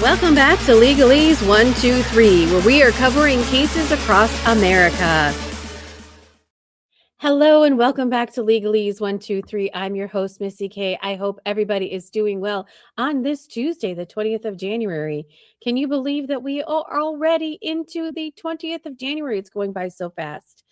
Welcome back to Legalese 123, where we are covering cases across America. Hello and welcome back to Legalese 123. I'm your host, Missy K. I hope everybody is doing well on this Tuesday, the 20th of January. Can you believe that we are already into the 20th of January? It's going by so fast.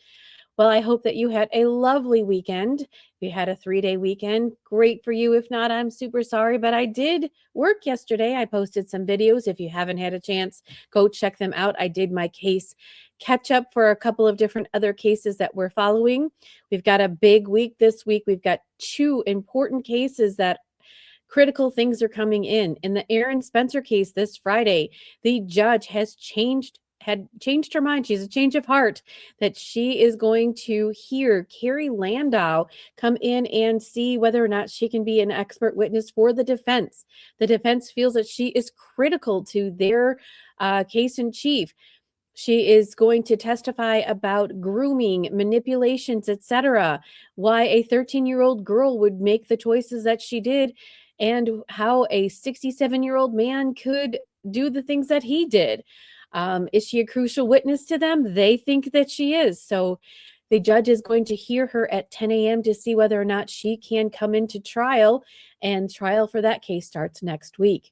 Well, I hope that you had a lovely weekend. If you had a 3-day weekend, great for you. If not, I'm super sorry, but I did work yesterday. I posted some videos. If you haven't had a chance, go check them out. I did my case catch up for a couple of different other cases that we're following. We've got a big week this week. We've got two important cases that critical things are coming in. In the Aaron Spencer case this Friday, the judge had changed her mind. She's a change of heart that she is going to hear Carrie Landau come in and see whether or not she can be an expert witness for the defense. The defense feels that she is critical to their case in chief. She is going to testify about grooming, manipulations, etc. Why a 13-year-old girl would make the choices that she did, and how a 67-year-old man could do the things that he did. Is she a crucial witness to them? They think that she is. So the judge is going to hear her at 10 a.m. to see whether or not she can come into trial, and trial for that case starts next week.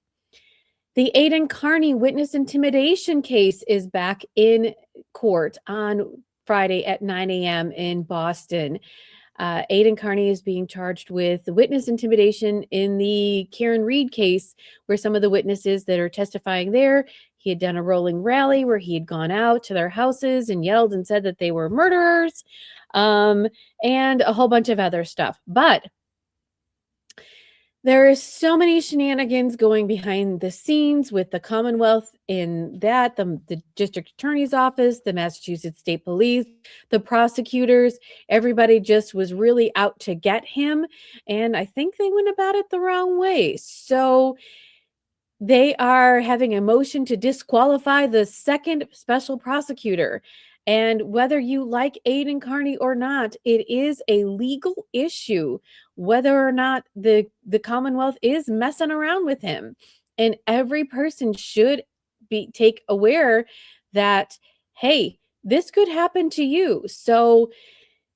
The Aidan Carney witness intimidation case is back in court on Friday at 9 a.m. in Boston. Aidan Carney is being charged with witness intimidation in the Karen Reed case, where some of the witnesses that are testifying there, he had done a rolling rally where he had gone out to their houses and yelled and said that they were murderers, and a whole bunch of other stuff. But there is so many shenanigans going behind the scenes with the Commonwealth in that, the district attorney's office, the Massachusetts State Police, the prosecutors, everybody just was really out to get him. And I think they went about it the wrong way. So they are having a motion to disqualify the second special prosecutor. And whether you like Aidan Carney or not, it is a legal issue whether or not the Commonwealth is messing around with him. And every person should take aware that, hey, this could happen to you. So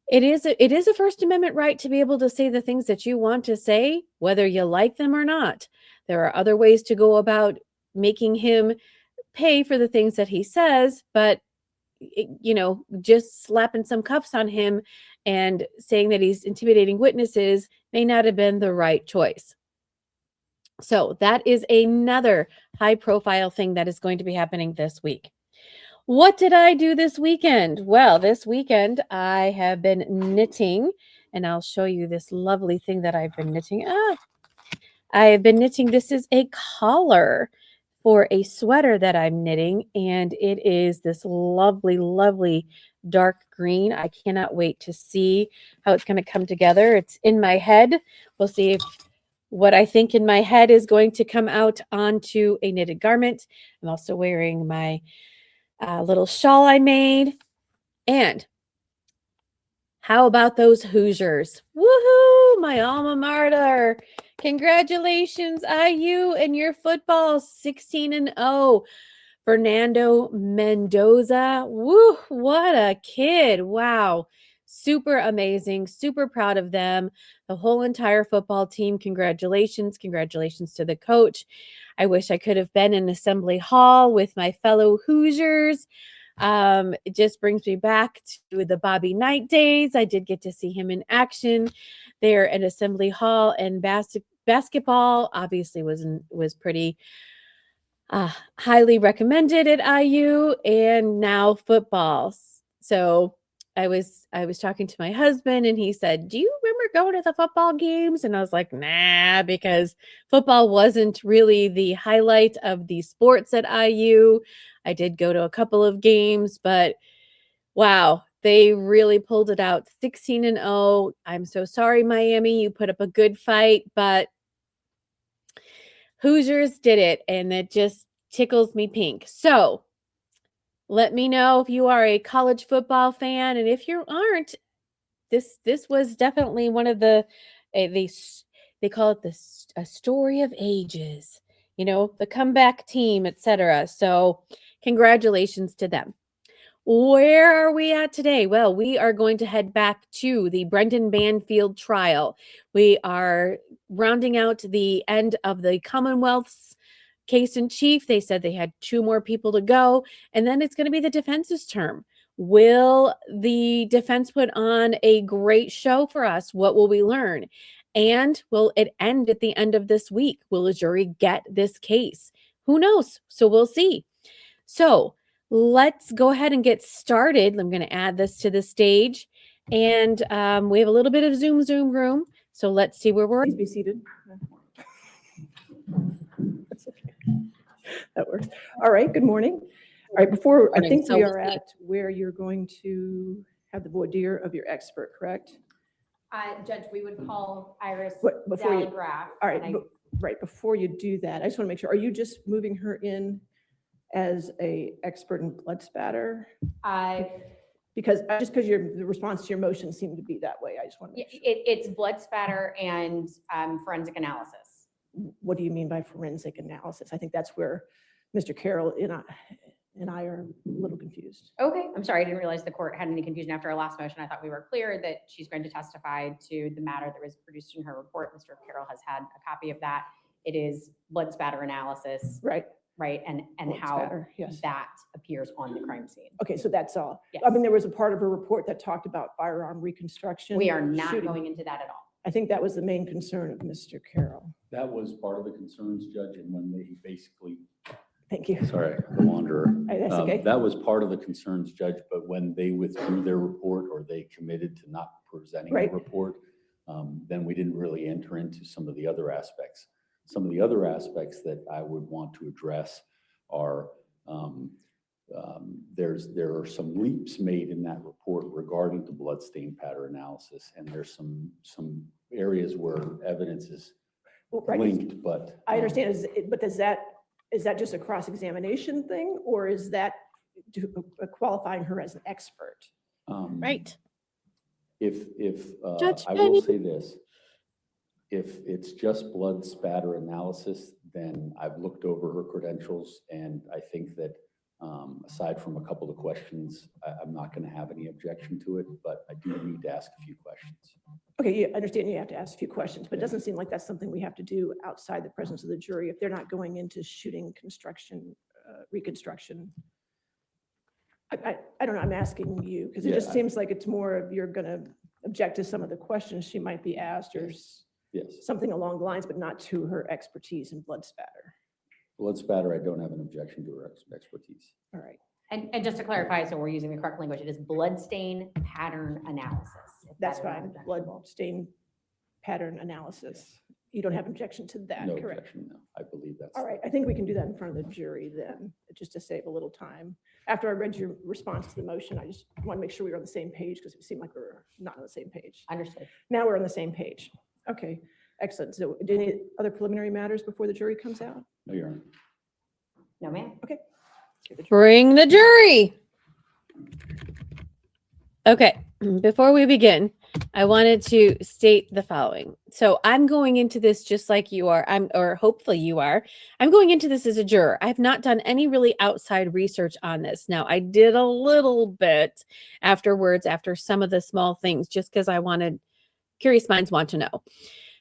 it is a First Amendment right to be able to say the things that you want to say, whether you like them or not. There are other ways to go about making him pay for the things that he says, but just slapping some cuffs on him and saying that he's intimidating witnesses may not have been the right choice. So that is another high-profile thing that is going to be happening this week. What did I do this weekend? Well, this weekend I have been knitting, and I'll show you this lovely thing that I've been knitting. I have been knitting. This is a collar for a sweater that I'm knitting, and it is this lovely, lovely dark green. I cannot wait to see how it's going to come together. It's in my head. We'll see if what I think in my head is going to come out onto a knitted garment. I'm also wearing my little shawl I made. And how about those Hoosiers? Woohoo! My alma mater. Congratulations, IU, and your football 16-0. Fernando Mendoza. Woo, what a kid. Wow. Super amazing. Super proud of them. The whole entire football team. Congratulations. Congratulations to the coach. I wish I could have been in Assembly Hall with my fellow Hoosiers. It just brings me back to the Bobby Knight days. I did get to see him in action there at Assembly Hall, and basketball obviously was pretty highly recommended at IU, and now football. So I was talking to my husband, and he said, "Do you remember going to the football games?" And I was like, "Nah," because football wasn't really the highlight of the sports at IU. I did go to a couple of games, but wow, they really pulled it out. 16-0. I'm so sorry, Miami. You put up a good fight, but Hoosiers did it, and it just tickles me pink. So let me know if you are a college football fan, and if you aren't, this was definitely one of the they call it a story of ages. the comeback team, etc. So congratulations to them. Where are we at today? Well, we are going to head back to the Brendan Banfield trial. We are rounding out the end of the Commonwealth's case in chief. They said they had 2 more people to go, and then it's going to be the defense's term. Will the defense put on a great show for us? What will we learn? And will it end at the end of this week? Will a jury get this case? Who knows? So we'll see. So let's go ahead and get started. I'm going to add this to the stage. And we have a little bit of Zoom room. So let's see where we're at. Please be seated. That works. All right, good morning. All right, before, I think we are at where you're going to have the voir dire of your expert, correct? Judge, we would call Iris Before you, Delagraph. all right, right, before you do that, I just want to make sure, are you just moving her in as a expert in blood spatter? Because the response to your motion seemed to be that way. I just want to make sure. It's blood spatter and forensic analysis. What do you mean by forensic analysis? I think that's where Mr. Carroll and I are a little confused. Okay, I'm sorry, I didn't realize the court had any confusion after our last motion. I thought we were clear that she's going to testify to the matter that was produced in her report. Mr. Carroll has had a copy of that. It is blood spatter analysis. Right. Right, and Blood how spatter, yes. that appears on the crime scene. Okay, so that's all. Yes. I mean, there was a part of her report that talked about firearm reconstruction. We are not shooting. going into that at all. I think that was the main concern of Mr. Carroll. That was part of the concerns, Judge, and when they basically, Thank you. sorry, the wanderer. That's okay. That was part of the concerns, Judge, but when they withdrew their report or they committed to not presenting Right. a report, then we didn't really enter into some of the other aspects. Some of the other aspects that I would want to address are there are some leaps made in that report regarding the bloodstain pattern analysis, and there's some areas where evidence is Right. linked, but I understand, but is that just a cross-examination thing, or is that qualifying her as an expert? Right. If Judge I will Penny. say this, if it's just blood spatter analysis, then I've looked over her credentials, and I think that aside from a couple of questions, I'm not going to have any objection to it, but I do need to ask a few questions. Okay, you understand you have to ask a few questions, but it doesn't seem like that's something we have to do outside the presence of the jury if they're not going into shooting construction, reconstruction. I don't know, I'm asking you, because it just seems like it's more of you're going to object to some of the questions she might be asked, or Yes. something along the lines, but not to her expertise in blood spatter. Blood spatter, I don't have an objection to her expertise. All right. And just to clarify, so we're using the correct language, it is bloodstain pattern analysis. if That's that is fine. objectionable. Blood stain pattern analysis. You don't have objection to that, No correct? objection, no. I believe that's. All right, I think we can do that in front of the jury then, just to save a little time. After I read your response to the motion, I just want to make sure we were on the same page, because it seemed like we were not on the same page. Understood. Now we're on the same page. Okay, excellent. So any other preliminary matters before the jury comes out? No, Your Honor. No, ma'am. Okay. Bring the jury. Okay, before we begin, I wanted to state the following. So I'm going into this just like you are, or hopefully you are. I'm going into this as a juror. I have not done any really outside research on this. Now, I did a little bit afterwards, after some of the small things, just because I wanted, curious minds want to know.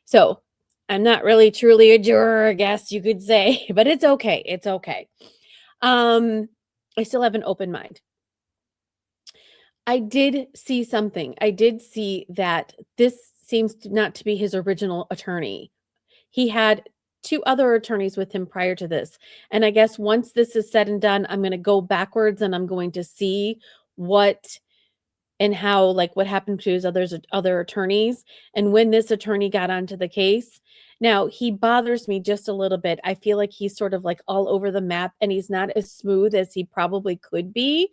So I'm not really truly a juror, I guess you could say, but it's okay. It's okay. I still have an open mind. I did see something. I did see that this seems not to be his original attorney. He had 2 other attorneys with him prior to this. And I guess once this is said and done, I'm going to go backwards and I'm going to see what and how, like, what happened to his other attorneys and when this attorney got onto the case. Now, he bothers me just a little bit. I feel like he's sort of like all over the map and he's not as smooth as he probably could be.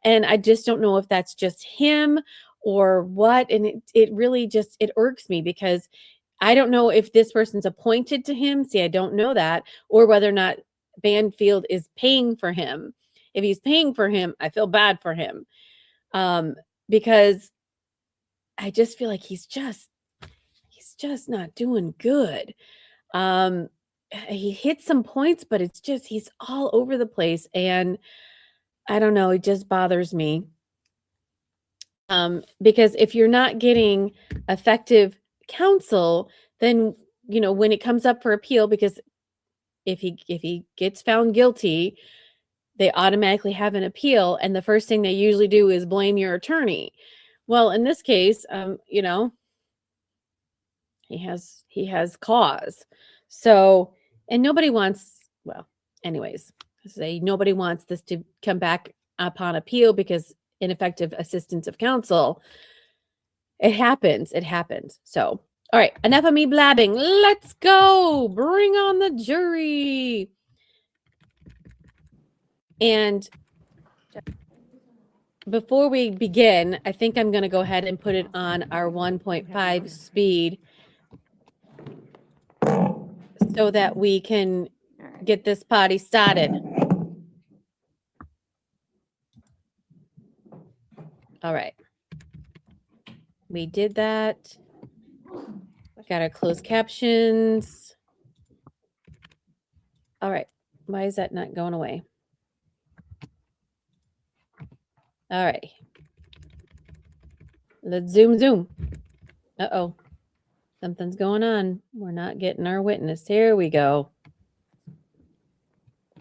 And I just don't know if that's just him or what. And it really just, it irks me because I don't know if this person's appointed to him. See, I don't know that, or whether or not Banfield is paying for him. If he's paying for him, I feel bad for him. Because I just feel like he's just not doing good. he hits some points, but it's just he's all over the place, and I don't know, it just bothers me. Because if you're not getting effective counsel, then when it comes up for appeal, because if he gets found guilty, they automatically have an appeal, and the first thing they usually do is blame your attorney. Well, in this case, he has cause. So, and nobody wants, well, anyways, nobody wants this to come back upon appeal because ineffective assistance of counsel. It happens. So, all right, enough of me blabbing. Let's go. Bring on the jury. And before we begin, I think I'm going to go ahead and put it on our 1.5 speed so that we can All right. get this party started. All right. We did that. Got our closed captions. All right. Why is that not going away? All right. Let's zoom. Uh-oh. Something's going on. We're not getting our witness. Here we go.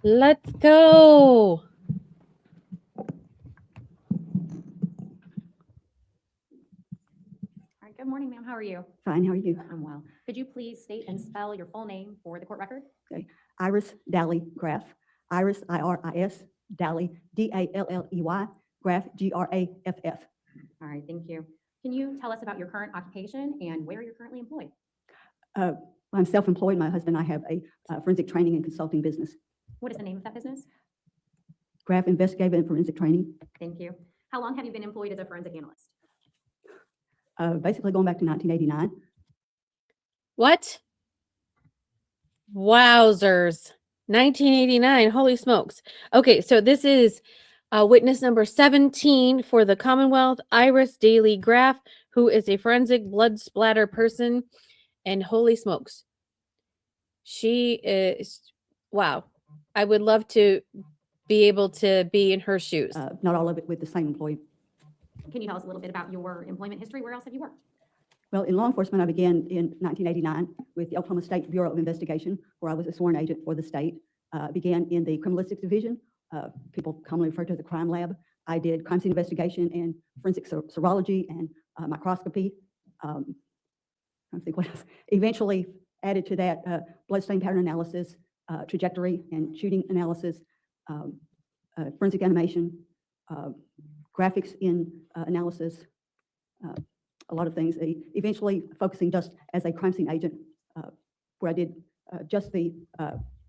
Let's go. All right, good morning, ma'am. How are you? Fine, how are you? I'm well. Could you please state and spell your full name for the court record? Iris Dalley Graff. Iris, I-R-I-S, Dalley, D-A-L-L-E-Y, Graff, G-R-A-F-F. All right, thank you. Can you tell us about your current occupation and where you're currently employed? I'm self-employed. My husband and I have a forensic training and consulting business. What is the name of that business? Graff Investigative and Forensic Training. Thank you. How long have you been employed as a forensic analyst? Basically going back to 1989. What? Wowzers. 1989. Holy smokes. Okay, so this is witness number 17 for the Commonwealth, Iris Daly Graff, who is a forensic blood splatter person. And holy smokes, she is, wow. I would love to be able to be in her shoes. Not all of it with the same employee. Can you tell us a little bit about your employment history? Where else have you worked? Well, in law enforcement, I began in 1989 with the Oklahoma State Bureau of Investigation, where I was a sworn agent for the state. Began in the criminalistics division, people commonly refer to the crime lab. I did crime scene investigation and forensic serology and microscopy. I think what else. Eventually added to that bloodstain pattern analysis, trajectory and shooting analysis, forensic animation, graphics in analysis, a lot of things. Eventually focusing just as a crime scene agent, where I did just the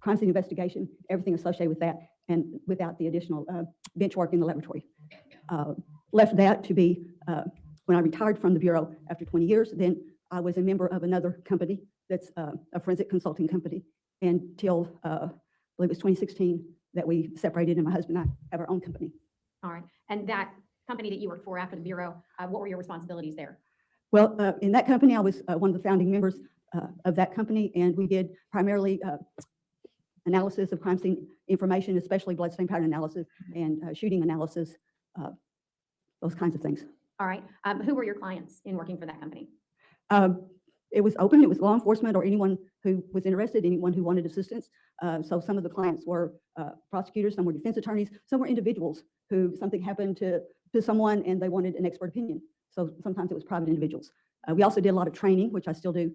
crime scene investigation, everything associated with that, and without the additional bench work in the laboratory. Left that to be, when I retired from the Bureau after 20 years, then I was a member of another company that's a forensic consulting company until, I believe it was 2016 that we separated, and my husband and I have our own company. All right. And that company that you worked for after the Bureau, what were your responsibilities there? Well, in that company, I was one of the founding members of that company, and we did primarily analysis of crime scene information, especially bloodstain pattern analysis and shooting analysis, those kinds of things. All right. Who were your clients in working for that company? It was open. It was law enforcement or anyone who was interested, anyone who wanted assistance. So some of the clients were prosecutors, some were defense attorneys, some were individuals who something happened to someone and they wanted an expert opinion. So sometimes it was private individuals. We also did a lot of training, which I still do.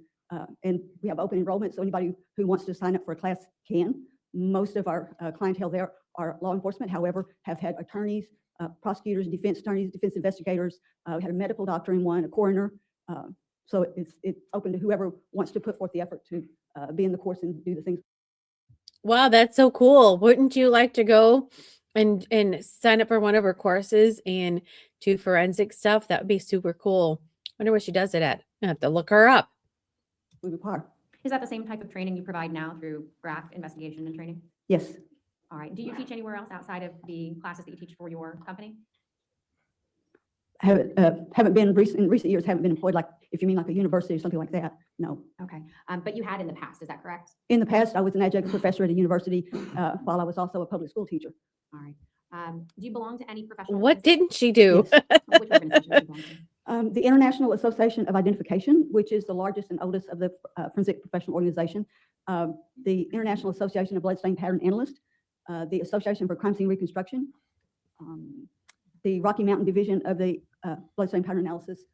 And we have open enrollment, so anybody who wants to sign up for a class can. Most of our clientele there are law enforcement, however, have had attorneys, prosecutors, defense attorneys, defense investigators. We had a medical doctor in one, a coroner. So it's open to whoever wants to put forth the effort to be in the course and do the things. Wow, that's so cool. Wouldn't you like to go and sign up for one of her courses and do forensic stuff? That would be super cool. Wonder where she does it at. I have to look her up. We require. Is that the same type of training you provide now through GRAF investigation and training? Yes. All right. Do you teach anywhere else outside of the classes that you teach for your company? Haven't been in recent years, haven't been employed like if you mean like a university or something like that, no. Okay, but you had in the past, is that correct? In the past, I was an adjunct professor at a university while I was also a public school teacher. All right. Do you belong to any professional? What didn't she do? Yes. Which organization do you belong to? The International Association of Identification, which is the largest and oldest of the forensic professional organization, the International Association of Bloodstain Pattern Analysts, the Association for Crime Scene Reconstruction, the Rocky Mountain Division of the Bloodstain Pattern Analysis.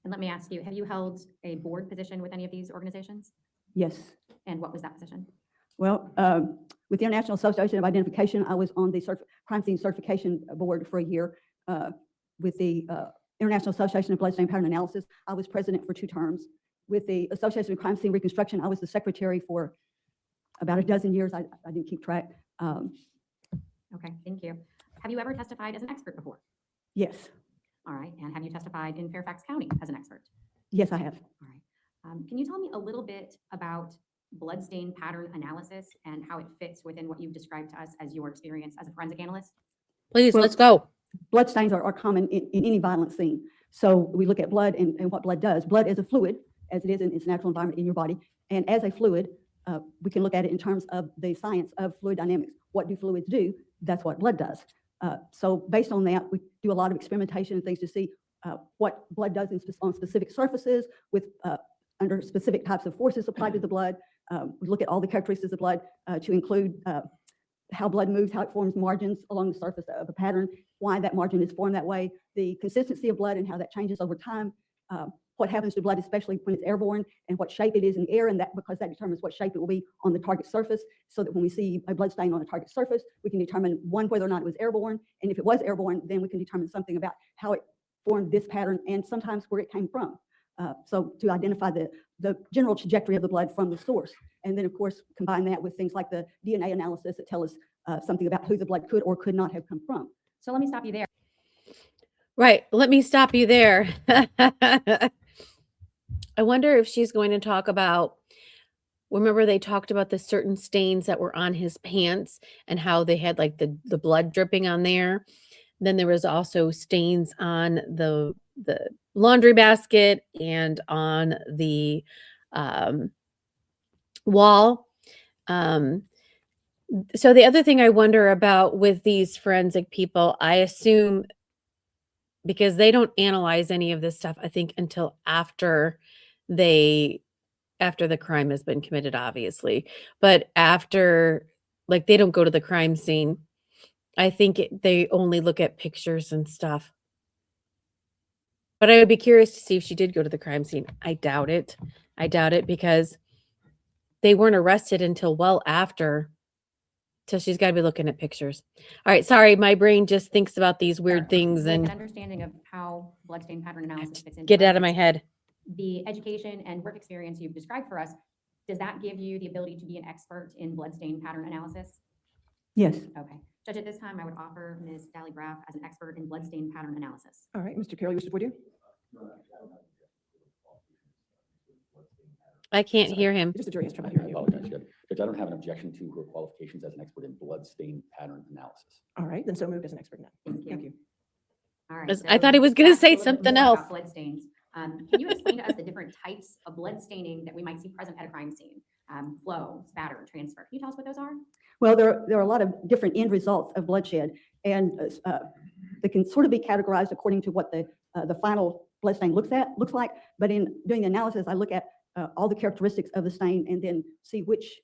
And let me ask you, have you held a board position with any of these organizations? Yes. And what was that position? Well, with the International Association of Identification, I was on the Crime Scene Certification Board for a year. With the International Association of Bloodstain Pattern Analysis, I was president for 2 terms. With the Association of Crime Scene Reconstruction, I was the secretary for about a dozen years. I didn't keep track. Okay, thank you. Have you ever testified as an expert before? Yes. All right, and have you testified in Fairfax County as an expert? Yes, I have. All right. Can you tell me a little bit about bloodstain pattern analysis and how it fits within what you've described to us as your experience as a forensic analyst? Please, Well, let's go. Bloodstains are common in any violent scene. So we look at blood and what blood does. Blood is a fluid, as it is in its natural environment in your body. And as a fluid, we can look at it in terms of the science of fluid dynamics. What do fluids do? That's what blood does. So based on that, we do a lot of experimentation and things to see what blood does on specific surfaces with under specific types of forces applied to the blood. We look at all the characteristics of blood to include how blood moves, how it forms margins along the surface of a pattern, why that margin is formed that way, the consistency of blood and how that changes over time, what happens to blood, especially when it's airborne, and what shape it is in the air, and that because that determines what shape it will be on the target surface, so that when we see a blood stain on a target surface, we can determine, one, whether or not it was airborne, and if it was airborne, then we can determine something about how it formed this pattern and sometimes where it came from. So to identify the general trajectory of the blood from the source. And then, of course, combine that with things like the DNA analysis that tell us something about who the blood could or could not have come from. So let me stop you there. Right. Let me stop you there. I wonder if she's going to talk about, remember they talked about the certain stains that were on his pants and how they had like the blood dripping on there. Then there was also stains on the laundry basket and on the wall. So the other thing I wonder about with these forensic people, I assume, because they don't analyze any of this stuff, I think, until after the crime has been committed, obviously. But after, like, they don't go to the crime scene. I think they only look at pictures and stuff. But I would be curious to see if she did go to the crime scene. I doubt it. I doubt it because they weren't arrested until well after. So she's got to be looking at pictures. All right, sorry, my brain just thinks about these weird things With an and understanding of how bloodstain pattern analysis fits into get it out of my head. the education and work experience you've described for us, does that give you the ability to be an expert in bloodstain pattern analysis? Yes. Okay. Judge, at this time, I would offer Ms. Daly-Graff as an expert in bloodstain pattern analysis. All right, Mr. Carroll, you wish to you? I can't hear him. Just the jury has I trouble hearing you. apologize, Judge. Judge, I don't have an objection to her qualifications as an expert in blood stain pattern analysis. All right, then so moved as an expert now. Thank you. Thank you. All right. I thought he was gonna say something else. Bloodstains. Can you explain to us the different types of blood staining that we might see present at a crime scene? Flow, spatter, transfer. Can you tell us what those are? Well, there are a lot of different end results of bloodshed, and they can sort of be categorized according to what the final blood stain looks like. But in doing the analysis, I look at all the characteristics of the stain and then see which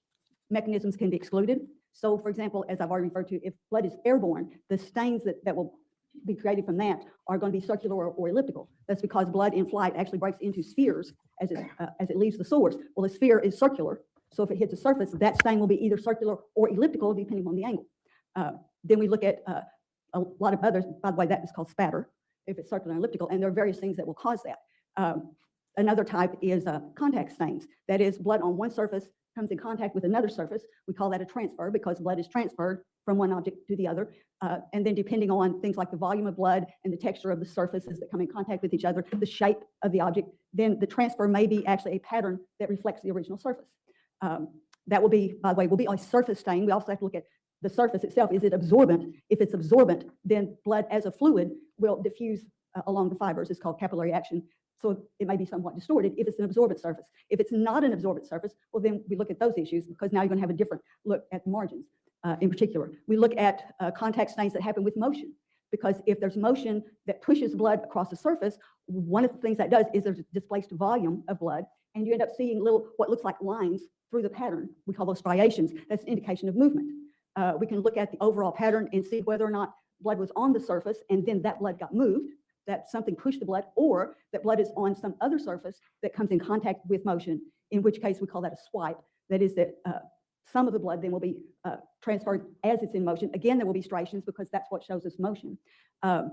mechanisms can be excluded. So, for example, as I've already referred to, if blood is airborne, the stains that will be created from that are going to be circular or elliptical. That's because blood in flight actually breaks into spheres as it leaves the source. Well, the sphere is circular, so if it hits a surface, that stain will be either circular or elliptical depending on the angle. Then we look at a lot of others. By the way, that is called spatter if it's circular and elliptical, and there are various things that will cause that. Another type is contact stains. That is, blood on one surface comes in contact with another surface. We call that a transfer because blood is transferred from one object to the other. And then depending on things like the volume of blood and the texture of the surfaces that come in contact with each other, the shape of the object, then the transfer may be actually a pattern that reflects the original surface. That will be, by the way, will be a surface stain. We also have to look at the surface itself. Is it absorbent? If it's absorbent, then blood as a fluid will diffuse along the fibers. It's called capillary action. So it may be somewhat distorted if it's an absorbent surface. If it's not an absorbent surface, well, then we look at those issues because now you're going to have a different look at the margins. In particular, we look at contact stains that happen with motion, because if there's motion that pushes blood across the surface, one of the things that does is there's a displaced volume of blood, and you end up seeing little, what looks like lines through the pattern. We call those striations. That's an indication of movement. We can look at the overall pattern and see whether or not blood was on the surface and then that blood got moved, that something pushed the blood, or that blood is on some other surface that comes in contact with motion, in which case we call that a swipe. That is that some of the blood then will be transferred as it's in motion. Again, there will be striations because that's what shows us motion. And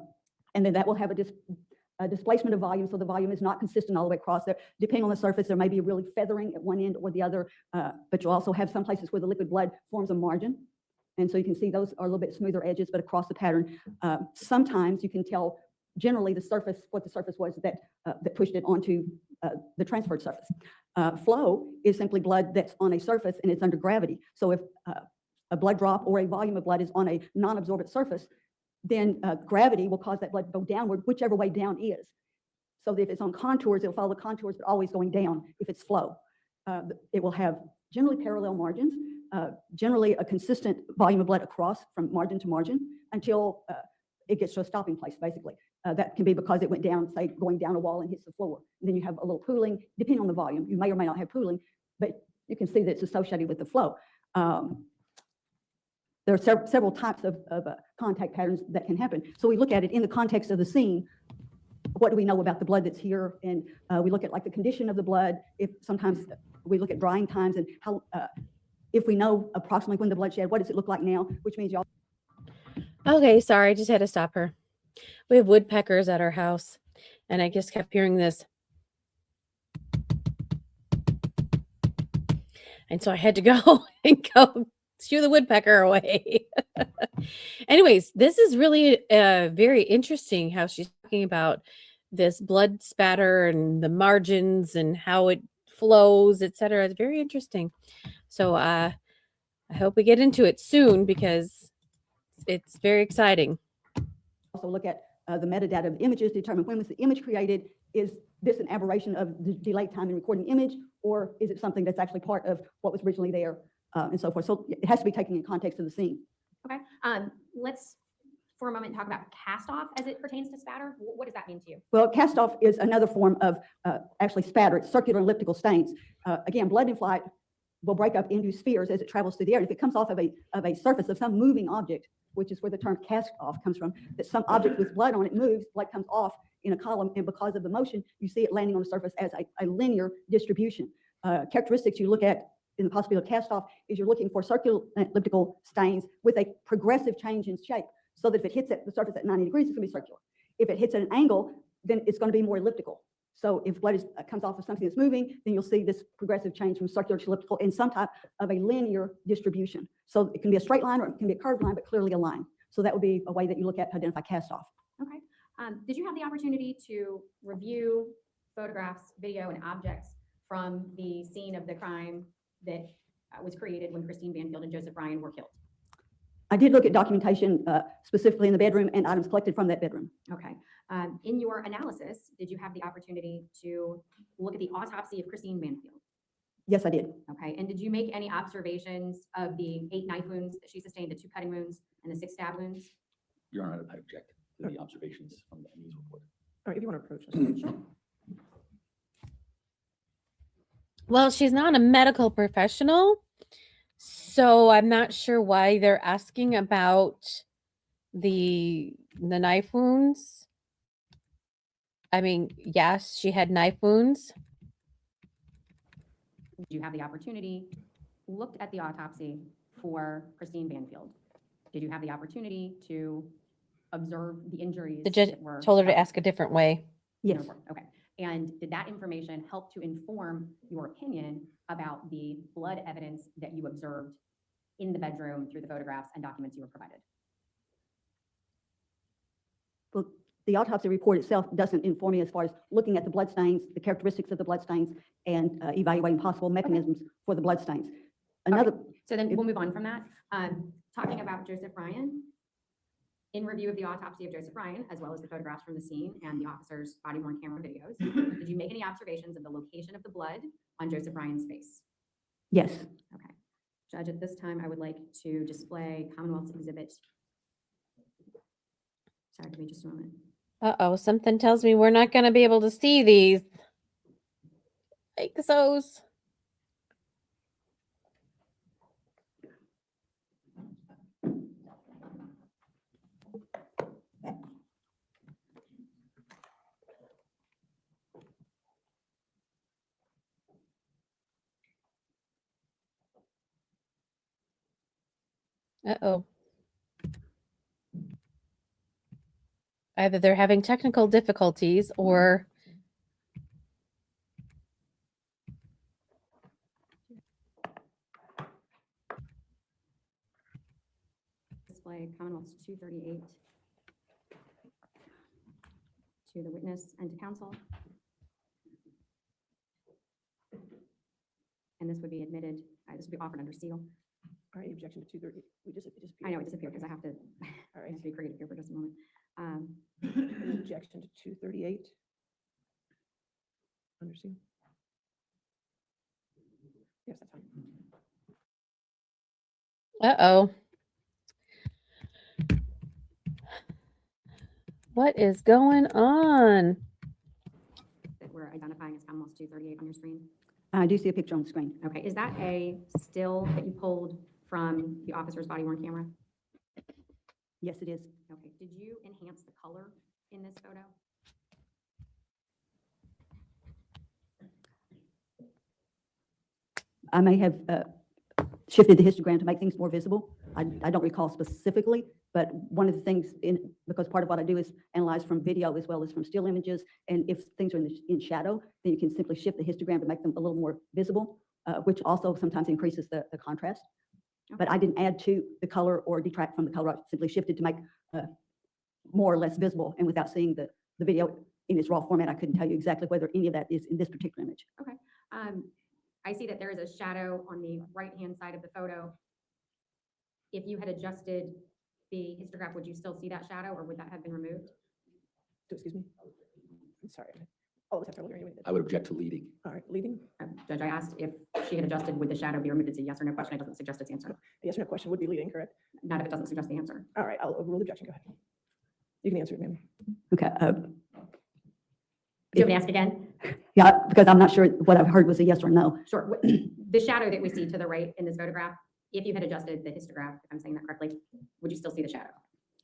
then that will have a displacement of volume, so the volume is not consistent all the way across there. Depending on the surface, there may be really feathering at one end or the other, but you'll also have some places where the liquid blood forms a margin. And so you can see those are a little bit smoother edges, but across the pattern, sometimes you can tell generally the surface, what the surface was that pushed it onto the transferred surface. Flow is simply blood that's on a surface and it's under gravity. So if a blood drop or a volume of blood is on a non-absorbent surface, then gravity will cause that blood to go downward, whichever way down is. So if it's on contours, it'll follow the contours, but always going down if it's flow. It will have generally parallel margins, generally a consistent volume of blood across from margin to margin until it gets to a stopping place, basically. That can be because it went down, say, going down a wall and hits the floor. And then you have a little pooling, depending on the volume. You may or may not have pooling, but you can see that it's associated with the flow. There are several types of contact patterns that can happen. So we look at it in the context of the scene. What do we know about the blood that's here? And we look at like the condition of the blood. If sometimes we look at drying times and how, if we know approximately when the blood shed, what does it look like now? Which means y'all. Okay, sorry, I just had to stop her. We have woodpeckers at our house, and I just kept hearing this. And so I had to go and go shoo the woodpecker away. Anyways, this is really very interesting how she's talking about this blood spatter and the margins and how it flows, etc. It's very interesting. So I hope we get into it soon because it's very exciting. Also look at the metadata of images, determine when was the image created. Is this an aberration of the delay time in recording image, or is it something that's actually part of what was originally there, and so forth. So it has to be taken in context of the scene. Okay, let's for a moment talk about cast off as it pertains to spatter. What does that mean to you? Well, cast off is another form of actually spatter. It's circular elliptical stains. Again, blood in flight will break up into spheres as it travels through the air. If it comes off of a surface of some moving object, which is where the term cast off comes from, that some object with blood on it moves, blood comes off in a column, and because of the motion, you see it landing on the surface as a linear distribution. Characteristics you look at in the possibility of cast off is you're looking for circular elliptical stains with a progressive change in shape, so that if it hits at the surface at 90 degrees, it's going to be circular. If it hits at an angle, then it's going to be more elliptical. So if blood comes off of something that's moving, then you'll see this progressive change from circular to elliptical in some type of a linear distribution. So it can be a straight line or it can be a curved line, but clearly a line. So that would be a way that you look at to identify cast off. Okay. Did you have the opportunity to review photographs, video, and objects from the scene of the crime that was created when Christine Banfield and Joseph Ryan were killed? I did look at documentation specifically in the bedroom and items collected from that bedroom. Okay. In your analysis, did you have the opportunity to look at the autopsy of Christine Banfield? Yes, I did. Okay. And did you make any observations of the 8 knife wounds that she sustained, the 2 cutting wounds, and the 6 stab wounds? Your Honor, I object to the observations from the news report. All right, if you want to approach us. Sure. Well, she's not a medical professional, so I'm not sure why they're asking about the knife wounds. I mean, yes, she had knife wounds. Did you have the opportunity, looked at the autopsy for Christine Banfield? Did you have the opportunity to observe the injuries? The judge that were told her to suffered? ask a different way. Yes. Okay. And did that information help to inform your opinion about the blood evidence that you observed in the bedroom through the photographs and documents you were provided? Well, the autopsy report itself doesn't inform me as far as looking at the blood stains, the characteristics of the blood stains, and evaluating possible mechanisms for the blood stains. Another, So then we'll move on from that. Talking about Joseph Ryan, In review of the autopsy of Joseph Ryan, as well as the photographs from the scene and the officer's body worn camera videos, did you make any observations of the location of the blood on Joseph Ryan's face? Yes. Okay. Judge, at this time, I would like to display Commonwealth's exhibit. Sorry, give me just a moment. Uh-oh, something tells me we're not going to be able to see these. Like those. Uh-oh. Either they're having technical difficulties or Display Commonwealth's 238 to the witness and to counsel. And this would be admitted, this would be offered under seal. All right, objection to 230. We just, it disappeared. I know it disappeared because I have to, All I right, have to be creative here for just a moment. any objection to 238? Under seal? Yes, that's fine. uh-oh. What is going on? That we're identifying as Commonwealth's 238 on your screen. I do see a picture on the screen. Okay, is that a still that you pulled from the officer's body worn camera? Yes, it is. Okay, did you enhance the color in this photo? I may have shifted the histogram to make things more visible. I don't recall specifically, but one of the things because part of what I do is analyze from video as well as from still images. And if things are in shadow, then you can simply shift the histogram to make them a little more visible, which also sometimes increases the contrast. But I didn't add to the color or detract from the color. I simply shifted to make more or less visible. And without seeing the video in its raw format, I couldn't tell you exactly whether any of that is in this particular image. Okay. I see that there is a shadow on the right-hand side of the photo. If you had adjusted the histograph, would you still see that shadow or would that have been removed? Excuse me? I'm sorry. All of us have trouble hearing you. I would object to leading. All right, leading? Judge, I asked if she had adjusted, would the shadow be removed? It's a yes or no question. It doesn't suggest its answer. Yes or no question would be leading, correct? Not if it doesn't suggest the answer. All right, I'll overrule the objection. Go ahead. You can answer it, ma'am. Okay. Do you want me to ask again? Yeah, because I'm not sure what I've heard was a yes or no. Sure. The shadow that we see to the right in this photograph, if you had adjusted the histograph, if I'm saying that correctly, would you still see the shadow?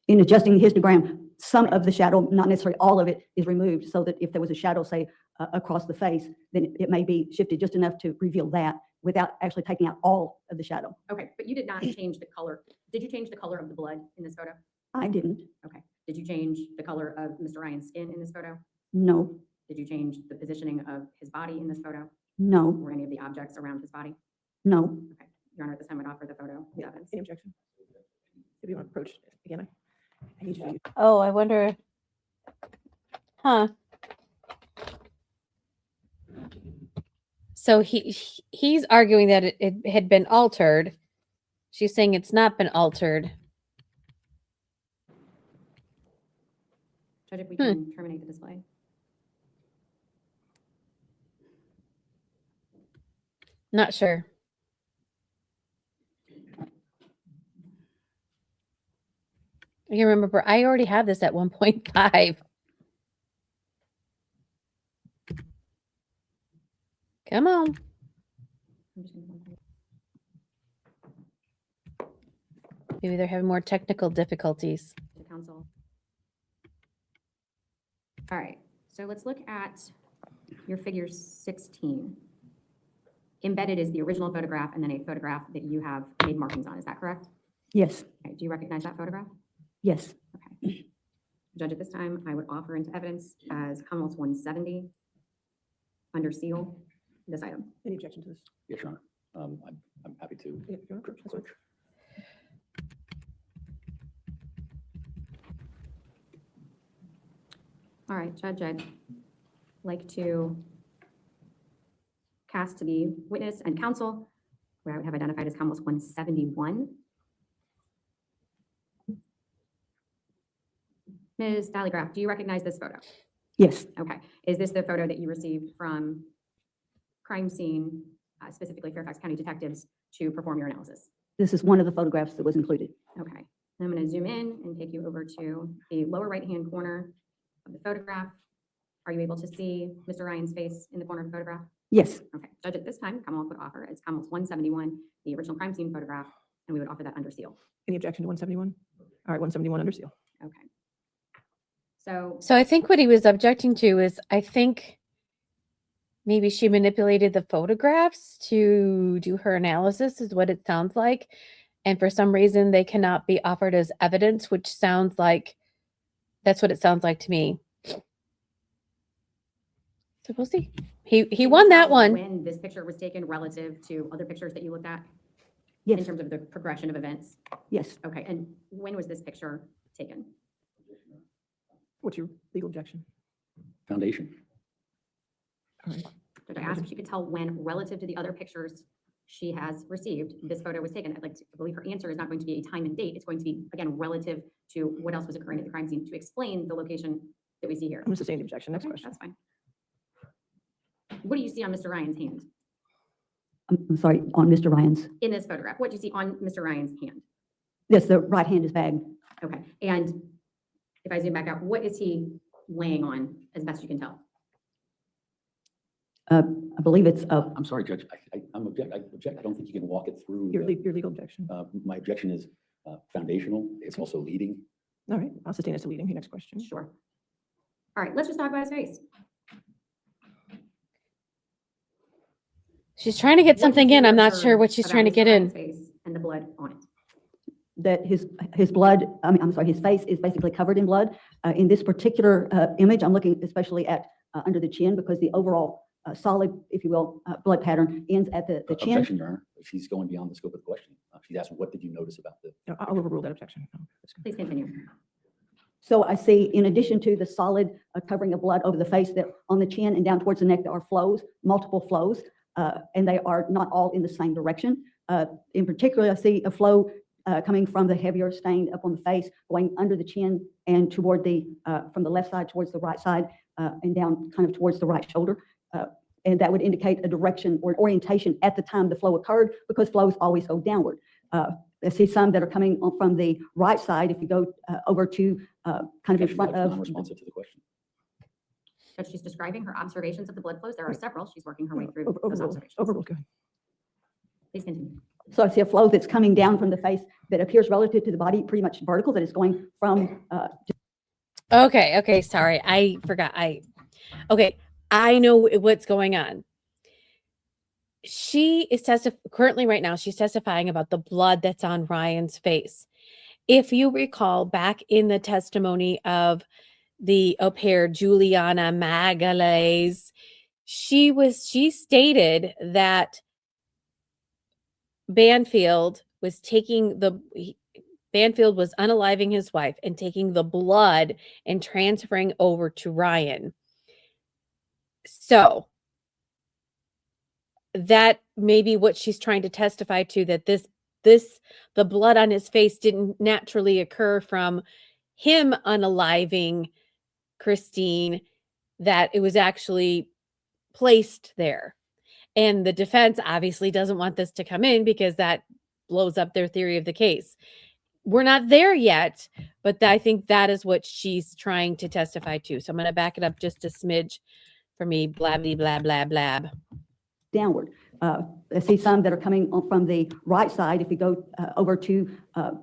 In adjusting the histogram, some of the shadow, not necessarily all of it, is removed so that if there was a shadow, say, across the face, then it may be shifted just enough to reveal that without actually taking out all of the shadow. Okay, but you did not change the color. Did you change the color of the blood in this photo? I didn't. Okay. Did you change the color of Mr. Ryan's skin in this photo? No, Did you change the positioning of his body in this photo no, or any of the objects around his body? no. Okay. Your Honor, at this time, I would offer the photo as evidence. Any objection? If you want to approach it again, I need you to use. Oh, I wonder. Huh. So he's arguing that it had been altered. She's saying it's not been altered. Judge, if we can terminate the display. Not sure. I can remember I already have this at 1.5. Come on. I'm just gonna- Maybe they're having more technical difficulties. to counsel. All right, so let's look at your figure 16. Embedded is the original photograph and then a photograph that you have made markings on. Is that correct? Yes, Okay, do you recognize that photograph? yes. Okay. Judge, at this time, I would offer into evidence as Commonwealth's 170 under seal this item. Any objection to this? Yes, Your Honor. I'm happy to. Yeah, Your Honor, that's fine. All right, Judge, I'd like to cast to the witness and counsel, where I would have identified as Commonwealth's 171. Ms. Dallygraph, do you recognize this photo? Yes, Okay. Is this the photo that you received from crime scene, specifically Fairfax County detectives, to perform your analysis? this is one of the photographs that was included. Okay. I'm going to zoom in and take you over to the lower right-hand corner of the photograph. Are you able to see Mr. Ryan's face in the corner of the photograph? Yes, Okay. Judge, at this time, Commonwealth would offer, it's Commonwealth 171, the original crime scene photograph, and we would offer that under seal. Any objection to 171? All right, 171 under seal. Okay. So, So I think what he was objecting to is, I think maybe she manipulated the photographs to do her analysis, is what it sounds like. And for some reason, they cannot be offered as evidence, which sounds like, that's what it sounds like to me. So we'll see. He can you won that tell one. when this picture was taken relative to other pictures that you looked at in yes, terms of the progression of events? yes. Okay. And when was this picture taken? What's your legal objection? Foundation. All right. Judge, I asked if she could tell when, relative to the other pictures she has received, this photo was taken. I'd like to believe her answer is not going to be a time and date. It's going to be, again, relative to what else was occurring at the crime scene to explain the location that we see here. I'm going to sustain the objection. Next Okay, question. that's fine. What do you see on Mr. Ryan's hand I'm sorry, on Mr. Ryan's. in this photograph? What do you see on Mr. Ryan's hand? Yes, the right hand is bagged. Okay. And if I zoom back out, what is he laying on as best you can tell? I believe it's, I'm sorry, Judge, I object. I don't think you can walk it through. Your legal objection. My objection is foundational. It's also leading. All right, I'll sustain as to leading. Your next question. Sure. All right, let's just talk about his face. She's trying to get What something did you in. I'm not observe sure what she's about trying to Mr. get Ryan's in. face and the blood on it. that his blood, I'm sorry, his face is basically covered in blood. In this particular image, I'm looking especially at under the chin because the overall solid, if you will, blood pattern ends at the chin. Objection, Your Honor. She's going beyond the scope of the question. She's asking, what did you notice about the? No, I'll overrule that objection. No, that's good. Please continue. So I see, in addition to the solid covering of blood over the face, that on the chin and down towards the neck, there are flows, multiple flows, and they are not all in the same direction. In particular, I see a flow coming from the heavier stain up on the face, going under the chin and toward the, from the left side towards the right side, and down kind of towards the right shoulder. And that would indicate a direction or an orientation at the time the flow occurred, because flows always go downward. I see some that are coming from the right side. If you go over to kind of in front of. Non-responsive to the question. But she's describing her observations of the blood flows. There are several. She's working her way through those Overruled. observations. Overruled. Go ahead. Please continue. So I see a flow that's coming down from the face that appears relative to the body, pretty much vertical, that is going from Okay, sorry. I forgot. Okay, I know what's going on. She is currently right now, she's testifying about the blood that's on Ryan's face. If you recall back in the testimony of the au pair Juliana Magalhaes, she stated that Banfield was unaliving his wife and taking the blood and transferring over to Ryan. So that may be what she's trying to testify to, that the blood on his face didn't naturally occur from him unaliving Christine, that it was actually placed there. And the defense obviously doesn't want this to come in because that blows up their theory of the case. We're not there yet, but I think that is what she's trying to testify to. So I'm going to back it up just a smidge for me. Blabby, blab, blab, blab. downward. I see some that are coming from the right side. If you go over to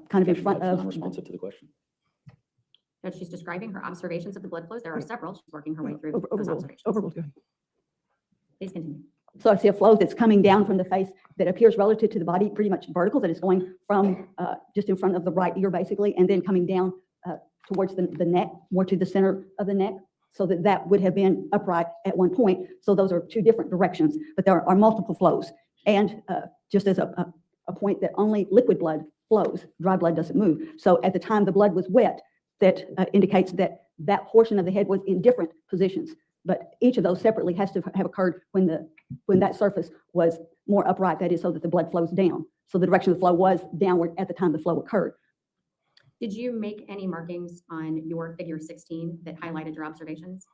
kind of in front of. Non-responsive to the question. But she's describing her observations of the blood flows. There are several. She's working her way through those Overruled. observations. Overruled. Go ahead. Please continue. So I see a flow that's coming down from the face that appears relative to the body, pretty much vertical, that is going from just in front of the right ear, basically, and then coming down towards the neck, more to the center of the neck, so that would have been upright at one point. So those are two different directions, but there are multiple flows. And just as a point, that only liquid blood flows, dry blood doesn't move. So at the time the blood was wet, that indicates that that portion of the head was in different positions. But each of those separately has to have occurred when that surface was more upright, that is, so that the blood flows down. So the direction of the flow was downward at the time the flow occurred. Did you make any markings on your figure 16 that highlighted your observations?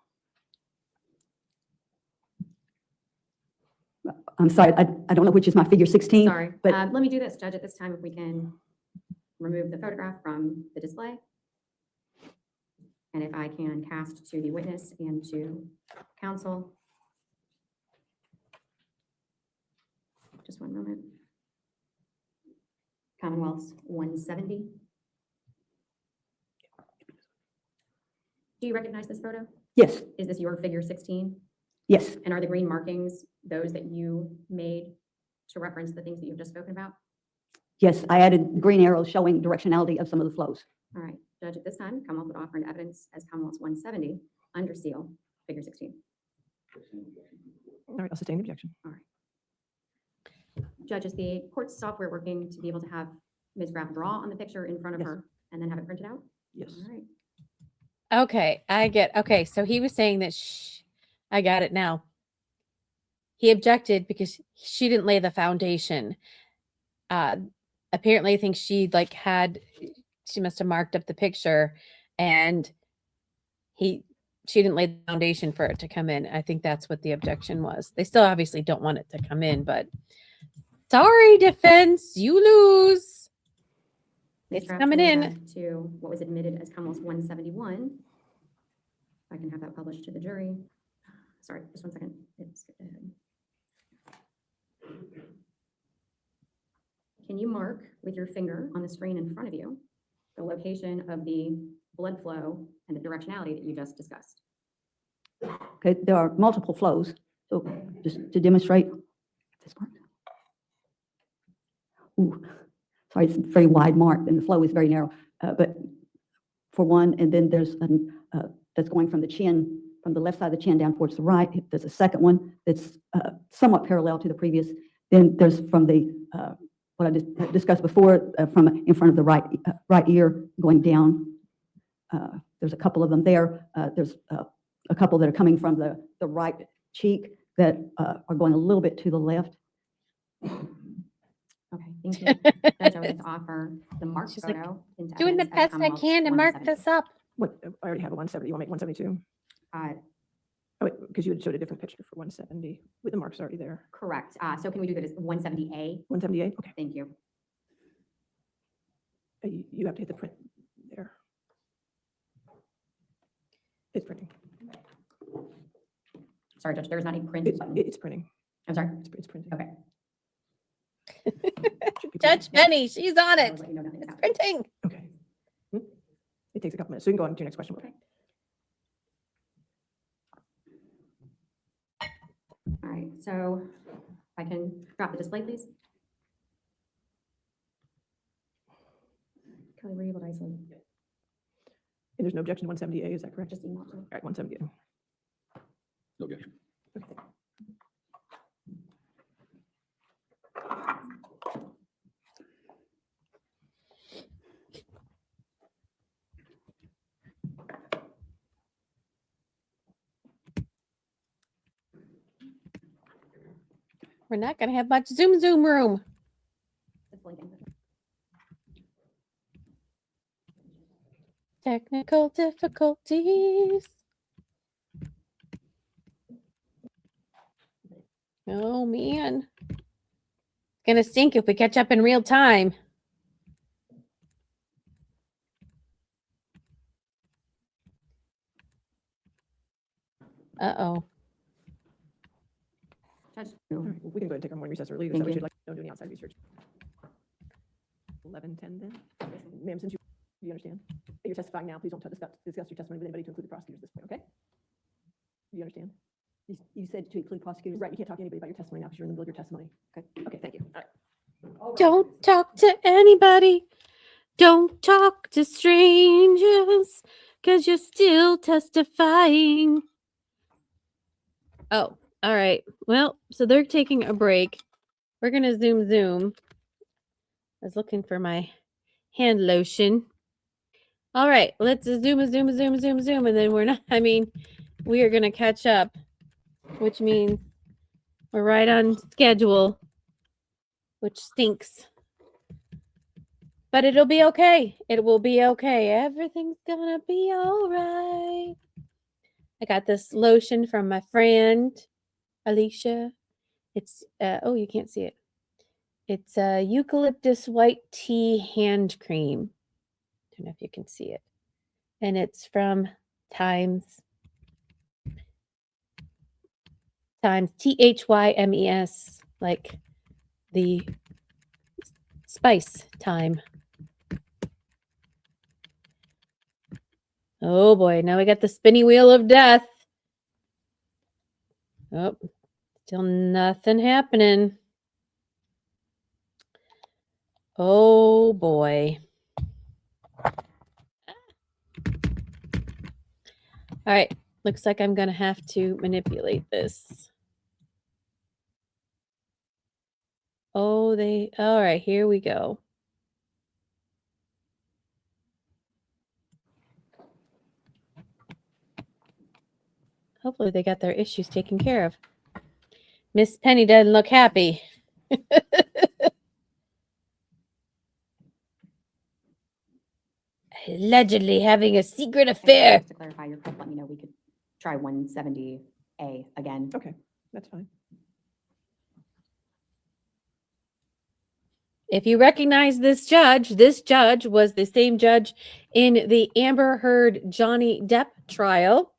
I'm sorry, I don't know which is my figure 16. Sorry, but- let me do this, Judge, at this time, if we can remove the photograph from the display. And if I can cast to the witness and to counsel. Just one moment. Commonwealth's 170. Do you recognize this photo? Yes, Is this your figure 16? yes, And are the green markings those that you made to reference the things that you've just spoken about? yes. I added green arrows showing directionality of some of the flows. All right, Judge, at this time, Commonwealth would offer an evidence as Commonwealth's 170 under seal, figure 16. All right, I'll sustain the objection. Judge, is the court's software working to be able to have Ms. Graff draw on the picture in front of Yes. her and then have it printed out? Yes. All right. Okay, so he was saying that I got it now. He objected because she didn't lay the foundation. Apparently I think she must have marked up the picture and she didn't lay the foundation for it to come in. I think that's what the objection was. They still obviously don't want it to come in, but sorry, defense, you lose. Ms. It's Graff, coming turning in. back to what was admitted as Commonwealth's 171. If I can have that published to the jury. Sorry, just one second. It skipped ahead. Can you mark with your finger on the screen in front of you the location of the blood flow and the directionality that you just discussed? Okay, there are multiple flows. So just to demonstrate. This mark. Ooh, sorry, it's a very wide mark and the flow is very narrow. But for one, and then there's an that's going from the chin, from the left side of the chin down towards the right. There's a second one that's somewhat parallel to the previous. Then there's from the what I discussed before, from in front of the right ear going down. There's a couple of them there. There's a couple that are coming from the right cheek that are going a little bit to the left. Okay, thank you. Judge, I would like to offer the marked She's like, photo into Doing the evidence as best I Commonwealth's can to mark 170. this up. What, I already have a 170. You want to make 172? Oh, wait, because you had showed a different picture for 170 with the marks already there. Correct. So can we do that as 170A? 178? Okay. Thank you. You have to hit the print there. It's printing. Sorry, Judge, there is not a print button. It's printing. I'm sorry. It's printing. Okay. Should be Judge printing. Benny, she's on I it. will let you know nothing is It's happening. printing. Okay. It takes a couple minutes. So you can go on to your next question. Okay. All right, so if I can drop the display, please. Kelly, were you able to isolate? And there's no objection to 170A, is that correct? Just email it to me. All right, 170A. No objection. We're not going to have much Zoom room. It's blinking. Technical difficulties. Oh, man. It's going to stink if we catch up in real time. Uh-oh. Judge, All right, well, we can go ahead and take our morning recess early. Is Thank that what you. you'd like? Don't do any outside research. 11:10 then? Ma'am, since you understand? That you're testifying now, please don't discuss your testimony with anybody to include the prosecutors at this point, okay? Do you understand? You said to include prosecutors. Right, you can't talk to anybody about your testimony now because you're in the middle of your testimony. Okay, thank you. All right. Don't talk to anybody. Don't talk to strangers because you're still testifying. Oh, all right. Well, so they're taking a break. We're going to zoom. I was looking for my hand lotion. All right, let's zoom. And then we are going to catch up, which means we're right on schedule, which stinks. But it'll be okay. It will be okay. Everything's gonna be all right. I got this lotion from my friend Alicia. It's oh, you can't see it. It's a eucalyptus white tea hand cream. Don't know if you can see it. And it's from Times. Times, THYMES, like the spice time. Oh boy, now we got the spinny wheel of death. Oh, still nothing happening. Oh boy. All right, looks like I'm gonna have to manipulate this. Oh, all right, here we go. Hopefully they got their issues taken care of. Miss Penny doesn't look happy. Allegedly having a secret And affair. just to clarify your clip, let me know, we could try 170A again. Okay, that's fine. If you recognize this judge was the same judge in the Amber Heard Johnny Depp trial.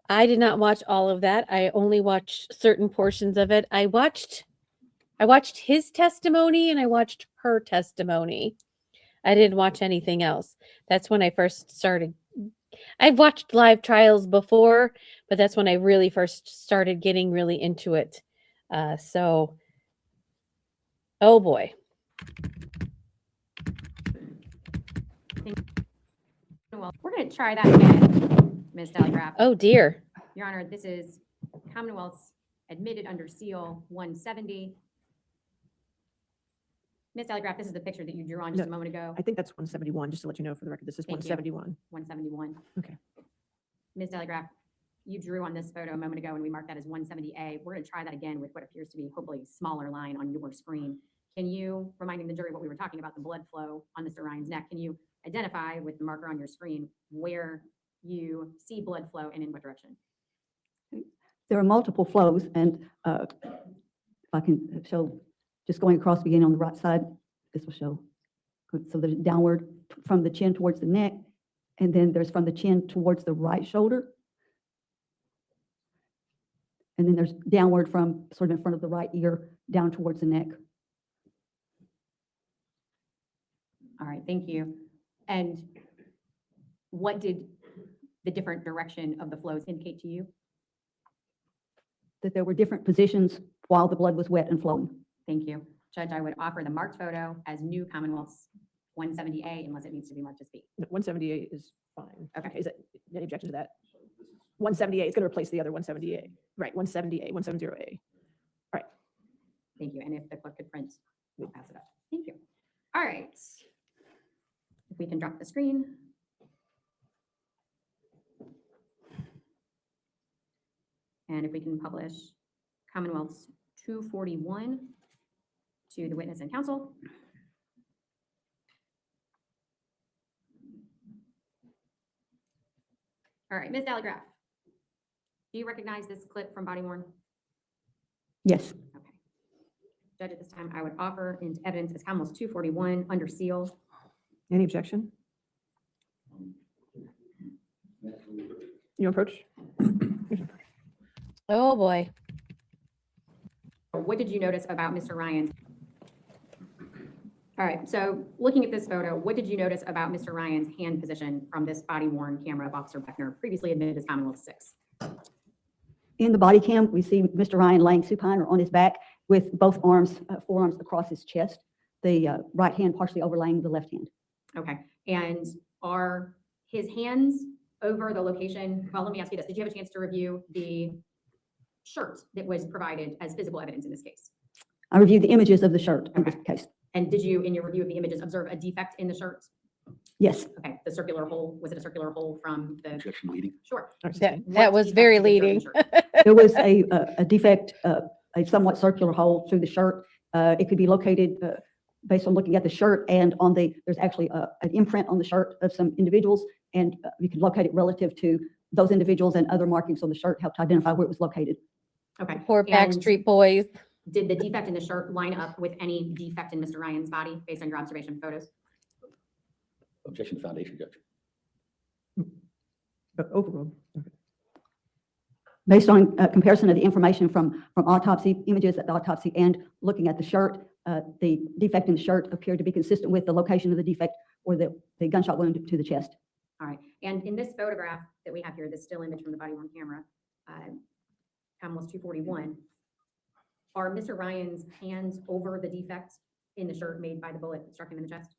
I did not watch all of that. I only watched certain portions of it. I watched his testimony and I watched her testimony. I didn't watch anything else. That's when I first started. I've watched live trials before, but that's when I really first started getting really into it. So, oh boy. Well, we're going to try that again, Ms. Telegraph. Oh dear. Your Honor, this is Commonwealth's admitted under seal 170. Ms. Telegraph, this is the picture that you drew on just a moment ago, I think that's 171, just to let you know for the record. This is Thank you. 171. 171. Okay. Ms. Telegraph, you drew on this photo a moment ago and we marked that as 170A. We're going to try that again with what appears to be hopefully smaller line on your screen. Can you, reminding the jury what we were talking about, the blood flow on Mr. Ryan's neck, can you identify with the marker on your screen where you see blood flow and in what direction? There are multiple flows, and if I can show, just going across, beginning on the right side, this will show. Good. So there's downward from the chin towards the neck, and then there's from the chin towards the right shoulder. And then there's downward from sort of in front of the right ear down towards the neck. All right, thank you. And what did the different direction of the flows indicate to you? That there were different positions while the blood was wet and flowing. Thank you. Judge, I would offer the marked photo as new Commonwealth's 170A unless it needs to be marked as B. No, 178 is fine. Okay. Is that any objection to that? 178 is going to replace the other 170A. Right, 170A, 170A. Thank you. And if the clerk could print, we'll pass it up. Thank you. All right. If we can drop the screen. And if we can publish Commonwealth's 241 to the witness and counsel. All right, Ms. Telegraph, do you recognize this clip from body worn? Yes. Okay. Judge, at this time, I would offer into evidence as Commonwealth's 241 under seal. Any objection? You approach? Oh boy. What did you notice about Mr. Ryan's? All right, so looking at this photo, what did you notice about Mr. Ryan's hand position from this body worn camera of Officer Beckner, previously admitted as Commonwealth 6? In the body cam, we see Mr. Ryan laying supine or on his back with both arms, forearms across his chest, the right hand partially overlaying the left hand. Okay, and are his hands over the location? Well, let me ask you this. Did you have a chance to review the shirt that was provided as physical evidence in this case? I reviewed the images of the shirt in this case. And did you, in your review of the images, observe a defect in the shirt? Yes, Okay, the circular hole, was it a circular hole from the? Objection leading. Sure. That What was defect very did you observe in leading. the shirt? there was a defect, a somewhat circular hole through the shirt. It could be located based on looking at the shirt and on there's actually an imprint on the shirt of some individuals, and you can locate it relative to those individuals, and other markings on the shirt helped identify where it was located. Okay. Poor And Backstreet Boys. did the defect in the shirt line up with any defect in Mr. Ryan's body based on your observation photos? Objection to foundation, Judge. Overruled. Based on comparison of the information from autopsy images at the autopsy and looking at the shirt, the defect in the shirt appeared to be consistent with the location of the defect or the gunshot wound to the chest. All right. And in this photograph that we have here, this still image from the body worn camera, almost 241, are Mr. Ryan's hands over the defect in the shirt made by the bullet that struck him in the chest?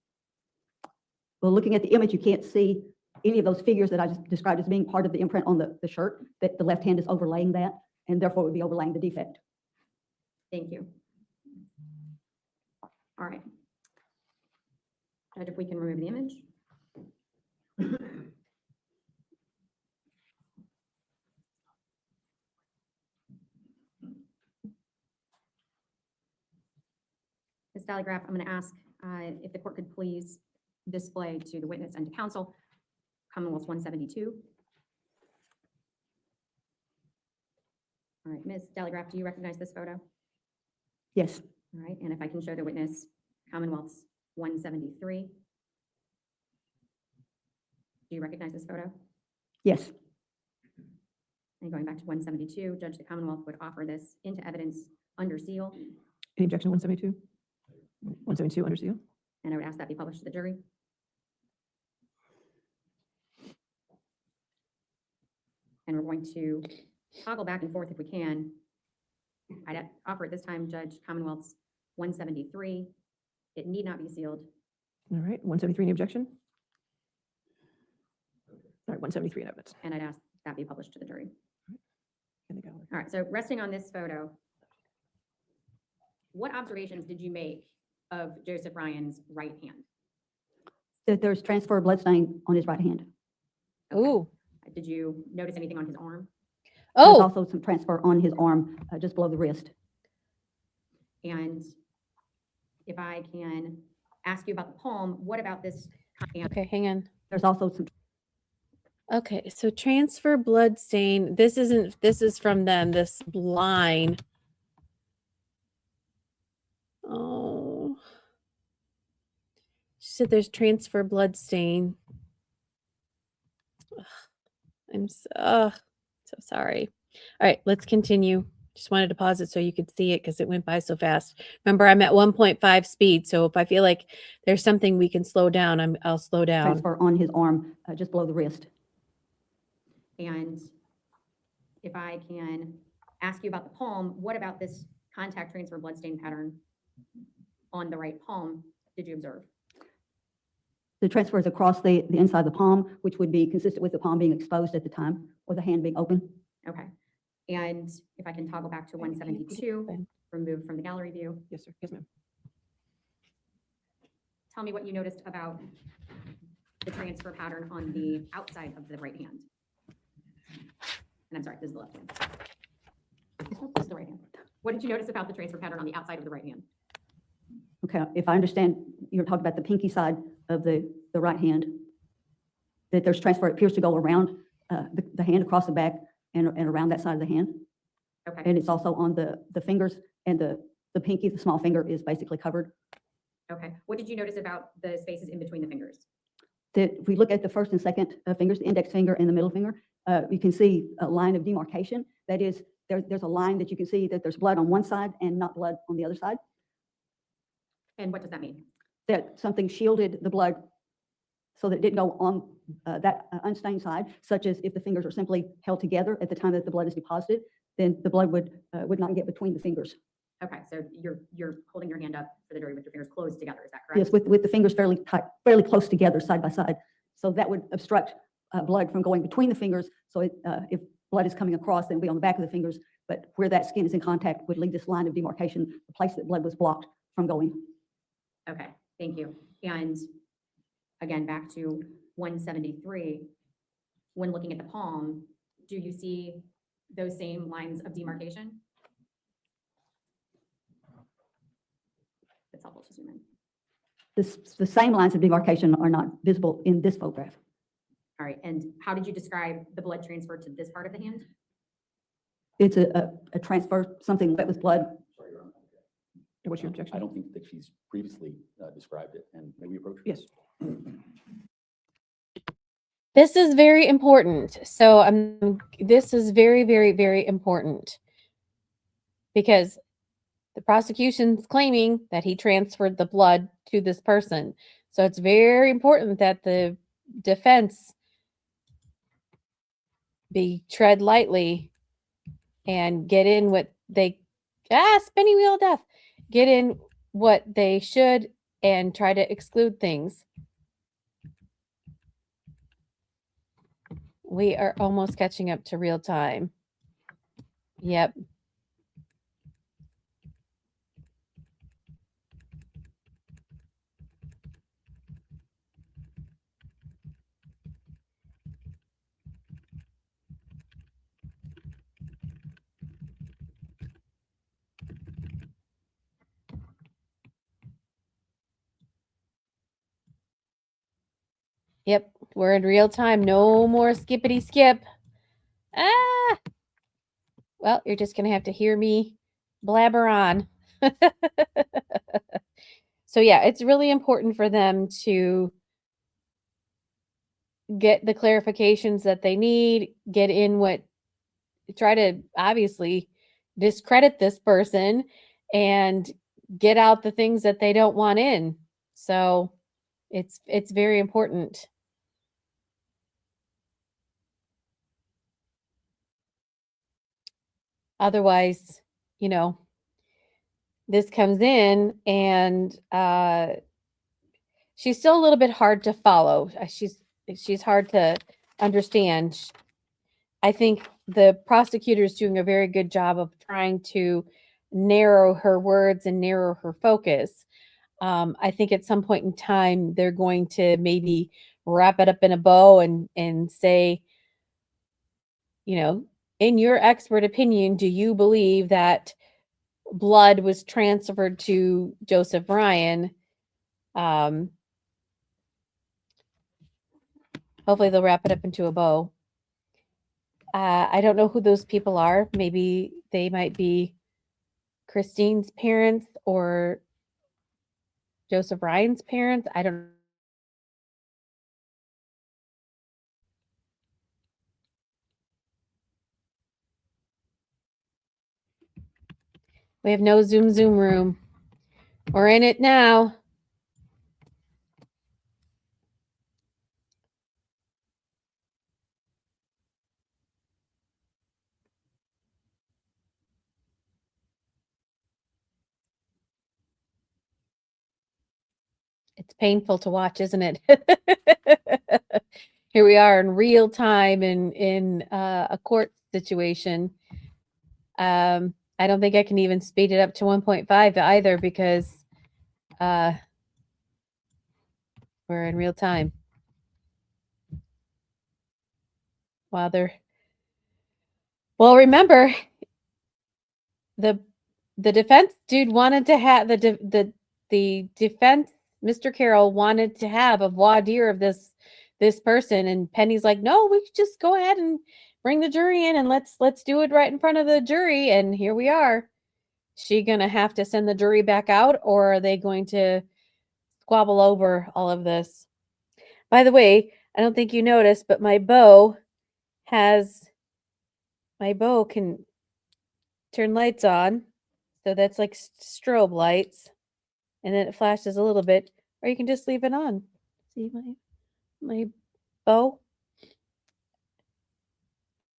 Well, looking at the image, you can't see any of those figures that I just described as being part of the imprint on the shirt, that the left hand is overlaying that, and therefore would be overlaying the defect. Thank you. All right. Judge, if we can remove the image. Ms. Dallygraph, I'm going to ask if the court could please display to the witness and to counsel Commonwealth's 172. All right, Ms. Dallygraph, do you recognize this photo? Yes. All right, and if I can show the witness Commonwealth's 173. Do you recognize this photo? Yes. And going back to 172, Judge, the Commonwealth would offer this into evidence under seal, Any objection to 172? 172 under seal? and I would ask that be published to the jury. And we're going to toggle back and forth if we can. I'd offer at this time, Judge, Commonwealth's 173. It need not be sealed. All right, 173, any objection? All right, 173 in evidence. And I'd ask that be published to the jury. In the gallery. All right, so resting on this photo, what observations did you make of Joseph Ryan's right hand? That there's transfer of blood stain on his right hand. Ooh. Did you notice anything on his arm? There's Oh, also some transfer on his arm, just below the wrist. And if I can ask you about the palm, what about this? okay, hang on. There's also some Okay, so transfer blood stain. This is from them, this line. Oh. She said there's transfer blood stain. Ugh, I'm so sorry. All right, let's continue. Just wanted to pause it so you could see it because it went by so fast. Remember, I'm at 1.5 speed, so if I feel like there's something we can slow down, I'll slow down. transfer on his arm, just below the wrist. And if I can ask you about the palm, what about this contact transfer blood stain pattern on the right palm did you observe? The transfer is across the inside of the palm, which would be consistent with the palm being exposed at the time or the hand being open. Okay. And if I can toggle back to 172, removed from the gallery view, Yes, sir. Yes, ma'am. tell me what you noticed about the transfer pattern on the outside of the right hand. And I'm sorry, this is the left hand. This is the right hand. What did you notice about the transfer pattern on the outside of the right hand? Okay, if I understand, you're talking about the pinky side of the right hand, that there's transfer, it appears to go around the hand across the back and around that side of the hand. Okay. And it's also on the fingers, and the pinky, the small finger, is basically covered. Okay. What did you notice about the spaces in between the fingers? That if we look at the first and second fingers, the index finger and the middle finger, you can see a line of demarcation. That is, there's a line that you can see that there's blood on one side and not blood on the other side. And what does that mean? That something shielded the blood so that it didn't go on that unstained side, such as if the fingers are simply held together at the time that the blood is deposited, then the blood would not get between the fingers. Okay, so you're holding your hand up for the jury with your fingers closed together, is that correct? Yes, with the fingers fairly tight, fairly close together, side by side. So that would obstruct blood from going between the fingers. So if blood is coming across, then it'll be on the back of the fingers, but where that skin is in contact would leave this line of demarcation, the place that blood was blocked from going. Okay, thank you. And again, back to 173, when looking at the palm, do you see those same lines of demarcation? It's helpful to zoom in. The same lines of demarcation are not visible in this photograph. All right, and how did you describe the blood transfer to this part of the hand? It's a transfer, something wet with blood. Sorry, Your Honor. What's your I objection? don't think that she's previously described it, and maybe approach her. Yes. This is very important. So this is very, very, very important because the prosecution's claiming that he transferred the blood to this person. So it's very important that the defense be tread lightly and get in what they spinning wheel of death. Get in what they should and try to exclude things. We are almost catching up to real time. Yep. Yep, we're in real time. No more skippity skip. Ah! Well, you're just going to have to hear me blabber on. So, yeah, it's really important for them to get the clarifications that they need, get in what, try to obviously discredit this person and get out the things that they don't want in. So, it's very important. Otherwise, this comes in and she's still a little bit hard to follow. She's hard to understand. I think the prosecutor is doing a very good job of trying to narrow her words and narrow her focus. I think at some point in time, they're going to maybe wrap it up in a bow and say, in your expert opinion, do you believe that blood was transferred to Joseph Ryan? Hopefully they'll wrap it up into a bow. I don't know who those people are. Maybe they might be Christine's parents or Joseph Ryan's parents. I don't know. We have no Zoom room. We're in it now. It's painful to watch, isn't it? Here we are in real time in a court situation. I don't think I can even speed it up to 1.5 either because we're in real time. Well, remember the defense dude wanted to have the defense. Mr. Carroll wanted to have a voir dire of this person, and Penny's like, no, we should just go ahead and bring the jury in and let's do it right in front of the jury. And here we are. She gonna have to send the jury back out, or are they going to squabble over all of this? By the way, I don't think you noticed, but my bow can turn lights on. So that's like strobe lights. And then it flashes a little bit, or you can just leave it on. See my bow?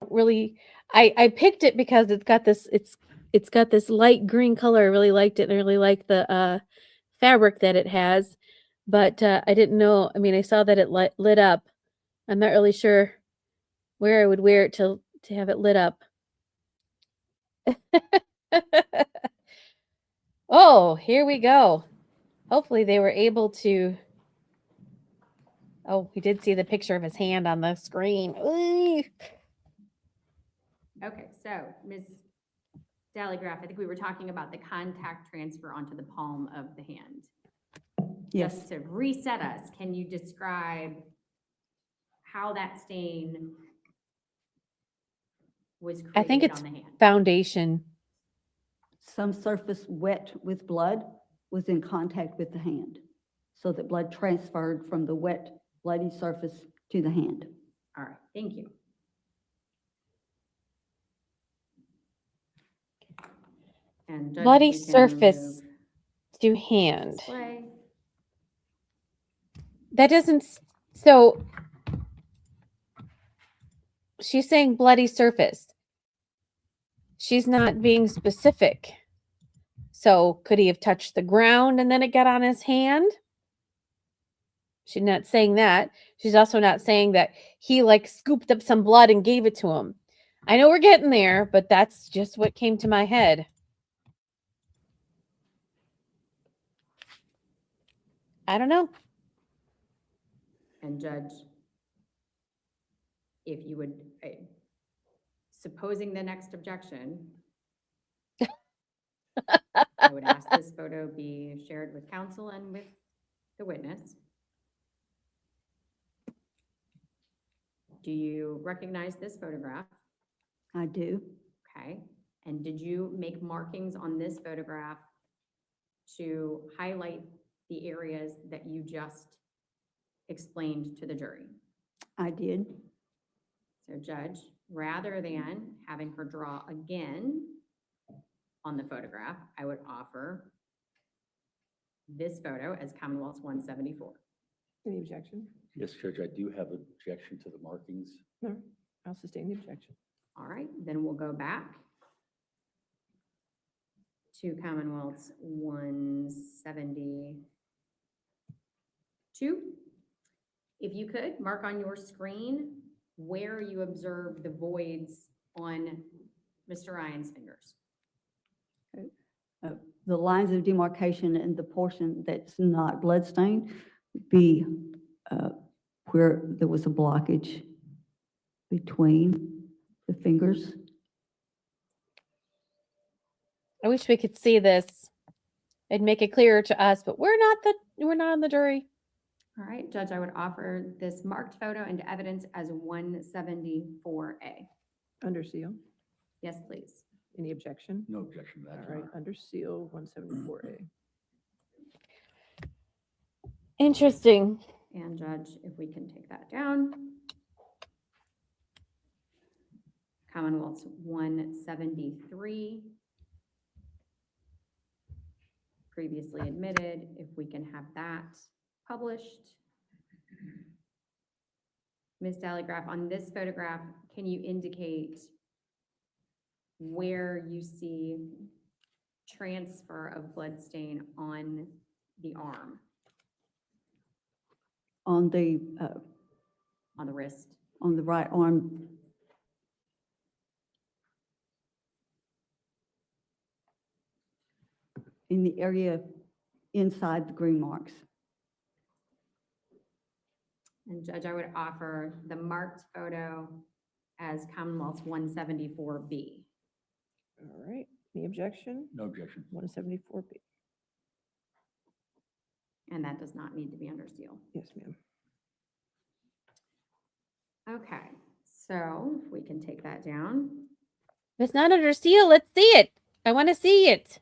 Really, I picked it because it's got this light green color. I really liked it. And I really like the fabric that it has. But I didn't know. I mean, I saw that it lit up. I'm not really sure where I would wear it to have it lit up. Oh, here we go. Hopefully they were able to. Oh, we did see the picture of his hand on the screen. Ooh. Okay, so Ms. Dallygraph, I think we were talking about the contact transfer onto the palm of the hand. Yes. Just to reset us, can you describe how that stain was I think created it's on the hand? foundation. Some surface wet with blood was in contact with the hand, so that blood transferred from the wet, bloody surface to the hand. All right, thank you. And Judge, Bloody we can surface remove to hand. display. That doesn't, so she's saying bloody surface. She's not being specific. So could he have touched the ground and then it got on his hand? She's not saying that. She's also not saying that he like scooped up some blood and gave it to him. I know we're getting there, but that's just what came to my head. I don't know. And Judge, if you would, supposing the next objection, I would ask this photo be shared with counsel and with the witness. Do you recognize this photograph? I do. Okay. And did you make markings on this photograph to highlight the areas that you just explained to the jury? I did. So Judge, rather than having her draw again on the photograph, I would offer this photo as Commonwealth's 174. Any objection? Yes, Judge, I do have an objection to the markings. No, I'll sustain the objection. All right, then we'll go back to Commonwealth's 172. If you could, mark on your screen where you observe the voids on Mr. Ryan's fingers. The lines of demarcation and the portion that's not bloodstained would be where there was a blockage between the fingers. I wish we could see this. It'd make it clearer to us, but we're not on the jury. All right, Judge, I would offer this marked photo into evidence as 174A. Under seal. Yes, please. Any objection? No objection to that, All Your right, Honor. under seal, 174A. Interesting. And Judge, if we can take that down. Commonwealth's 173. Previously admitted, if we can have that published. Ms. Dallygraph, on this photograph, can you indicate where you see transfer of blood stain on the arm, On the wrist? right arm, in the area inside the green marks. And Judge, I would offer the marked photo as Commonwealth's 174B. All right, any objection? No objection. 174B. And that does not need to be under seal. Yes, ma'am. Okay, so if we can take that down. If it's not under seal, let's see it. I want to see it.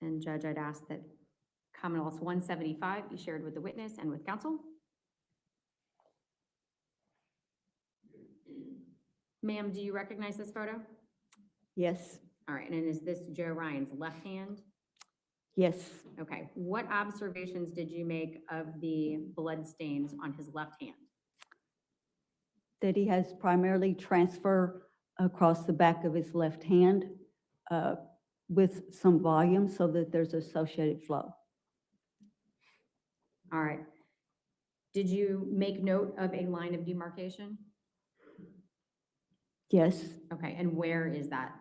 And Judge, I'd ask that Commonwealth's 175 be shared with the witness and with counsel. Ma'am, do you recognize this photo? Yes, All right, and is this Joe Ryan's left hand? yes. Okay, what observations did you make of the blood stains on his left hand? That he has primarily transfer across the back of his left hand with some volume so that there's associated flow. All right. Did you make note of a line of demarcation? Yes, Okay, and where is that?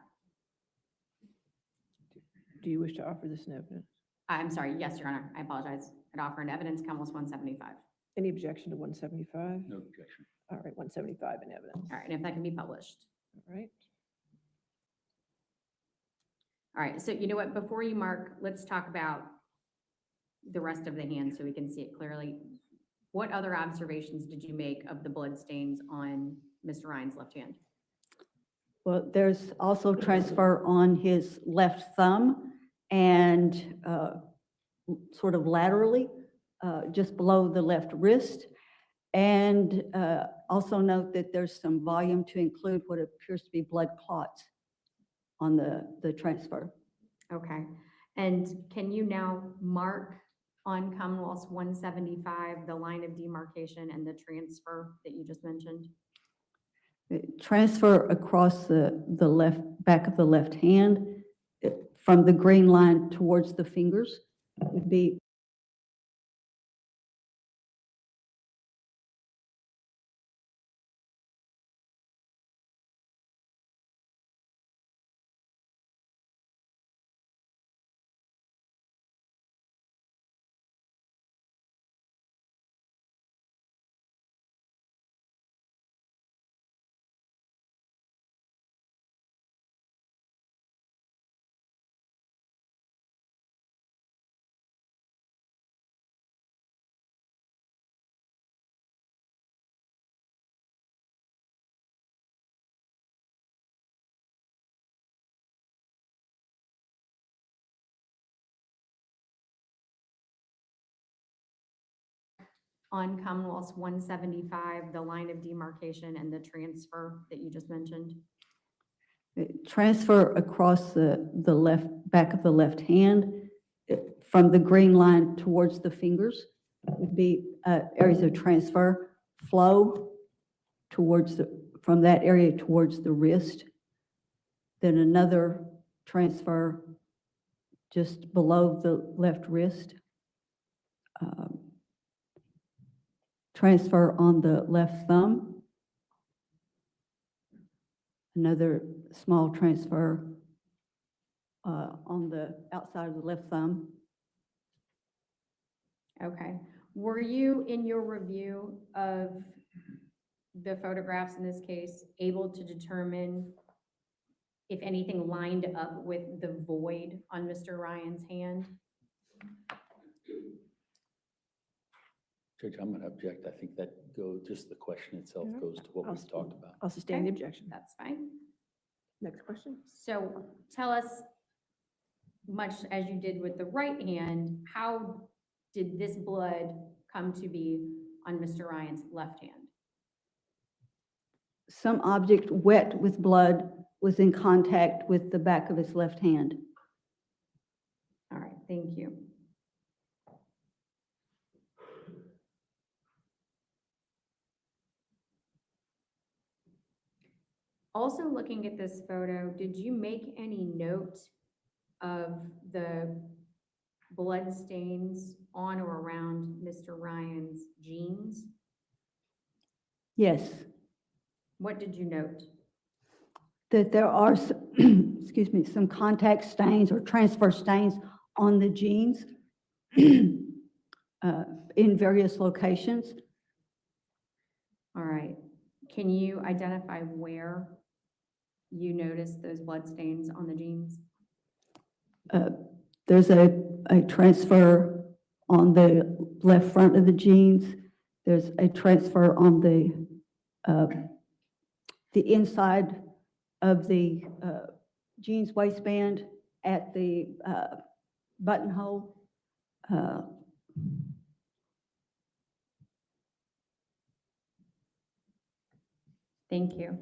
Do you wish to offer this in evidence? I'm sorry, yes, Your Honor, I apologize. I'd offer an evidence, Commonwealth's 175. Any objection to 175? No objection. All right, 175 in evidence. All right, and if that can be published. All right. All right, so you know what, before you mark, let's talk about the rest of the hand so we can see it clearly. What other observations did you make of the blood stains on Mr. Ryan's left hand? Well, there's also transfer on his left thumb and sort of laterally, just below the left wrist. And also note that there's some volume to include what appears to be blood clots on the transfer. Okay, and can you now mark on Commonwealth's 175, the line of demarcation and the transfer that you just mentioned? Transfer across the left, back of the left hand from the green line towards the fingers would be On Commonwealth's 175, the line of demarcation and the transfer that you just mentioned? transfer across the left, back of the left hand from the green line towards the fingers would be areas of transfer, flow towards from that area towards the wrist. Then another transfer just below the left wrist. Transfer on the left thumb. Another small transfer on the outside of the left thumb. Okay. Were you, in your review of the photographs in this case, able to determine if anything lined up with the void on Mr. Ryan's hand? Judge, I'm going to object. I think that just the question itself Yeah. goes to what I'll we've talked about. I'll sustain the Okay. objection. That's fine. Next question. So tell us, much as you did with the right hand, how did this blood come to be on Mr. Ryan's left hand? Some object wet with blood was in contact with the back of his left hand. All right, thank you. Also looking at this photo, did you make any note of the blood stains on or around Mr. Ryan's jeans? Yes, What did you note? that there are, excuse me, some contact stains or transfer stains on the jeans in various locations. All right, can you identify where you noticed those blood stains on the jeans? There's a transfer on the left front of the jeans. There's a transfer on the inside of the jeans waistband at the buttonhole. Thank you.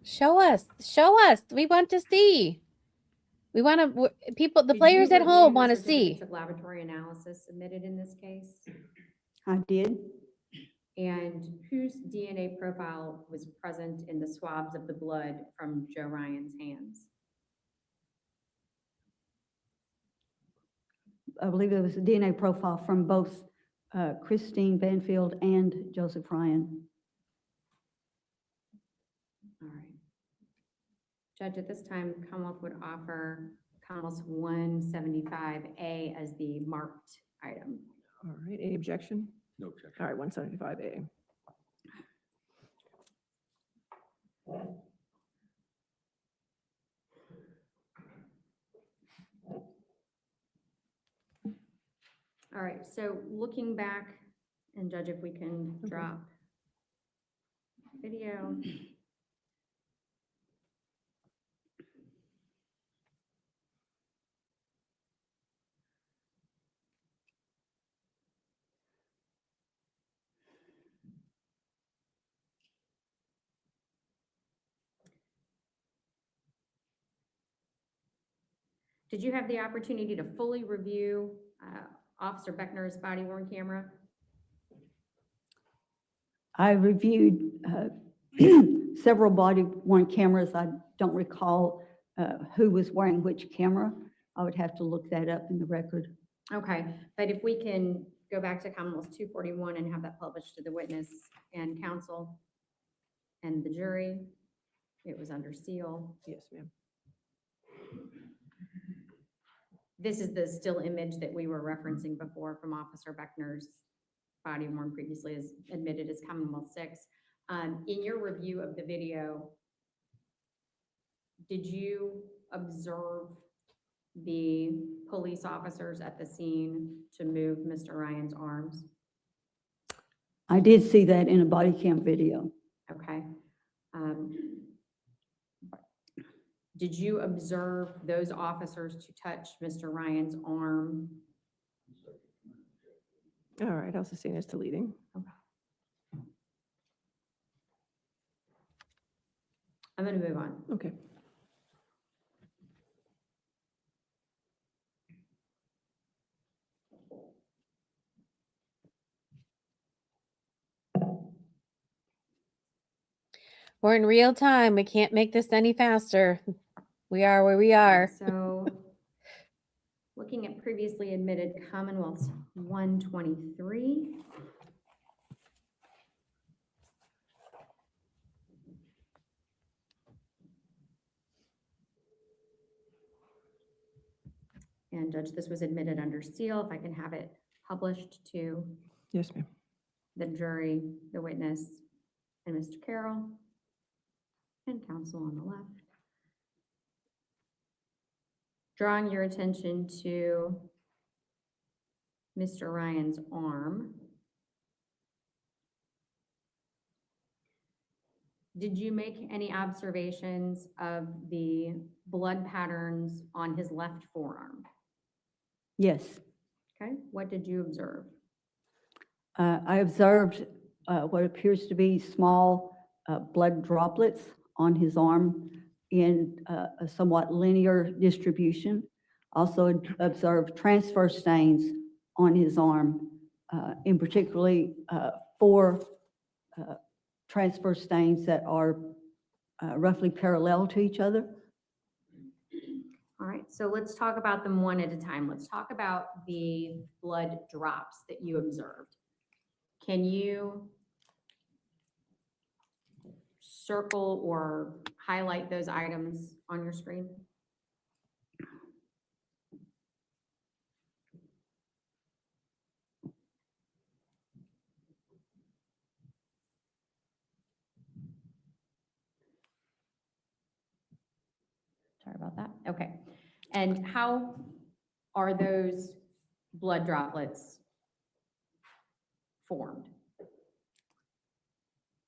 Show us. Show us. We want to see. We want to, people, the Did players you at review home the want to certificates see. of laboratory analysis submitted in this case? I did. And whose DNA profile was present in the swabs of the blood from Joe Ryan's hands? I believe there was a DNA profile from both Christine Banfield and Joseph Ryan. All right. Judge, at this time, Commonwealth would offer Commonwealth's 175A as the marked item. All right, any objection? No objection. All right, 175A. All right, so looking back, and Judge, if we can Okay. drop video. Did you have the opportunity to fully review Officer Beckner's body worn camera? I reviewed several body-worn cameras. I don't recall who was wearing which camera. I would have to look that up in the record. Okay, but if we can go back to Commonwealth 241 and have that published to the witness and counsel and the jury, it was under seal. Yes, ma'am. This is the still image that we were referencing before from Officer Beckner's body worn previously as admitted as Commonwealth 6. In your review of the video, did you observe the police officers at the scene to move Mr. Ryan's arms? I did see that in a body cam video. Okay. Did you observe those officers to touch Mr. Ryan's arm? All right, I'll sustain as deleting. I'm going to move on. Okay. We're in real time. We can't make this any faster. We are where we are. So, looking at previously admitted Commonwealth 123. And Judge, this was admitted under seal. If I can have it published to Yes, ma'am. the jury, the witness, and Mr. Carroll, and counsel on the left. Drawing your attention to Mr. Ryan's arm. Did you make any observations of the blood patterns on his left forearm? Yes. Okay, what did you observe? I observed what appears to be small blood droplets on his arm in a somewhat linear distribution. Also observed transfer stains on his arm, in particularly 4 transfer stains that are roughly parallel to each other. All right, so let's talk about them one at a time. Let's talk about the blood drops that you observed. Can you circle or highlight those items on your screen? Sorry about that. Okay. And how are those blood droplets formed?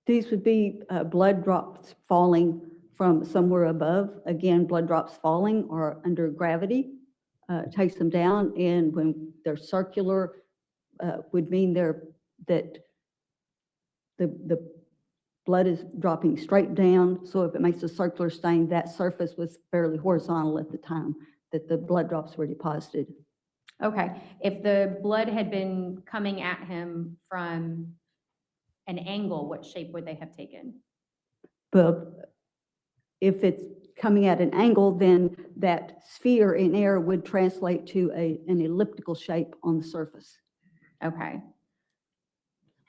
These would be blood drops falling from somewhere above. Again, blood drops falling or under gravity takes them down, and when they're circular, would mean that the blood is dropping straight down. So if it makes a circular stain, that surface was fairly horizontal at the time that the blood drops were deposited. Okay, if the blood had been coming at him from an angle, what shape would they have taken? But if it's coming at an angle, then that sphere in air would translate to an elliptical shape on the surface. Okay.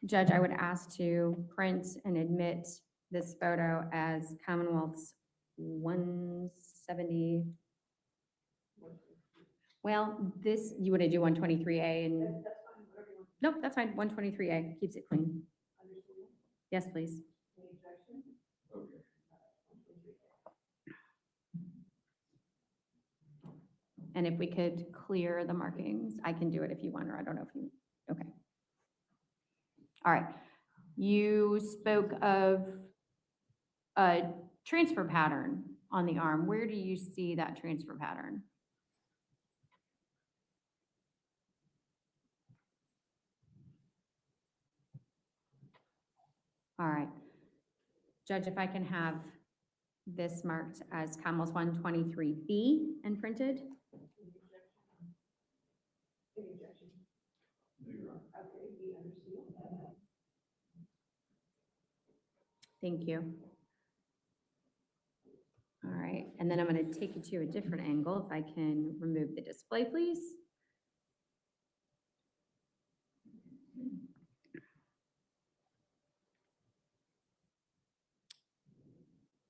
Judge, I would ask to print and admit this photo as Commonwealth's 170. Well, this, you want to do 123A and, nope, that's fine, 123A, keeps it clean. Yes, please. And if we could clear the markings, I can do it if you want, or I don't know if you, okay. All right. You spoke of a transfer pattern on the arm. Where do you see that transfer pattern? All right. Judge, if I can have this marked as Commonwealth 123B and printed. Thank you. All right, and then I'm going to take you to a different angle. If I can remove the display, please.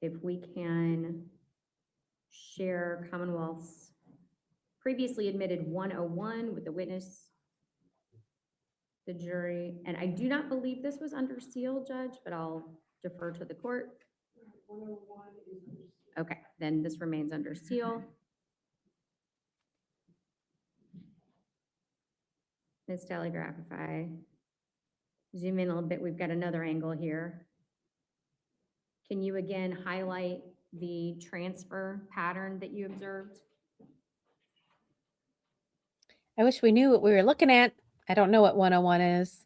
If we can share Commonwealth's previously admitted 101 with the witness, the jury, and I do not believe this was under seal, Judge, but I'll defer to the court. 101 is under seal. Okay, then this remains under seal. Ms. Telegraph, if I zoom in a little bit, we've got another angle here. Can you again highlight the transfer pattern that you observed? I wish we knew what we were looking at. I don't know what 101 is.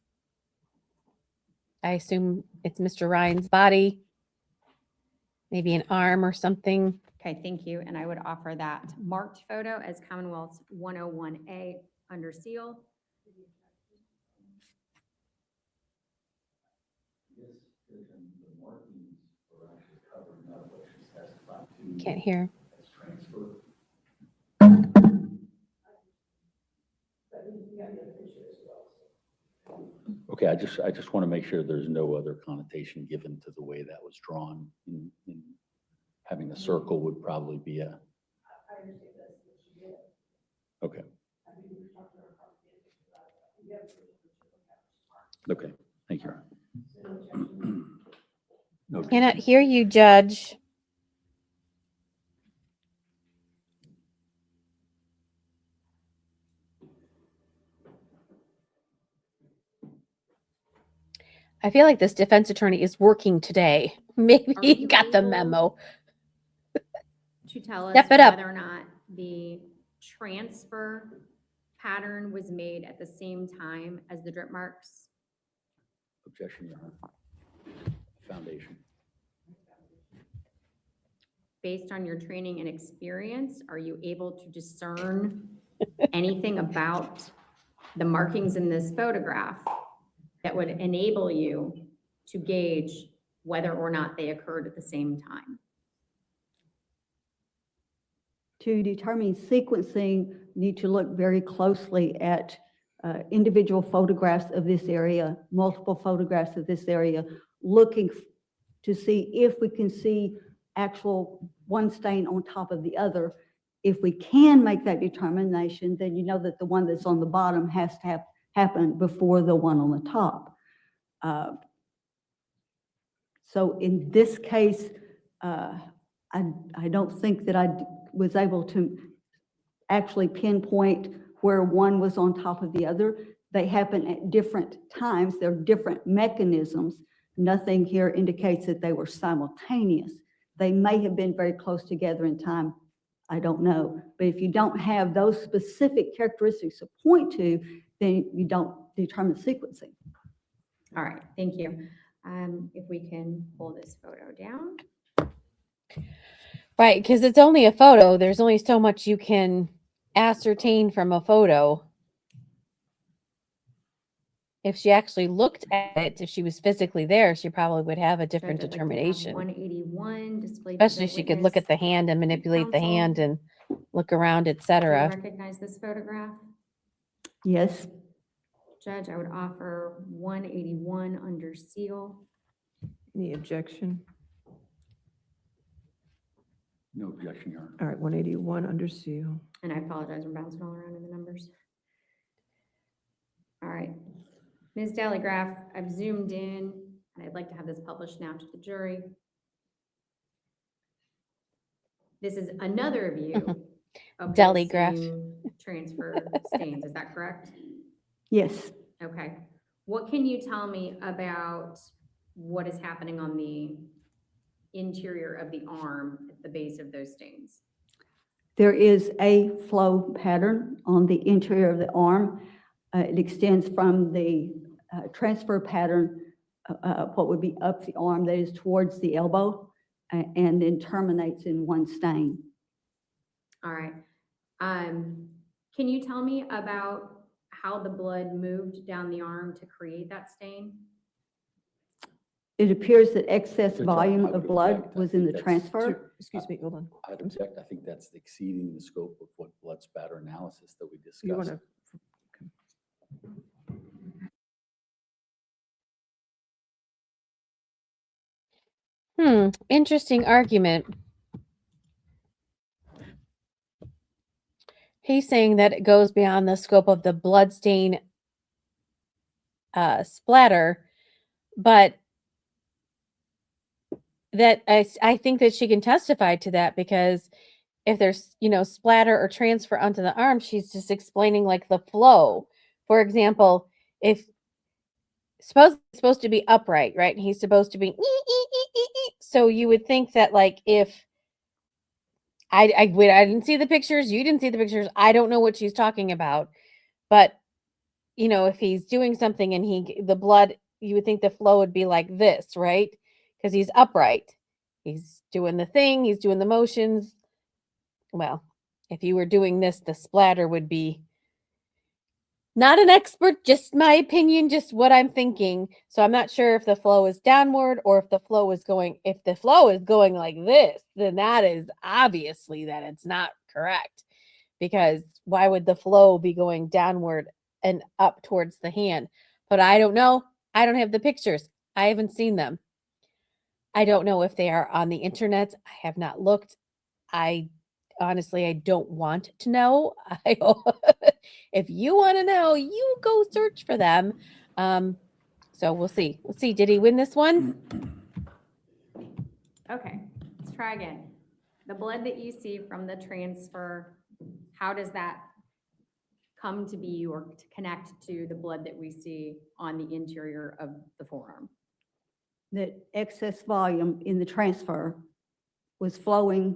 I assume it's Mr. Ryan's body, maybe an arm or something. Okay, thank you. And I would offer that marked photo as Commonwealth's 101A under seal. Can't hear. Okay, I just want to make sure there's no other connotation given to the way that was drawn. In having a circle would probably be a. Okay. Okay, thank you. No Cannot hear you, Judge. I feel like this defense attorney is working today. Maybe Are he you got the able memo. To tell us Step it up. whether or not the transfer pattern was made at the same time as the drip marks? Objection, Your Honor. Foundation. Based on your training and experience, are you able to discern anything about the markings in this photograph that would enable you to gauge whether or not they occurred at the same time? To determine sequencing, need to look very closely at individual photographs of this area, multiple photographs of this area, looking to see if we can see actual one stain on top of the other. If we can make that determination, then you know that the one that's on the bottom has to have happened before the one on the top. So in this case, I don't think that I was able to actually pinpoint where one was on top of the other. They happen at different times. They're different mechanisms. Nothing here indicates that they were simultaneous. They may have been very close together in time. I don't know. But if you don't have those specific characteristics to point to, then you don't determine sequencing. All right, thank you. If we can pull this photo down. Right, because it's only a photo. There's only so much you can ascertain from a photo. If she actually looked at it, if she was physically there, she probably would have a different Judge, I'd like to have determination. 181 displayed. to Especially the if she could look at the witness hand and manipulate the counsel. hand and look around, Do you etc. recognize this photograph? Yes. Judge, I would offer 181 under seal. Any objection? No objection, Your Honor. All right, 181 under seal. And I apologize, we're bouncing all around in the numbers. All right. Ms. Telegraph, I've zoomed in, and I'd like to have this published now to the jury. This is another view Deli graph. opposing transfer stains, is that correct? Yes. Okay. What can you tell me about what is happening on the interior of the arm at the base of those stains? There is a flow pattern on the interior of the arm. It extends from the transfer pattern, what would be up the arm, that is towards the elbow, and then terminates in one stain. All right. Can you tell me about how the blood moved down the arm to create that stain? It appears that excess Judge, volume I would of blood object. I was in think the that's- transfer. Excuse me, hold on. I'd object. I think that's exceeding the scope of what blood spatter analysis that we You want discussed. to, Interesting argument. He's saying that it goes beyond the scope of the bloodstain splatter, but that I think that she can testify to that, because if there's, splatter or transfer onto the arm, she's just explaining like the flow. For example, if supposed to be upright, right? And he's supposed to be so you would think that like if I didn't see the pictures, you didn't see the pictures, I don't know what she's talking about, but if he's doing something and the blood, you would think the flow would be like this, right? Because he's upright. He's doing the thing, he's doing the motions. Well, if you were doing this, the splatter would be, not an expert, just my opinion, just what I'm thinking. So I'm not sure if the flow is downward or if the flow is going, like this, then that is obviously that it's not correct, because why would the flow be going downward and up towards the hand? But I don't know. I don't have the pictures. I haven't seen them. I don't know if they are on the internet. I have not looked. Honestly, I don't want to know. If you want to know, you go search for them. So we'll see. Did he win this one? Okay, let's try again. The blood that you see from the transfer, how does that come to be or to connect to the blood that we see on the interior of the forearm? That excess volume in the transfer was flowing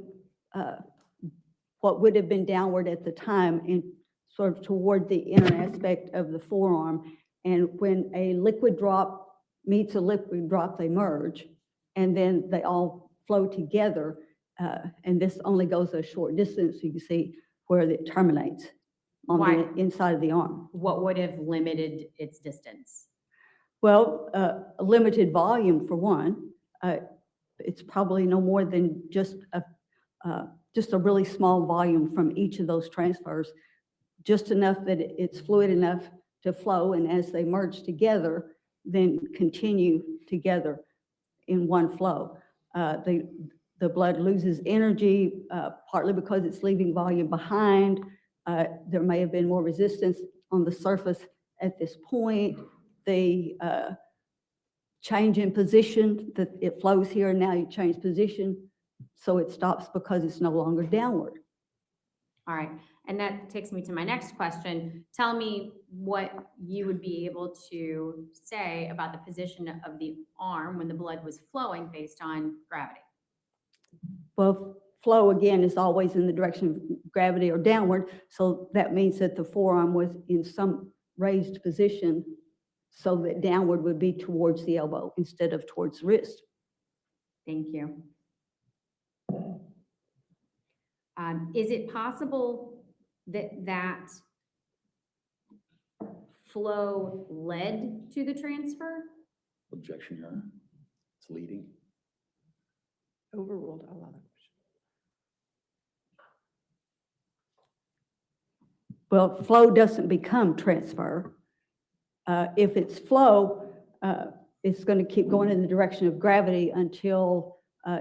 what would have been downward at the time and sort of toward the inner aspect of the forearm. And when a liquid drop meets a liquid drop, they merge, and then they all flow together. And this only goes a short distance, so you can see where it terminates on Why? the inside of the arm. What would have limited its distance? Well, a limited volume for one. It's probably no more than just a really small volume from each of those transfers, just enough that it's fluid enough to flow, and as they merge together, then continue together in one flow. The blood loses energy, partly because it's leaving volume behind. There may have been more resistance on the surface at this point. The change in position, that it flows here, and now you change position, so it stops because it's no longer downward. All right, and that takes me to my next question. Tell me what you would be able to say about the position of the arm when the blood was flowing based on gravity. Well, flow again is always in the direction of gravity or downward, so that means that the forearm was in some raised position so that downward would be towards the elbow instead of towards the wrist. Thank you. Is it possible that flow led to the transfer? Objection, Your Honor. It's leading. overruled, I'll allow that question. Well, flow doesn't become transfer. If it's flow, it's going to keep going in the direction of gravity until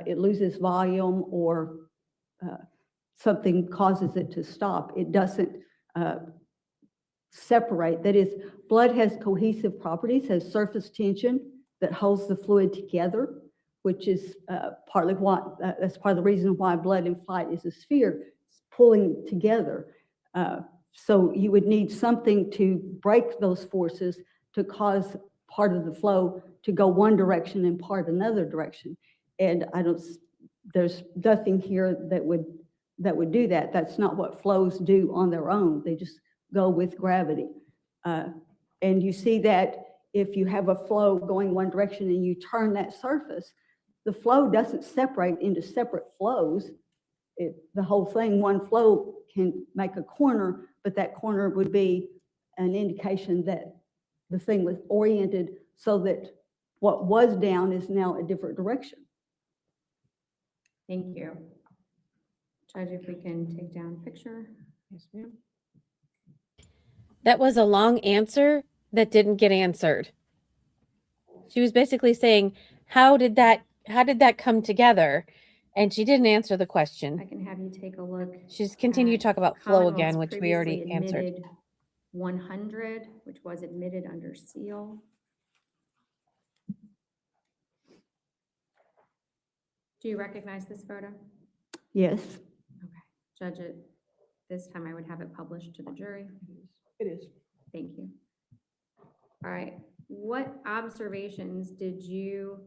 it loses volume or something causes it to stop. It doesn't separate. That is, blood has cohesive properties, has surface tension that holds the fluid together, which is partly why, that's part of the reason why blood in flight is a sphere. pulling together. So you would need something to break those forces to cause part of the flow to go one direction and part another direction. And there's nothing here that would do that. That's not what flows do on their own. They just go with gravity. And you see that if you have a flow going one direction and you turn that surface, the flow doesn't separate into separate flows. The whole thing, one flow can make a corner, but that corner would be an indication that the thing was oriented so that what was down is now a different direction. Thank you. Judge, if we can take down a picture. Yes, ma'am. That was a long answer that didn't get answered. She was basically saying, how did that come together? And she didn't answer the I question. can have you take a look. She's continued to talk about flow again, which we already answered. 100, which was admitted under seal. Do you recognize this photo? Yes. Okay. Judge, it this time I would have it published to the jury. It is. Thank you. All right. What observations did you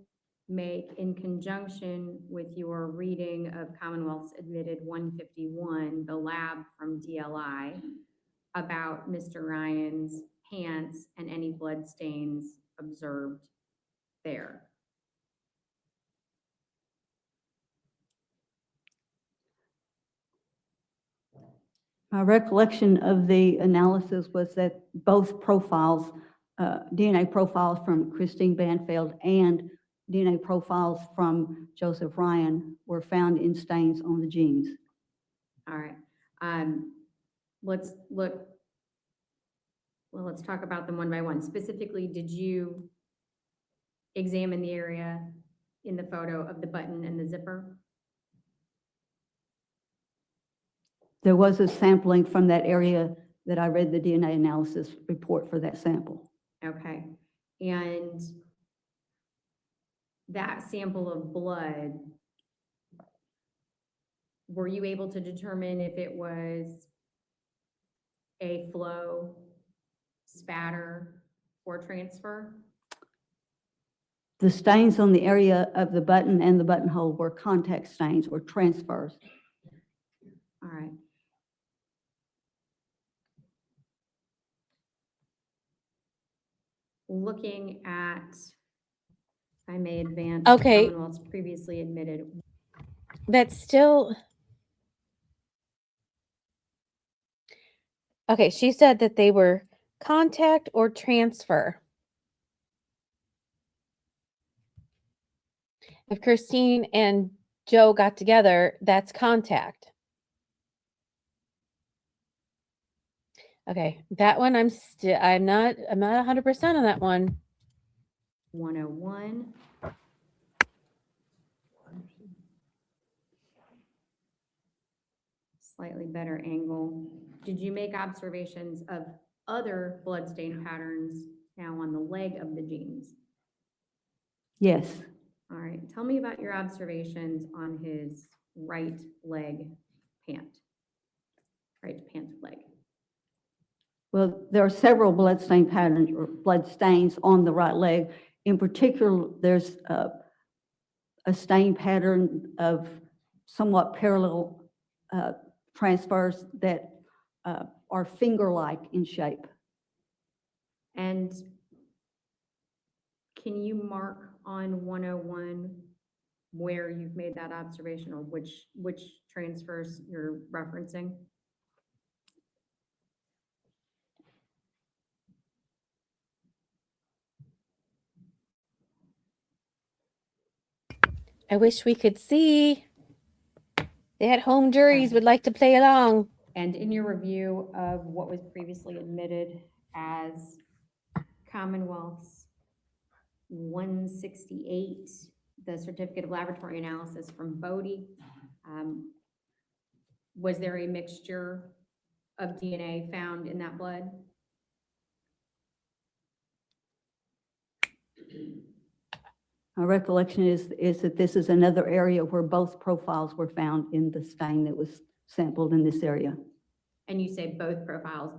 make in conjunction with your reading of Commonwealth's admitted 151, the lab from DLI, about Mr. Ryan's pants and any blood stains observed there? My recollection of the analysis was that both profiles, DNA profiles from Christine Banfield and DNA profiles from Joseph Ryan, were found in stains on the jeans. All right. Let's talk about them one by one. Specifically, did you examine the area in the photo of the button and the zipper? There was a sampling from that area that I read the DNA analysis report for that sample. Okay. And that sample of blood, were you able to determine if it was a flow, spatter, or transfer? The stains on the area of the button and the buttonhole were contact stains or transfers. All right. Looking at, if I may advance, Okay. Commonwealth's previously admitted. That's still. Okay, she said that they were contact or transfer. If Christine and Joe got together, that's contact. Okay, that one I'm not 100% on that one. 101. Slightly better angle. Did you make observations of other bloodstain patterns now on the leg of the jeans? Yes. All right, tell me about your observations on his right leg pant, right pant leg. Well, there are several bloodstain patterns or blood stains on the right leg. In particular, there's a stain pattern of somewhat parallel transfers that are finger-like in shape. And can you mark on 101 where you've made that observation, or which transfers you're referencing? I wish we could see. They had home juries would like to play along. And in your review of what was previously admitted as Commonwealth's 168, the certificate of laboratory analysis from Bodie, was there a mixture of DNA found in that blood? My recollection is that this is another area where both profiles were found in the stain that was sampled in this area. And you say both profiles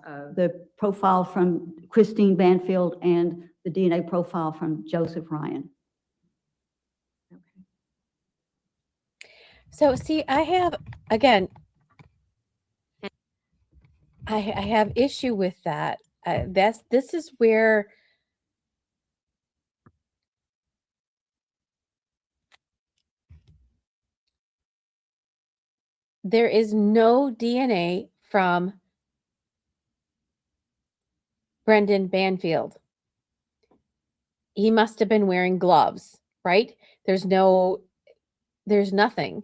of, The profile from Christine Banfield and the DNA profile from Joseph Ryan. okay. So see, I have, again, I have issue with that. This is where there is no DNA from Brendan Banfield. He must have been wearing gloves, right? There's nothing.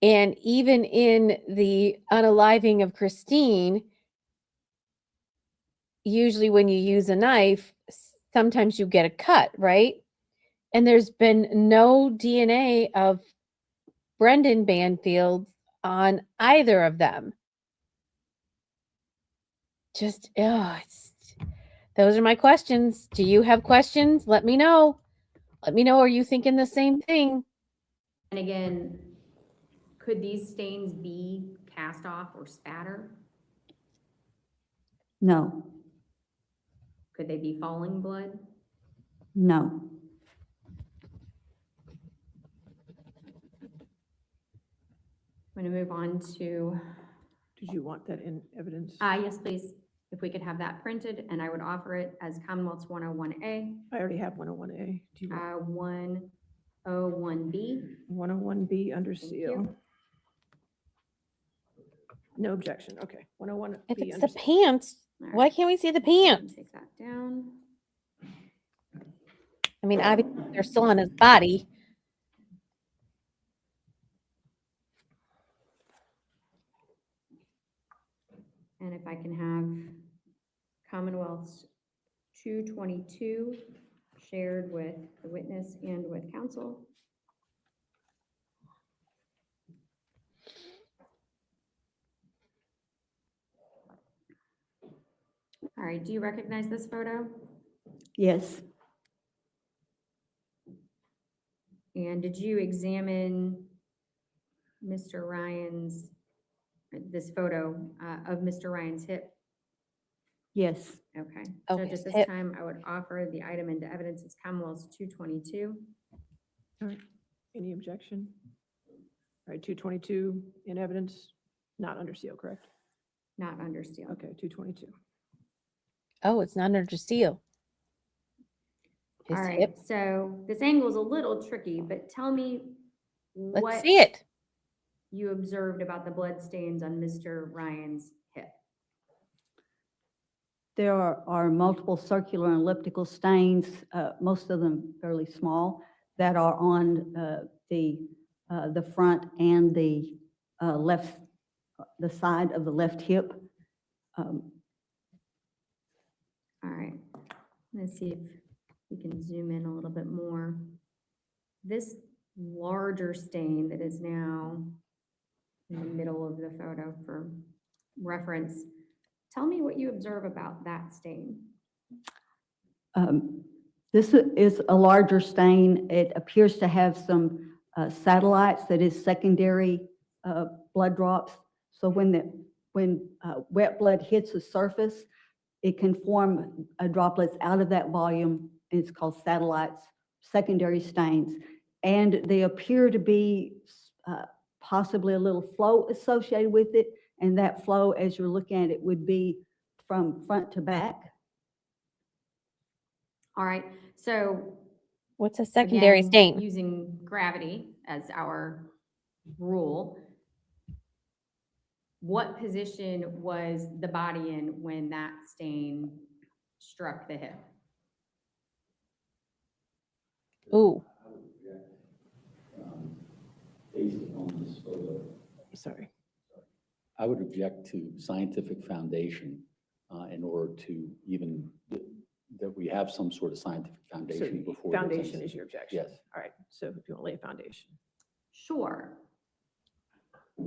And even in the unaliving of Christine, usually when you use a knife, sometimes you get a cut, right? And there's been no DNA of Brendan Banfield on either of them. Just, those are my questions. Do you have questions? Let me know. Let me know. Are you thinking the same thing? And again, could these stains be cast off or spatter? No, Could they be falling blood? no. I'm going to move on to, Did you want that in evidence? yes, please. If we could have that printed, and I would offer it as Commonwealth's 101A, I already have 101A. Do you want 101B. 101B under Thank seal? you. No objection. Okay. 101B If it's under the seal. pants, All why right, can't we see the go ahead and pants? take that down. I mean, obviously they're still on his body. And if I can have Commonwealth's 222 shared with the witness and with counsel. All right, do you recognize this photo? Yes, And did you examine Mr. Ryan's, this photo of Mr. Ryan's hip? yes. Okay. Oh, Judge, his at this hip. time, I would offer the item into evidence as Commonwealth's 222. All right. Any objection? All right, 222 in evidence, not under seal, correct? Not under seal. Okay, 222. Oh, it's not under seal. His All right, hip. so this angle is a little tricky, but tell me Let's what see it. you observed about the blood stains on Mr. Ryan's hip. There are multiple circular and elliptical stains, most of them fairly small, that are on the front and the left, the side of the left hip. All right, let's see if we can zoom in a little bit more. This larger stain that is now in the middle of the photo for reference, tell me what you observe about that stain. This is a larger stain. It appears to have some satellites, that is secondary blood drops. So when wet blood hits the surface, it can form droplets out of that volume. It's called satellites, secondary stains. And they appear to be possibly a little flow associated with it. And that flow, as you're looking at it, would be from front to back. All right, so What's a secondary again, stain? using gravity as our rule, what position was the body in when that stain struck the hip? Ooh, Based on this photo, Sorry. I would object to scientific foundation in order to even, that we have some sort of scientific So foundation before. there's foundation anything. is your objection? Yes. All right, so if you want to lay a foundation. Sure.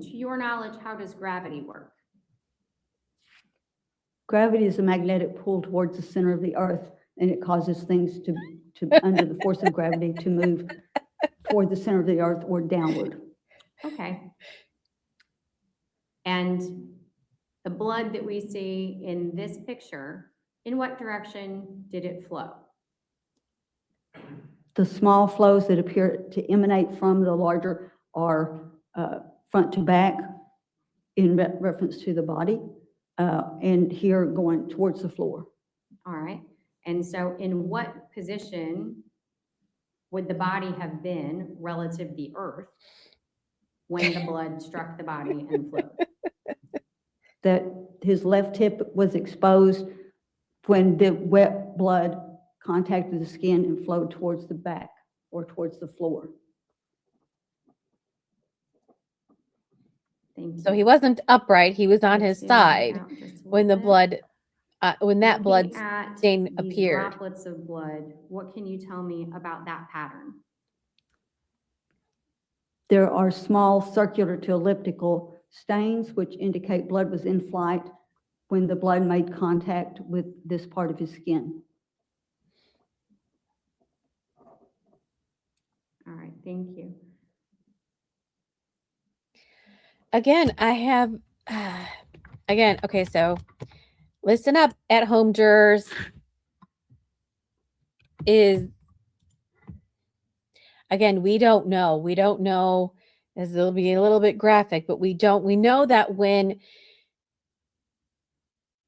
To your knowledge, how does gravity work? Gravity is a magnetic pull towards the center of the earth, and it causes things to under the force of gravity to move toward the center of the earth or downward. Okay. And the blood that we see in this picture, in what direction did it flow? The small flows that appear to emanate from the larger are front to back in reference to the body, and here going towards the floor. All right. And so in what position would the body have been relative to the earth when the blood struck the body and flowed? That his left hip was exposed when the wet blood contacted the skin and flowed towards the back or towards the floor. Thank you. So he wasn't upright, he was on Let's his zoom side out just a when the little bit. blood, when that blood Looking at stain these appeared. droplets of blood, what can you tell me about that pattern? There are small circular to elliptical stains which indicate blood was in flight when the blood made contact with this part of his skin. All right, thank you. Again, I have, again, okay, so listen up at home jurors. Again, we don't know. We don't know, as it'll be a little bit graphic, but we know that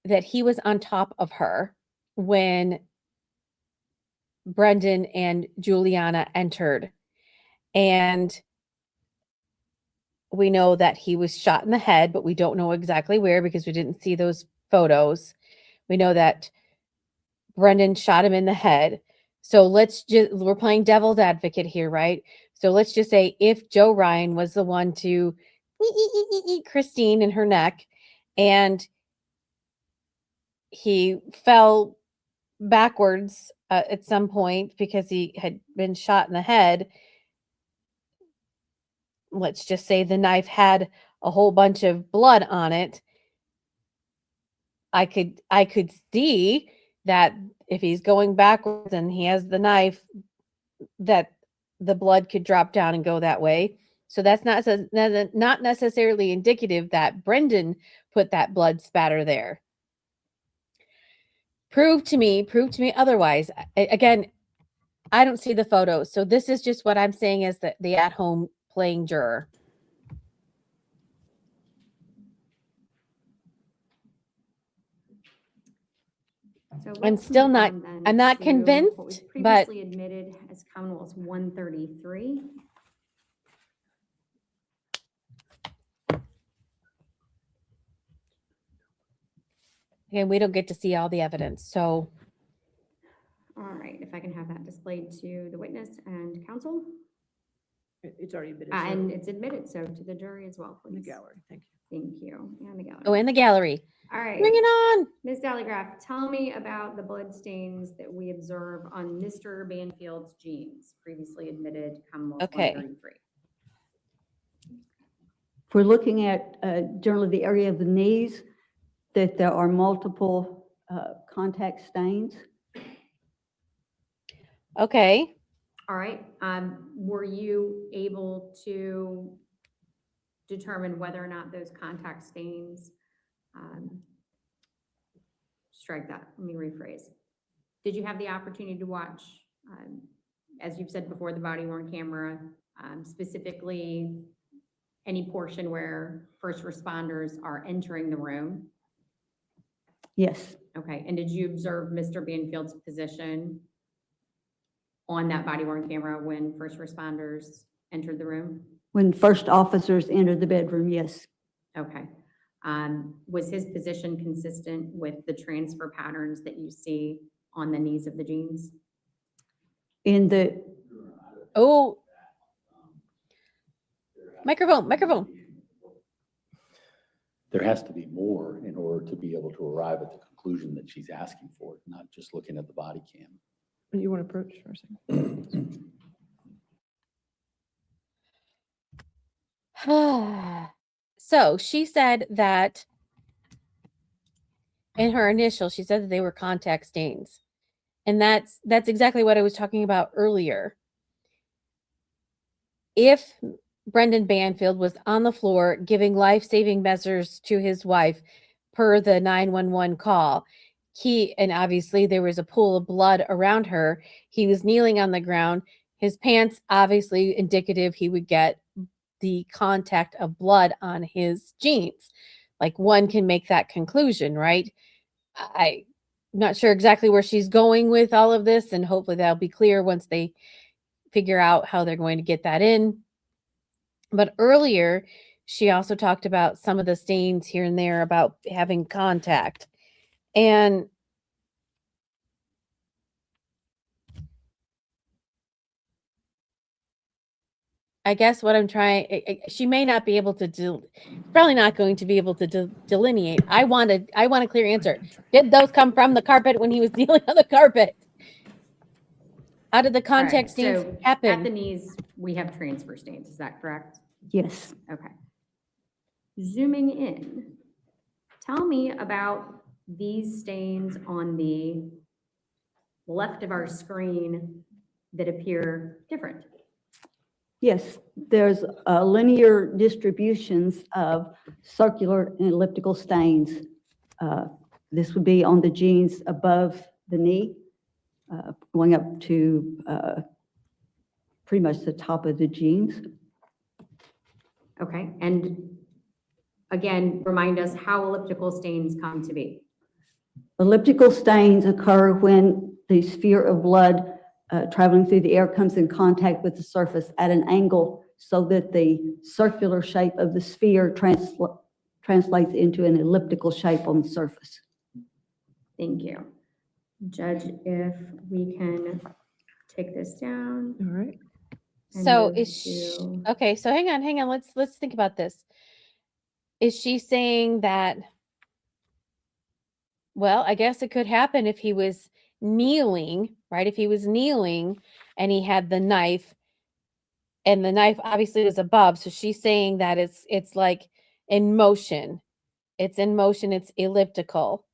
that he was on top of her when Brendan and Juliana entered. And we know that he was shot in the head, but we don't know exactly where because we didn't see those photos. We know that Brendan shot him in the head. So we're playing devil's advocate here, right? So let's just say if Joe Ryan was the one to eat Christine in her neck and he fell backwards at some point because he had been shot in the head. Let's just say the knife had a whole bunch of blood on it. I could see that if he's going backwards and he has the knife, that the blood could drop down and go that way. So that's not necessarily indicative that Brendan put that blood spatter there. Prove to me otherwise. Again, I don't see the photos. So this is just what I'm saying as the at-home playing juror. So I'm let's still move not- on then I'm not to convinced, what was but- previously admitted as Commonwealth's 133. Again, we don't get to see all the evidence. So All right, if I can have that displayed to the witness and counsel. It's already been And it's admitted, so to the jury as well, in the please. gallery. Thank you. Thank you. And the gallery. go in the gallery. All right. Bring it on. Ms. Dallygraph, tell me about the blood stains that we observe on Mr. Banfield's jeans, previously admitted Commonwealth Okay. 133. If we're looking at generally the area of the knees, that there are multiple contact stains. Okay. All right, were you able to determine whether or not those contact stains, strike that, let me rephrase. Did you have the opportunity to watch, as you've said before, the body worn camera, specifically any portion where first responders are entering the room? Yes, Okay, and did you observe Mr. Banfield's position on that body worn camera when first responders entered the room? when first officers entered the bedroom, yes. Okay. Was his position consistent with the transfer patterns that you see on the knees of the jeans? In the, Oh, microphone. There has to be more in order to be able to arrive at the conclusion that she's asking for, not just looking at the body cam. You want to approach for a second? So she said that in her initial, she said that they were contact stains. And that's exactly what I was talking about earlier. If Brendan Banfield was on the floor giving life-saving measures to his wife per the 911 call. And obviously there was a pool of blood around her. He was kneeling on the ground. His pants, obviously indicative he would get the contact of blood on his jeans. Like one can make that conclusion, right? I'm not sure exactly where she's going with all of this, and hopefully that'll be clear once they figure out how they're going to get that in. But earlier, she also talked about some of the stains here and there about having contact. And I guess what I'm trying, she may not be able to probably not going to be able to delineate. I want a clear answer. Did those come from the carpet when he was kneeling on the carpet? How did the All right, contact stains so happen? At the knees, we have transfer stains, is that correct? Yes. Okay. Zooming in, tell me about these stains on the left of our screen that appear different. Yes, there's linear distributions of circular and elliptical stains. This would be on the jeans above the knee, going up to pretty much the top of the jeans. Okay, and again, remind us how elliptical stains come to be. Elliptical stains occur when the sphere of blood traveling through the air comes in contact with the surface at an angle so that the circular shape of the sphere translates into an elliptical shape on the surface. Thank you. Judge, if we can take this down. All right. and So move is she, to- okay, so hang on. Let's think about this. Is she saying that, well, I guess it could happen if he was kneeling, right? If he was kneeling and he had the knife, and the knife obviously was above. So she's saying that it's like in motion. It's in motion, it's elliptical.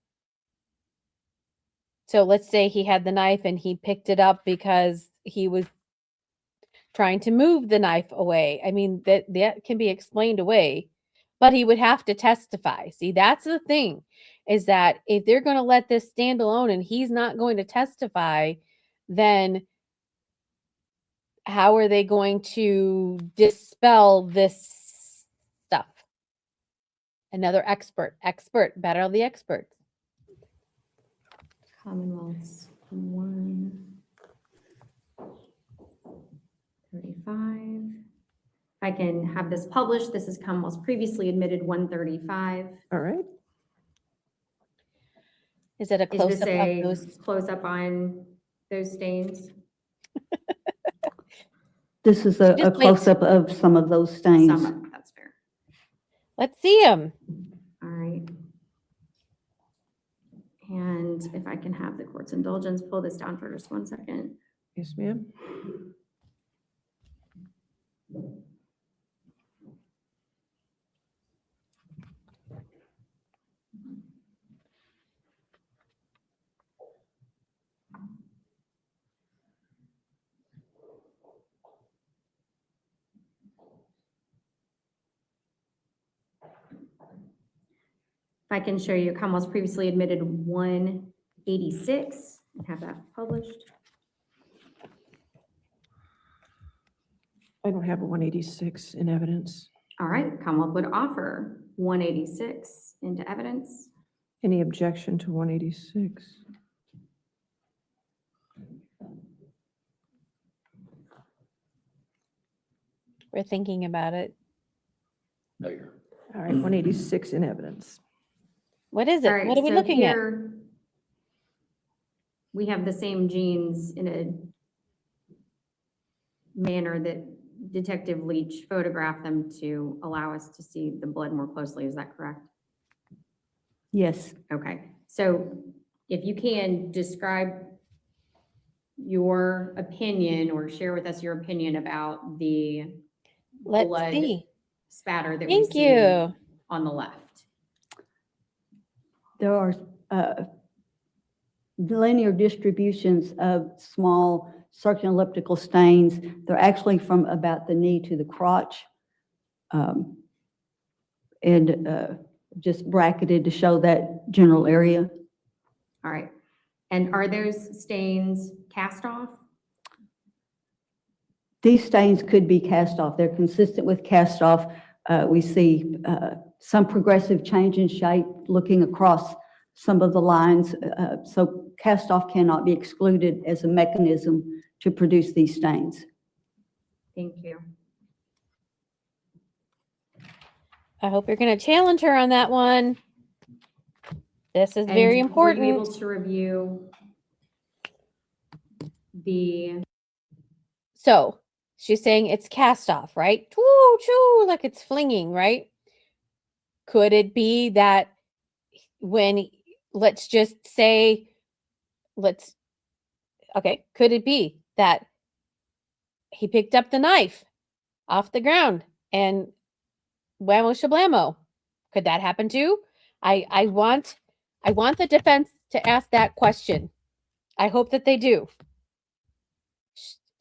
So let's say he had the knife and he picked it up because he was trying to move the knife away. I mean, that can be explained away, but he would have to testify. See, that's the thing, is that if they're going to let this stand alone and he's not going to testify, then how are they going to dispel this stuff? Another expert, battle of the experts. Commonwealth's 135. If I can have this published, this is Commonwealth's previously admitted 135. All right. Is it a Is close this up of a those? close up on those stains? This is Just a wait. close-up of some of those stains. Some of, that's fair. Let's see him. All right. And if I can have the court's indulgence, pull this down for just 1 second. Yes, ma'am. If I can show you Commonwealth's previously admitted 186 and have that published. I don't have a 186 in evidence. All right, Commonwealth would offer 186 into evidence. Any objection to 186? We're thinking about it. No, you're. All right, 186 in evidence. What is All it? right, What are we so looking at? here we have the same genes in a manner that Detective Leach photographed them to allow us to see the blood more closely. Is that correct? Yes. Okay, so if you can describe your opinion or share with us your opinion about the Let's blood see. spatter that we Thank see you. on the left. There are linear distributions of small circular elliptical stains. They're actually from about the knee to the crotch. and just bracketed to show that general area. All right. And are those stains cast off? These stains could be cast off. They're consistent with cast off. We see some progressive change in shape looking across some of the lines. So cast off cannot be excluded as a mechanism to produce these stains. Thank you. I hope you're going to challenge her on that one. This is And very Were you important. able to review the, So she's saying it's cast off, right? Choo, choo, like it's flinging, right? Could it be that when, let's just say, could it be that he picked up the knife off the ground and whammo shablamo? Could that happen too? I want the defense to ask that question. I hope that they do.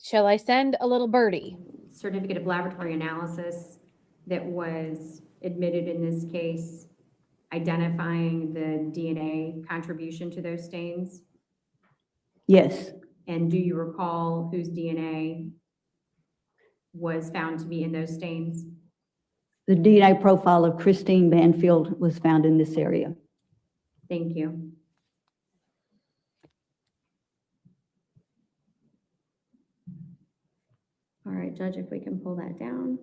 Shall I send a little birdie? certificate of laboratory analysis that was admitted in this case, identifying the DNA contribution to those stains? Yes, And do you recall whose DNA was found to be in those stains? the DNA profile of Christine Banfield was found in this area. Thank you. All right, Judge, if we can pull that down.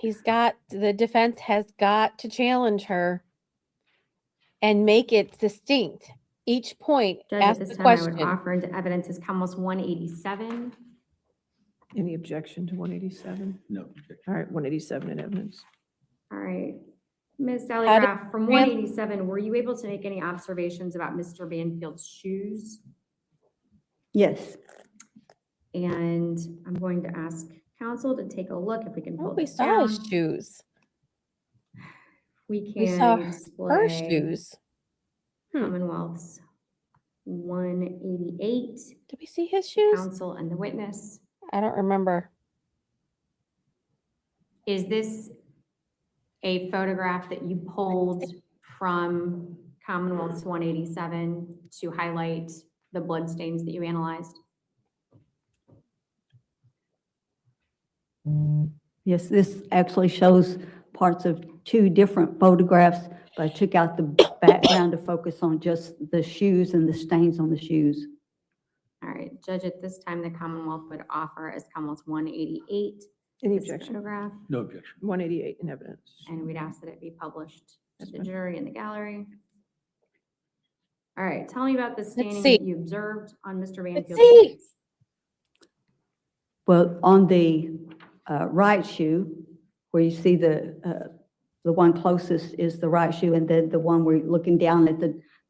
The defense has got to challenge her and make it distinct. Each point, Judge, at ask this the time, I would question. offer into evidence is Commonwealth 187. Any objection to 187? No objection. All right, 187 in evidence. All right. Ms. Sally How did- Graff, from 187, were you able to make any observations about Mr. Banfield's shoes? Yes, And I'm going to ask counsel to take a look if we can Oh, pull we this saw down. his shoes. We We saw can her display shoes. Commonwealth's 188, Did we see his shoes? counsel and the witness. I don't remember. Is this a photograph that you pulled from Commonwealth's 187 to highlight the blood stains that you analyzed? yes, this actually shows parts of two different photographs, but I took out the background to focus on just the shoes and the stains on the shoes. All right, Judge, at this time, the Commonwealth would offer as Commonwealth's 188 Any this objection? photograph, No objection. 188 in evidence. and we'd ask that it be published to That's the fine. jury in the gallery. All right, tell me about the staining see. that you observed on Mr. Let's Banfield's see. face. Well, on the right shoe, where you see the one closest is the right shoe, and then the one where you're looking down at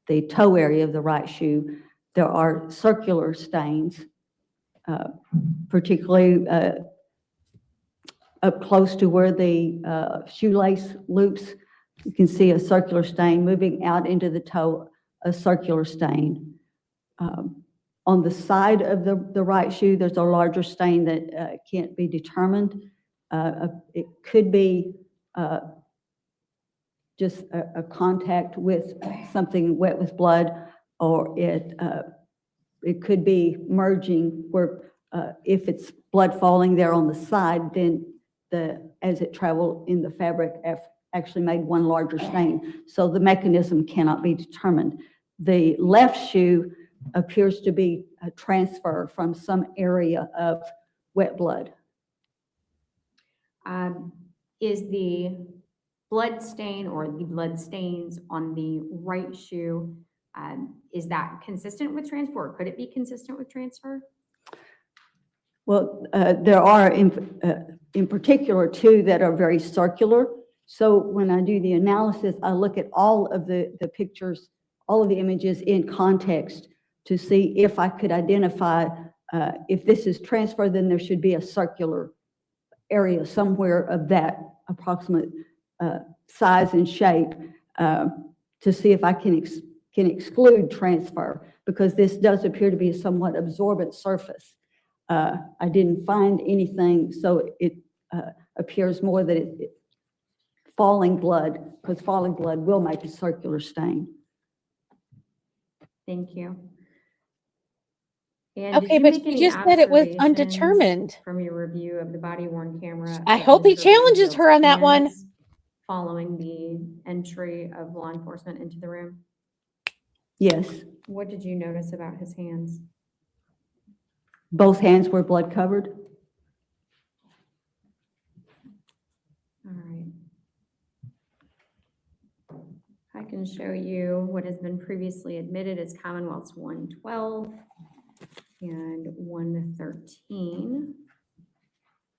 the toe area of the right shoe, there are circular stains, particularly up close to where the shoelace loops. You can see a circular stain moving out into the toe, a circular stain. On the side of the right shoe, there's a larger stain that can't be determined. It could be just a contact with something wet with blood, or it could be merging where if it's blood falling there on the side, then as it traveled in the fabric actually made one larger stain. So the mechanism cannot be determined. The left shoe appears to be a transfer from some area of wet blood. Is the blood stain or the blood stains on the right shoe, is that consistent with transfer? Or could it be consistent with transfer? Well, there are in particular two that are very circular. So when I do the analysis, I look at all of the pictures, all of the images in context to see if I could identify, if this is transfer, then there should be a circular area somewhere of that approximate size and shape to see if I can exclude transfer. because this does appear to be a somewhat absorbent surface. I didn't find anything, so it appears more that falling blood, because falling blood will make a circular stain. Thank you. And did Okay, you but make you any just said it was observations undetermined. from your review of the body worn camera? I of hope he Mr. challenges Banfield's her on that one. hands Following the entry of law enforcement into the room? Yes, What did you notice about his hands? both hands were blood covered. All right. I can show you what has been previously admitted as Commonwealth's 112 and 113.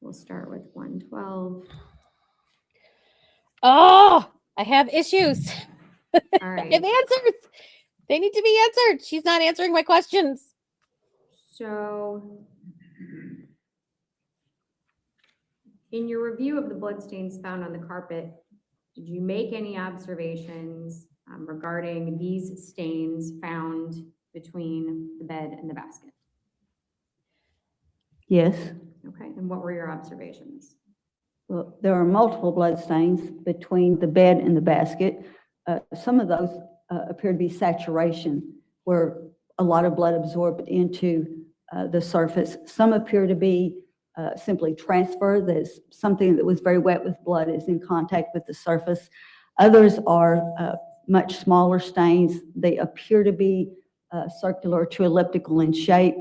We'll start with 112. Oh, I have issues. All I right. have answers. They need to be answered. She's not answering my questions. So in your review of the bloodstains found on the carpet, did you make any observations regarding these stains found between the bed and the basket? Yes. Okay, and what were your observations? Well, there are multiple blood stains between the bed and the basket. Some of those appear to be saturation, where a lot of blood absorbed into the surface. Some appear to be simply transfer. There's something that was very wet with blood is in contact with the surface. Others are much smaller stains. They appear to be circular to elliptical in shape.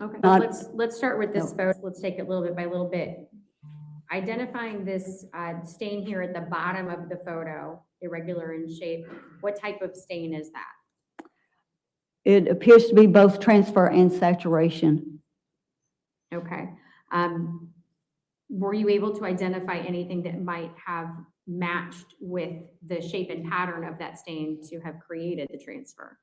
Okay, Not- let's start with this No. photo. Let's take it little bit by little bit. Identifying this stain here at the bottom of the photo, irregular in shape, what type of stain is that? It appears to be both transfer and saturation. Okay. Were you able to identify anything that might have matched with the shape and pattern of that stain to have created the transfer?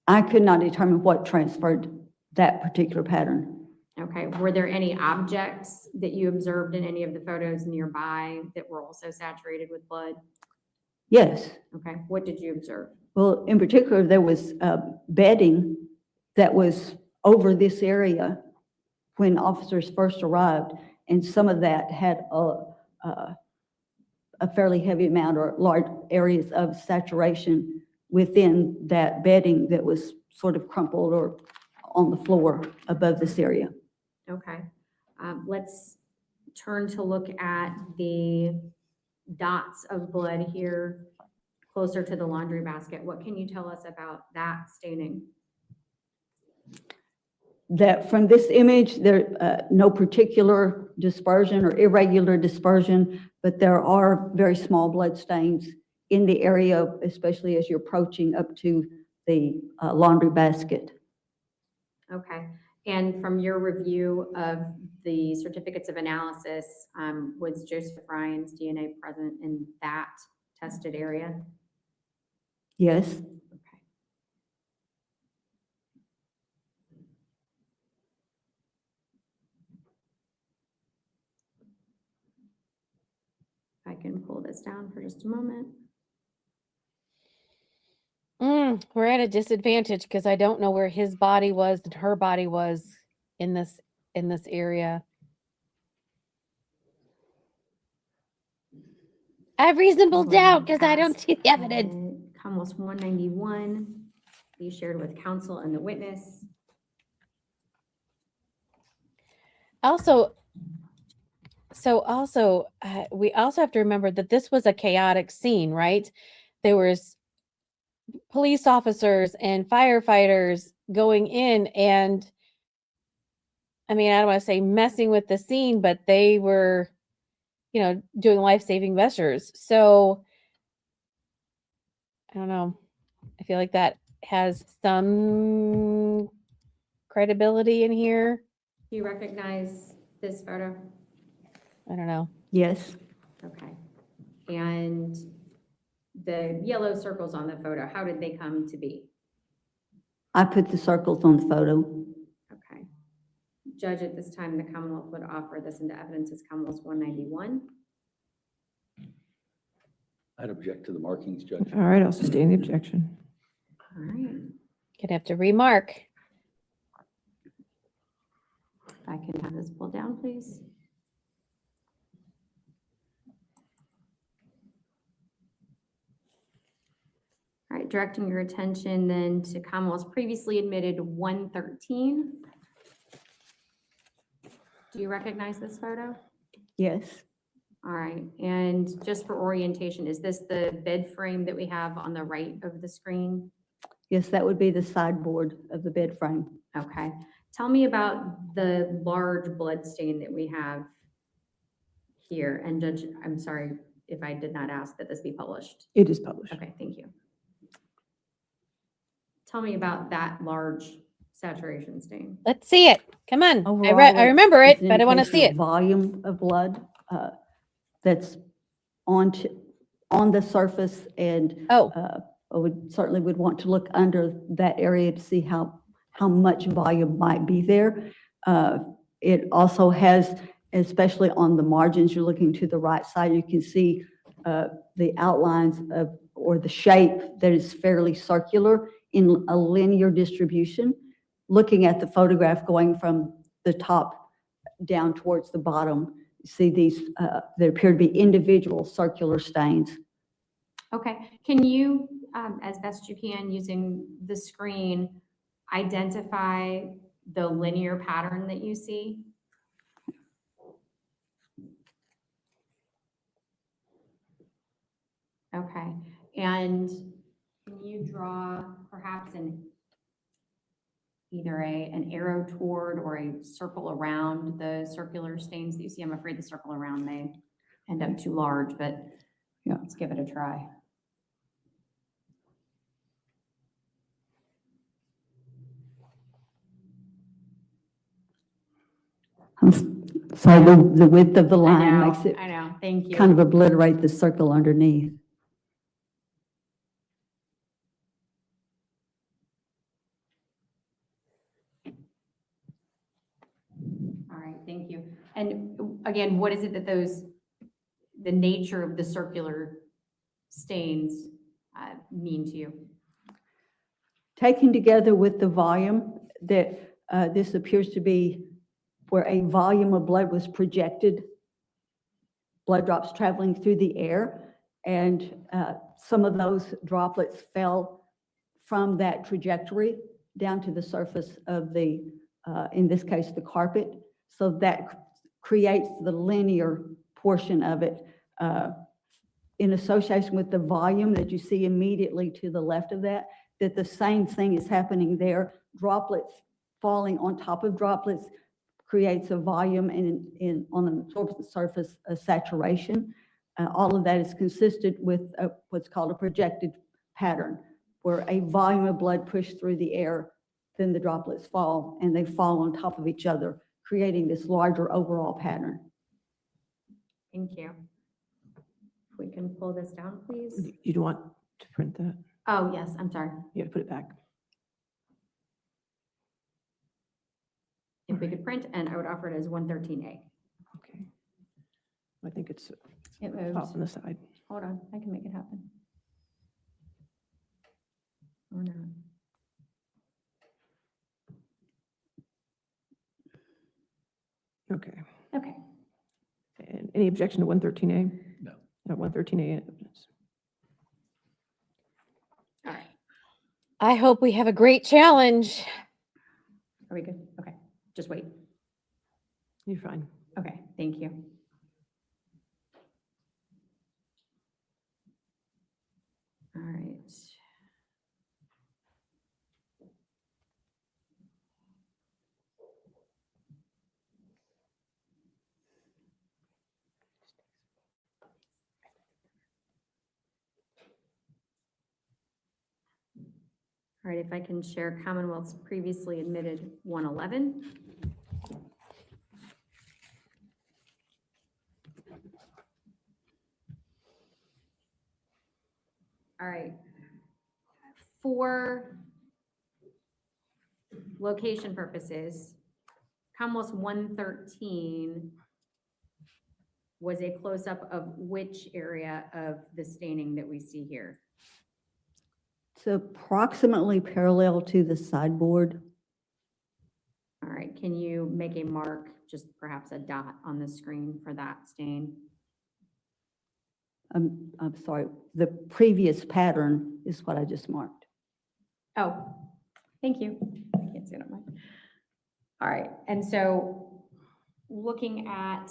I could not determine what transferred that particular pattern. Okay, were there any objects that you observed in any of the photos nearby that were also saturated with blood? Yes. Okay, what did you observe? Well, in particular, there was bedding that was over this area when officers first arrived, and some of that had a fairly heavy amount or large areas of saturation within that bedding that was sort of crumpled or on the floor above this area. Okay, let's turn to look at the dots of blood here closer to the laundry basket. What can you tell us about that staining? That from this image, there no particular dispersion or irregular dispersion, but there are very small blood stains in the area, especially as you're approaching up to the laundry basket. Okay, and from your review of the certificates of analysis, was Joseph Ryan's DNA present in that tested area? Yes. Okay. I can pull this down for just a moment. We're at a disadvantage because I don't know where his body was and her body was in this area. I have reasonable doubt because I don't see the evidence. Commonwealth 191, be shared with counsel and the witness. Also, we also have to remember that this was a chaotic scene, right? There was police officers and firefighters going in and, I mean, I don't want to say messing with the scene, but they were, doing life-saving measures. So, I don't know. I feel like that has some credibility in here. Do you recognize this photo? I don't know. Yes. Okay. And the yellow circles on the photo, how did they come to be? I put the circles on the photo. Okay. Judge, at this time, the Commonwealth would offer this into evidence as Commonwealth 191. I'd object to the markings, Judge. All right, I'll sustain the objection. All right. Gonna have to remark. If I can have this pulled down, please. All right, directing your attention then to Commonwealth's previously admitted 113. Do you recognize this photo? Yes, All right, and just for orientation, is this the bed frame that we have on the right of the screen? yes, that would be the sideboard of the bed frame. Okay, tell me about the large blood stain that we have here. And Judge, I'm sorry if I did not ask that this be published. It is published. Okay, thank you. Tell me about that large saturation stain. Let's see it. Come on. Overall, I remember it, it's an but I want to see indication it. of volume of blood that's on the surface, and Oh, I certainly would want to look under that area to see how much volume might be there. It also has, especially on the margins, you're looking to the right side, you can see the outlines of, or the shape that is fairly circular in a linear distribution. Looking at the photograph going from the top down towards the bottom, you see these, there appear to be individual circular stains. Okay, can you, as best you can, using the screen, identify the linear pattern that you see? Okay, and can you draw perhaps either an arrow toward or a circle around the circular stains that you see? I'm afraid the circle around may end up too large, but Yeah. let's give it a try. So the width of the line makes it I know, thank you. kind of obliterate the circle underneath. All right, thank you. And again, what is it that the nature of the circular stains mean to you? Taken together with the volume, that this appears to be where a volume of blood was projected, blood drops traveling through the air, and some of those droplets fell from that trajectory down to the surface of the, in this case, the carpet. So that creates the linear portion of it in association with the volume that you see immediately to the left of that, that the same thing is happening there. Droplets falling on top of droplets creates a volume and on the absorbent surface, a saturation. All of that is consistent with what's called a projected pattern, where a volume of blood pushed through the air, then the droplets fall, and they fall on top of each other, creating this larger overall pattern. Thank you. If we can pull this down, please. You don't want to print that? Oh, yes, I'm sorry. You got to put it back. If we could print, and I would offer it as 113A. Okay. I think it's It off moves. on the side. Hold on, I can make it happen. Or not. Okay. Okay. And any objection to 113A? No. No, 113A evidence. All right. I hope we have a great challenge. Are we good? Okay, just wait. You're fine. Okay, thank you. All right. All right, if I can share Commonwealth's previously admitted 111. All right. For location purposes, Commonwealth's 113 was a close-up of which area of the staining that we see here? It's approximately parallel to the sideboard. All right, can you make a mark, just perhaps a dot on the screen for that stain? I'm sorry, the previous pattern is what I just marked. Oh, thank you. I can't see it on mine. All right, and so looking at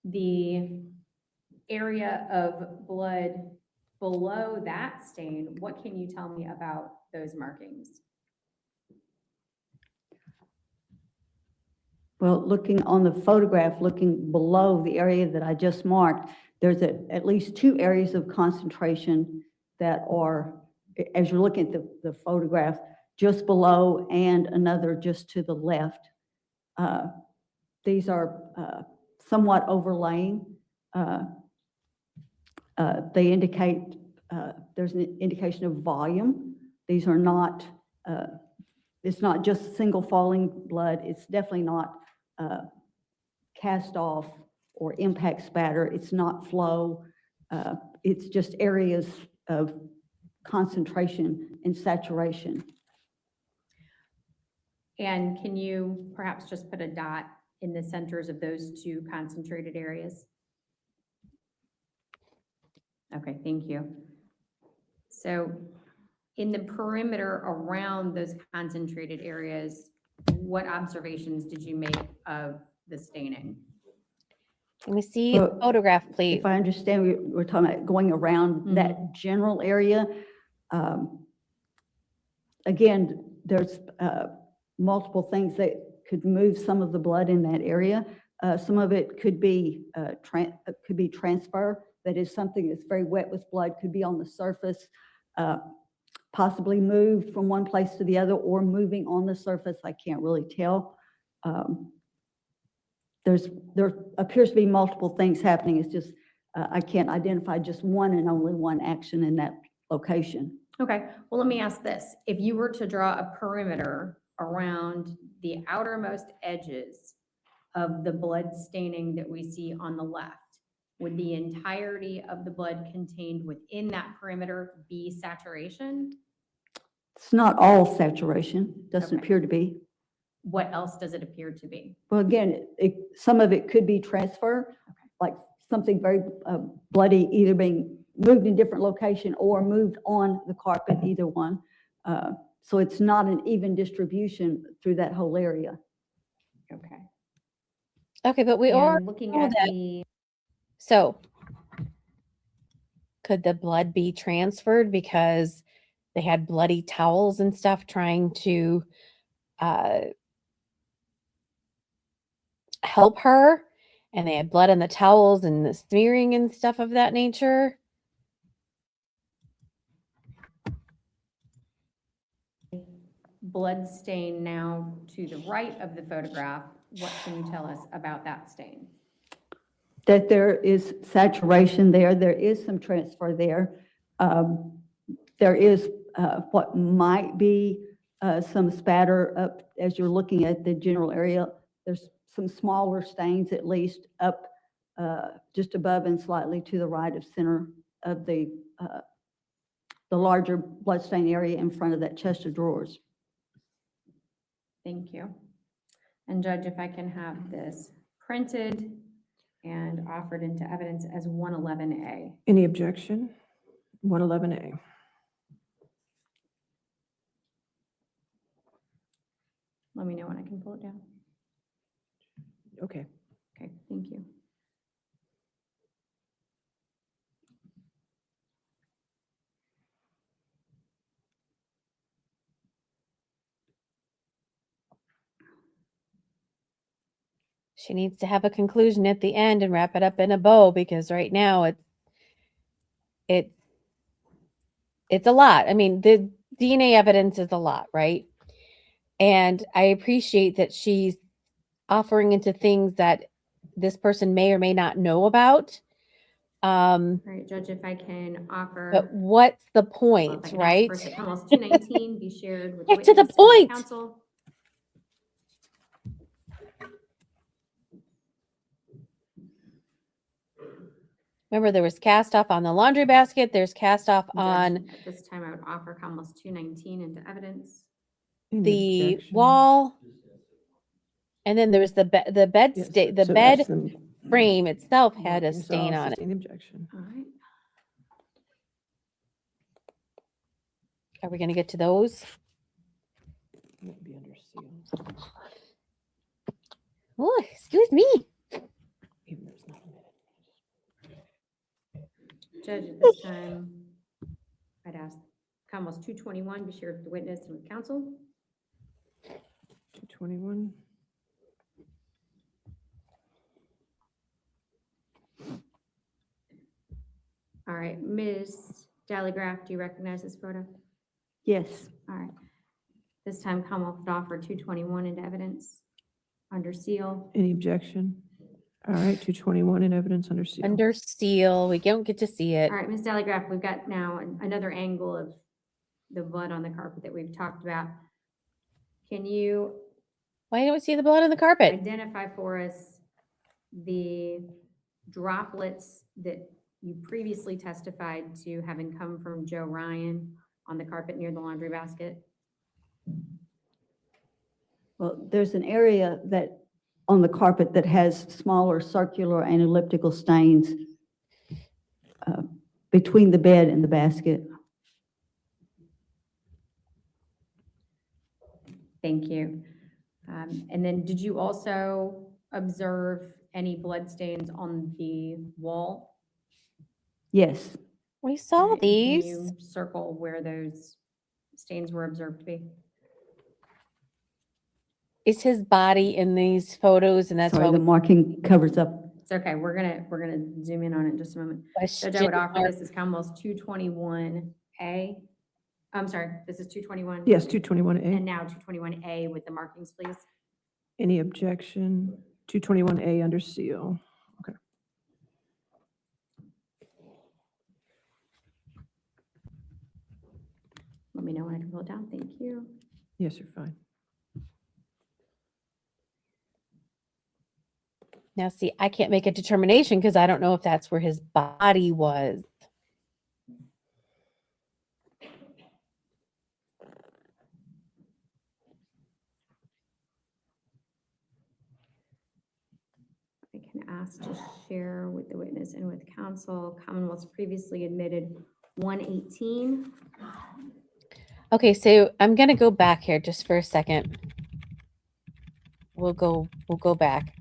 the area of blood below that stain, what can you tell me about those markings? Well, looking on the photograph, looking below the area that I just marked, there's at least 2 areas of concentration that are, as you're looking at the photograph, just below and another just to the left. These are somewhat overlaying. They indicate, there's an indication of volume. These are not, it's not just single falling blood. It's definitely not cast off or impact spatter. It's not flow. It's just areas of concentration and saturation. And can you perhaps just put a dot in the centers of those 2 concentrated areas? Okay, thank you. So in the perimeter around those concentrated areas, what observations did you make of the staining? Can we see the Well, photograph, please? If I understand, we're talking about going around that general area. Again, there's multiple things that could move some of the blood in that area. Some of it could be transfer. That is something that's very wet with blood, could be on the surface, possibly moved from one place to the other or moving on the surface. I can't really tell. There appears to be multiple things happening. It's just, I can't identify just one and only one action in that location. Okay, well, let me ask this. If you were to draw a perimeter around the outermost edges of the blood staining that we see on the left, would the entirety of the blood contained within that perimeter be saturation? It's not all saturation, doesn't Okay. appear to be. What else does it appear to be? Well, again, some of it could be transfer, like something very bloody, either being moved in different location or moved on the carpet, either one. So it's not an even distribution through that whole area. Okay. Okay, but we are, And looking know at that- the, so could the blood be transferred because they had bloody towels and stuff trying to help her, and they had blood on the towels and the smearing and stuff of that nature? blood stain now to the right of the photograph, what can you tell us about that stain? That there is saturation there, there is some transfer there. There is what might be some spatter up as you're looking at the general area. There's some smaller stains at least up just above and slightly to the right of center of the larger bloodstain area in front of that chest of drawers. Thank you. And Judge, if I can have this printed and offered into evidence as 111A. Any objection? 111A. Let me know when I can pull it down. Okay. Okay, thank you. She needs to have a conclusion at the end and wrap it up in a bow, because right now it's a lot. I mean, the DNA evidence is a lot, right? And I appreciate that she's offering into things that this person may or may not know about. All right, Judge, if I can offer. But what's the well, if point, I can ask right? for Supplemental 219 be shared with the Get to the witness and point. counsel. Remember, there was cast off on the laundry basket. There's cast off Judge, on at this time, I would offer Commonwealth's 219 into evidence. Any the objection? wall. And then there was the bed Yes, stain, the so bed that's the frame itself had a markings. stain I'll on it. sustain the objection. All right. Are we gonna get to those? Might be under seal, Oh, excuse me. even though it's not admitted. Judge, at this time, I'd ask Commonwealth's 221 be shared with the witness and with counsel. 221. All right, Ms. Dallygraph, do you recognize this photo? Yes. All right. This time, Commonwealth would offer 221 into evidence under seal. Any objection? All right, 221 in evidence under seal. Under seal, we don't get to see it. All right, Ms. Dallygraph, we've got now another angle of the blood on the carpet that we've talked about. Can you Why don't we see the blood on the carpet? identify for us the droplets that you previously testified to having come from Joe Ryan on the carpet near the laundry basket? Well, there's an area that, on the carpet that has smaller circular and elliptical stains between the bed and the basket. Thank you. And then did you also observe any blood stains on the wall? Yes. We saw Alright, and these. Can you circle where those stains were observed to be? Is his body in these photos, and that's Sorry, why the we marking covers up. It's okay, we're gonna zoom in on it in just a moment. question Judge, I would offer mark. this as Commonwealth's 221A. I'm sorry, this is 221. Yes, 221A. And now 221A with the markings, please. Any objection? 221A under seal. Let me know when I can pull it down. Thank you. Yes, you're fine. Now, see, I can't make a determination because I don't know if that's where his body was. I can ask to share with the witness and with counsel. Commonwealth's previously admitted 118. Okay, so I'm gonna go back here just for a second. We'll go back.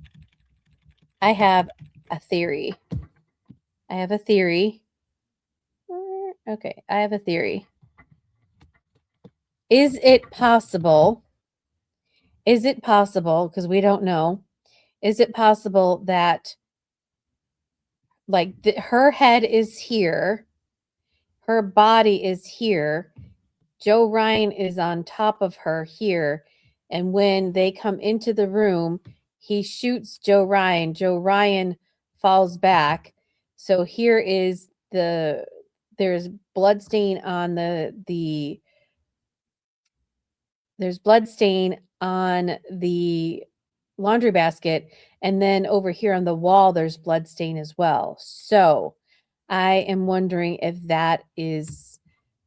I have a theory. Okay, I have a theory. Is it possible, because we don't know, is it possible that like her head is here, her body is here, Joe Ryan is on top of her here, and when they come into the room, he shoots Joe Ryan. Joe Ryan falls back. So here is there's blood stain on there's blood stain on the laundry basket, and then over here on the wall there's blood stain as well. So I am wondering if that is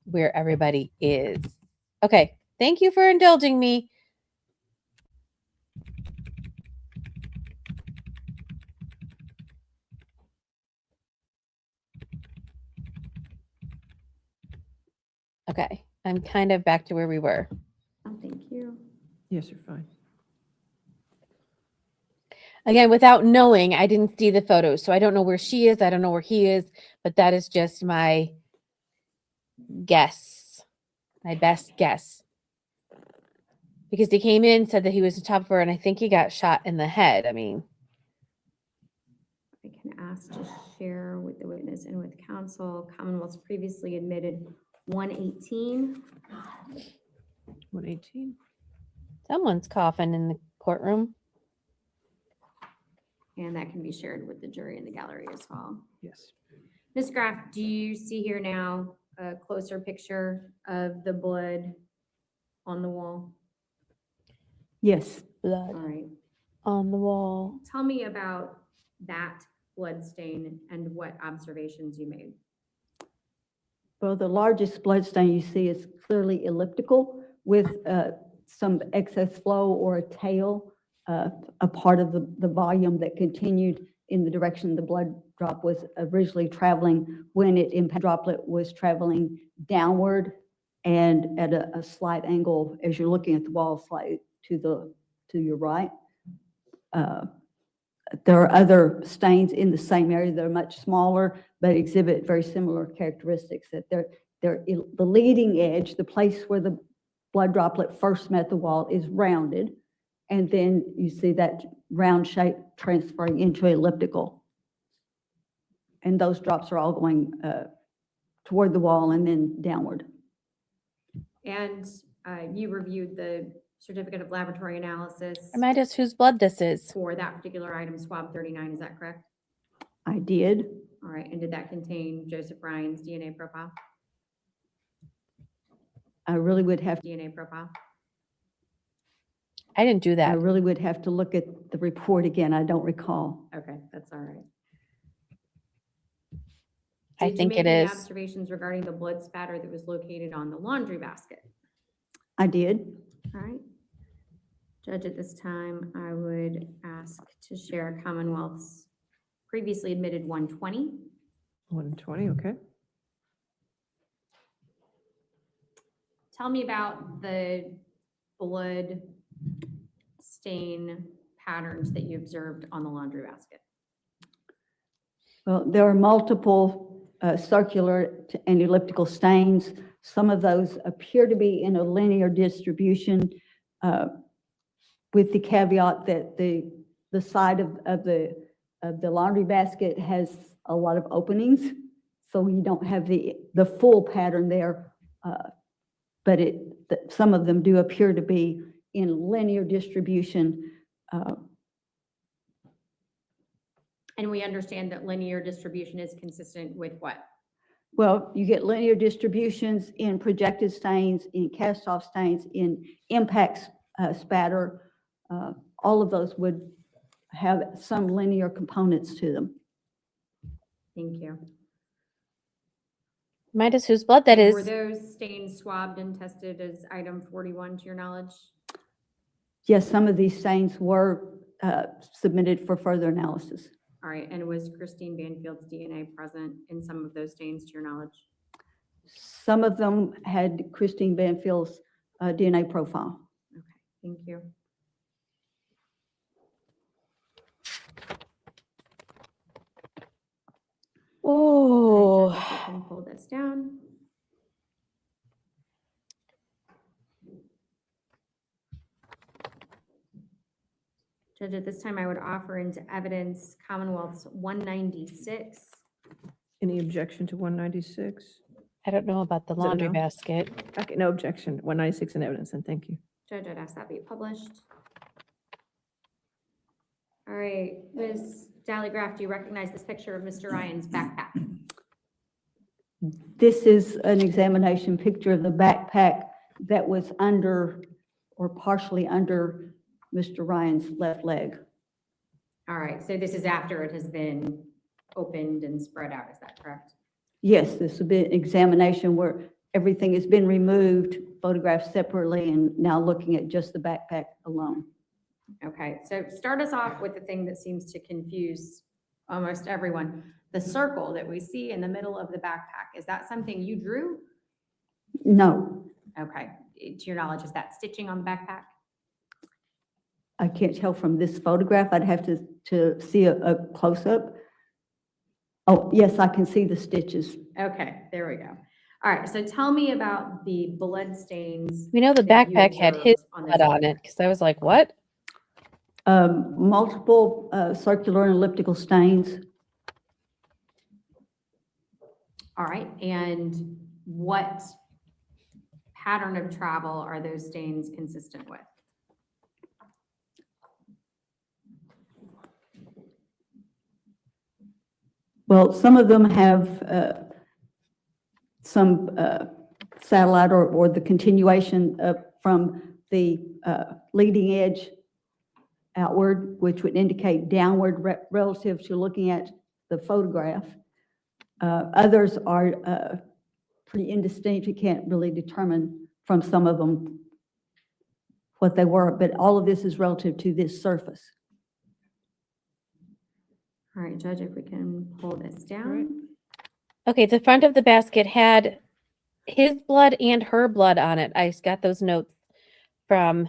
where everybody is. Okay, thank you for indulging me. Okay, I'm kind of back to where we were. Oh, thank you. Yes, you're fine. Again, without knowing, I didn't see the photos, so I don't know where she is. I don't know where he is, but that is just my guess, my best guess. Because he came in, said that he was on top of her, and I think he got shot in the head. I mean, I can ask to share with the witness and with counsel. Commonwealth's previously admitted 118. 118. someone's coughing in the courtroom. And that can be shared with the jury in the gallery as well. Yes. Ms. Graff, do you see here now a closer picture of the blood on the wall? Yes. Blood All right. on the wall. Tell me about that blood stain and what observations you made? Well, the largest blood stain you see is clearly elliptical with some excess flow or a tail, a part of the volume that continued in the direction the blood drop was originally traveling when droplet was traveling downward and at a slight angle as you're looking at the wall, slightly to your right. There are other stains in the same area that are much smaller, but exhibit very similar characteristics, that the leading edge, the place where the blood droplet first met the wall, is rounded. And then you see that round shape transferring into elliptical. And those drops are all going toward the wall and then downward. And you reviewed the certificate of laboratory analysis Remind us whose blood this is. for that particular item, swab 39, is that correct? I did. All right, and did that contain Joseph Ryan's DNA profile? I really would have DNA profile? I didn't do I that. really would have to look at the report again. I don't recall. Okay, that's all right. I Did you think make it any is. observations regarding the blood spatter that was located on the laundry basket? I did. All right. Judge, at this time, I would ask to share Commonwealth's previously admitted 120. 120, okay. Tell me about the blood stain patterns that you observed on the laundry basket. Well, there are multiple circular and elliptical stains. Some of those appear to be in a linear distribution, with the caveat that the side of the laundry basket has a lot of openings, so you don't have the full pattern there. But some of them do appear to be in linear distribution. And we understand that linear distribution is consistent with what? Well, you get linear distributions in projected stains, in cast-off stains, in impacts spatter. All of those would have some linear components to them. Thank you. Remind us whose blood that Were is. those stains swabbed and tested as item 41 to your knowledge? Yes, some of these stains were submitted for further analysis. All right, and was Christine Banfield's DNA present in some of those stains to your knowledge? Some of them had Christine Banfield's DNA profile. Okay, thank you. Oh, Judge, if you can pull this down. Judge, at this time, I would offer into evidence Commonwealth's 196. Any objection to 196? I don't know about the Is that a laundry no? basket. Okay, no objection. 196 in evidence, and thank you. Judge, I'd ask that be published. All right, Ms. Dallygraph, do you recognize this picture of Mr. Ryan's backpack? This is an examination picture of the backpack that was under or partially under Mr. Ryan's left leg. All right, so this is after it has been opened and spread out, is that correct? Yes, this would be an examination where everything has been removed, photographed separately, and now looking at just the backpack alone. Okay, so start us off with the thing that seems to confuse almost everyone. The circle that we see in the middle of the backpack, is that something you drew? No, Okay, to your knowledge, is that stitching on the backpack? I can't tell from this photograph. I'd have to see a close-up. Oh, yes, I can see the stitches. Okay, there we go. All right, so tell me about the blood stains. We know the that you backpack had his observed on this blood on it backpack. because I was like, what? Multiple circular and elliptical stains. All right, and what pattern of travel are those stains consistent with? Well, some of them have some satellite or the continuation from the leading edge outward, which would indicate downward relative to looking at the photograph. Others are pretty indistinct. You can't really determine from some of them what they were, but all of this is relative to this surface. All right, Judge, if we can pull this right. down. Okay, the front of the basket had his blood and her blood on it. I got those notes from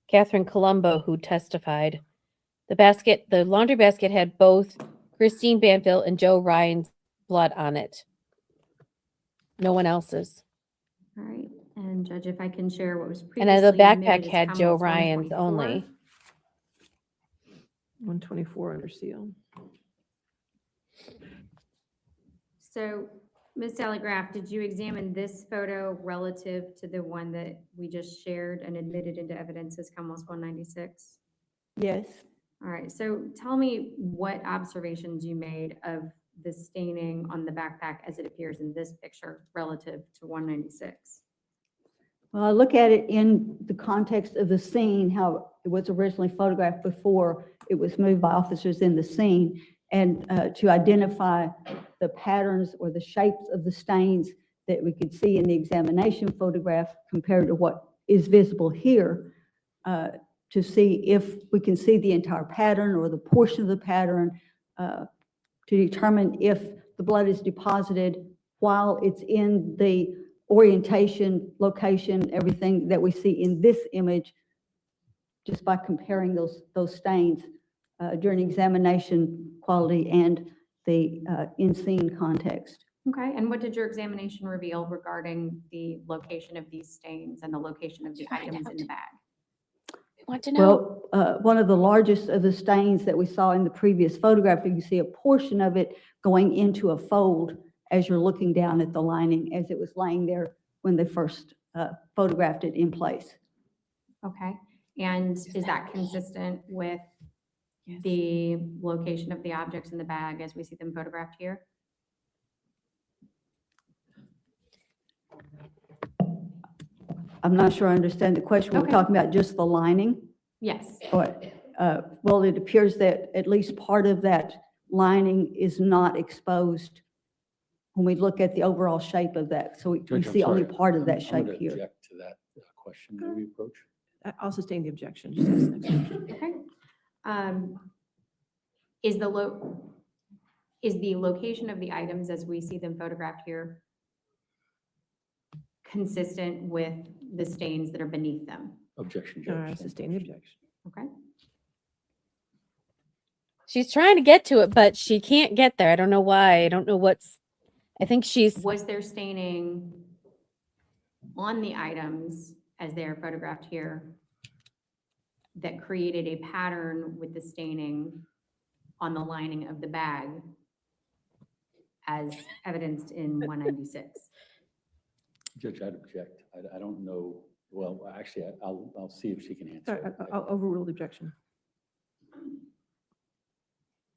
Catherine Colombo, who testified. The laundry basket had both Christine Banfield and Joe Ryan's blood on it. No one else's. All right, and Judge, if I can share what was And previously then the backpack admitted as had Joe Commonwealth Ryan's 124. only. 124 under seal. So, Ms. Telegraph, did you examine this photo relative to the one that we just shared and admitted into evidence as Commonwealth 196? Yes. All right, so tell me what observations you made of the staining on the backpack as it appears in this picture relative to 196. Well, I look at it in the context of the scene, how it was originally photographed before it was moved by officers in the scene, and to identify the patterns or the shapes of the stains that we could see in the examination photograph compared to what is visible here, to see if we can see the entire pattern or the portion of the pattern, to determine if the blood is deposited while it's in the orientation, location, everything that we see in this image, just by comparing those stains during examination quality and the in-scene context. Okay, and what did your examination reveal regarding the location of these stains and the location of the Find items in out. the bag? We want to know. Well, one of the largest of the stains that we saw in the previous photograph, you can see a portion of it going into a fold as you're looking down at the lining as it was laying there when they first photographed it in place. Okay, and is that consistent with the location of the objects in the bag as we see them photographed here? I'm not sure I understand the question. We're Okay. talking about just the lining? Yes. Or, well, it appears that at least part of that lining is not exposed when we look at the overall shape of that. So we Judge, I'm see only sorry. part of that I'm shape gonna here. object to that question that we approach. I'll sustain the objection. Just ask the next question. Okay. Is the location of the items as we see them photographed here consistent with the stains that are beneath them? Objection, All right, Judge. sustain the objection. Okay. She's trying to get to it, but she can't get there. I don't know why. I don't know I think she's, Was there staining on the items as they are photographed here that created a pattern with the staining on the lining of the bag as evidenced in 196? Judge, I'd object. I don't know. Well, actually, I'll see if she can answer. Sorry, it. I'll overrule the objection.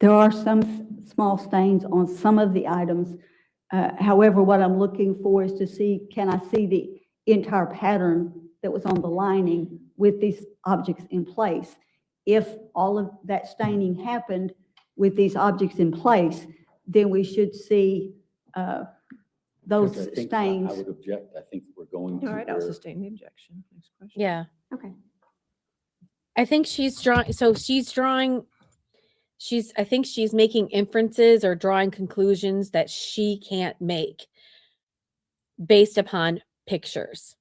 There are some small stains on some of the items. However, what I'm looking for is to see, can I see the entire pattern that was on the lining with these objects in place? If all of that staining happened with these objects in place, then we should see those Judge, I think stains. I would object. I think we're going to All right, I'll where sustain the objection. Next question. yeah. Okay. I think I think she's making inferences or drawing conclusions that she can't make based upon pictures.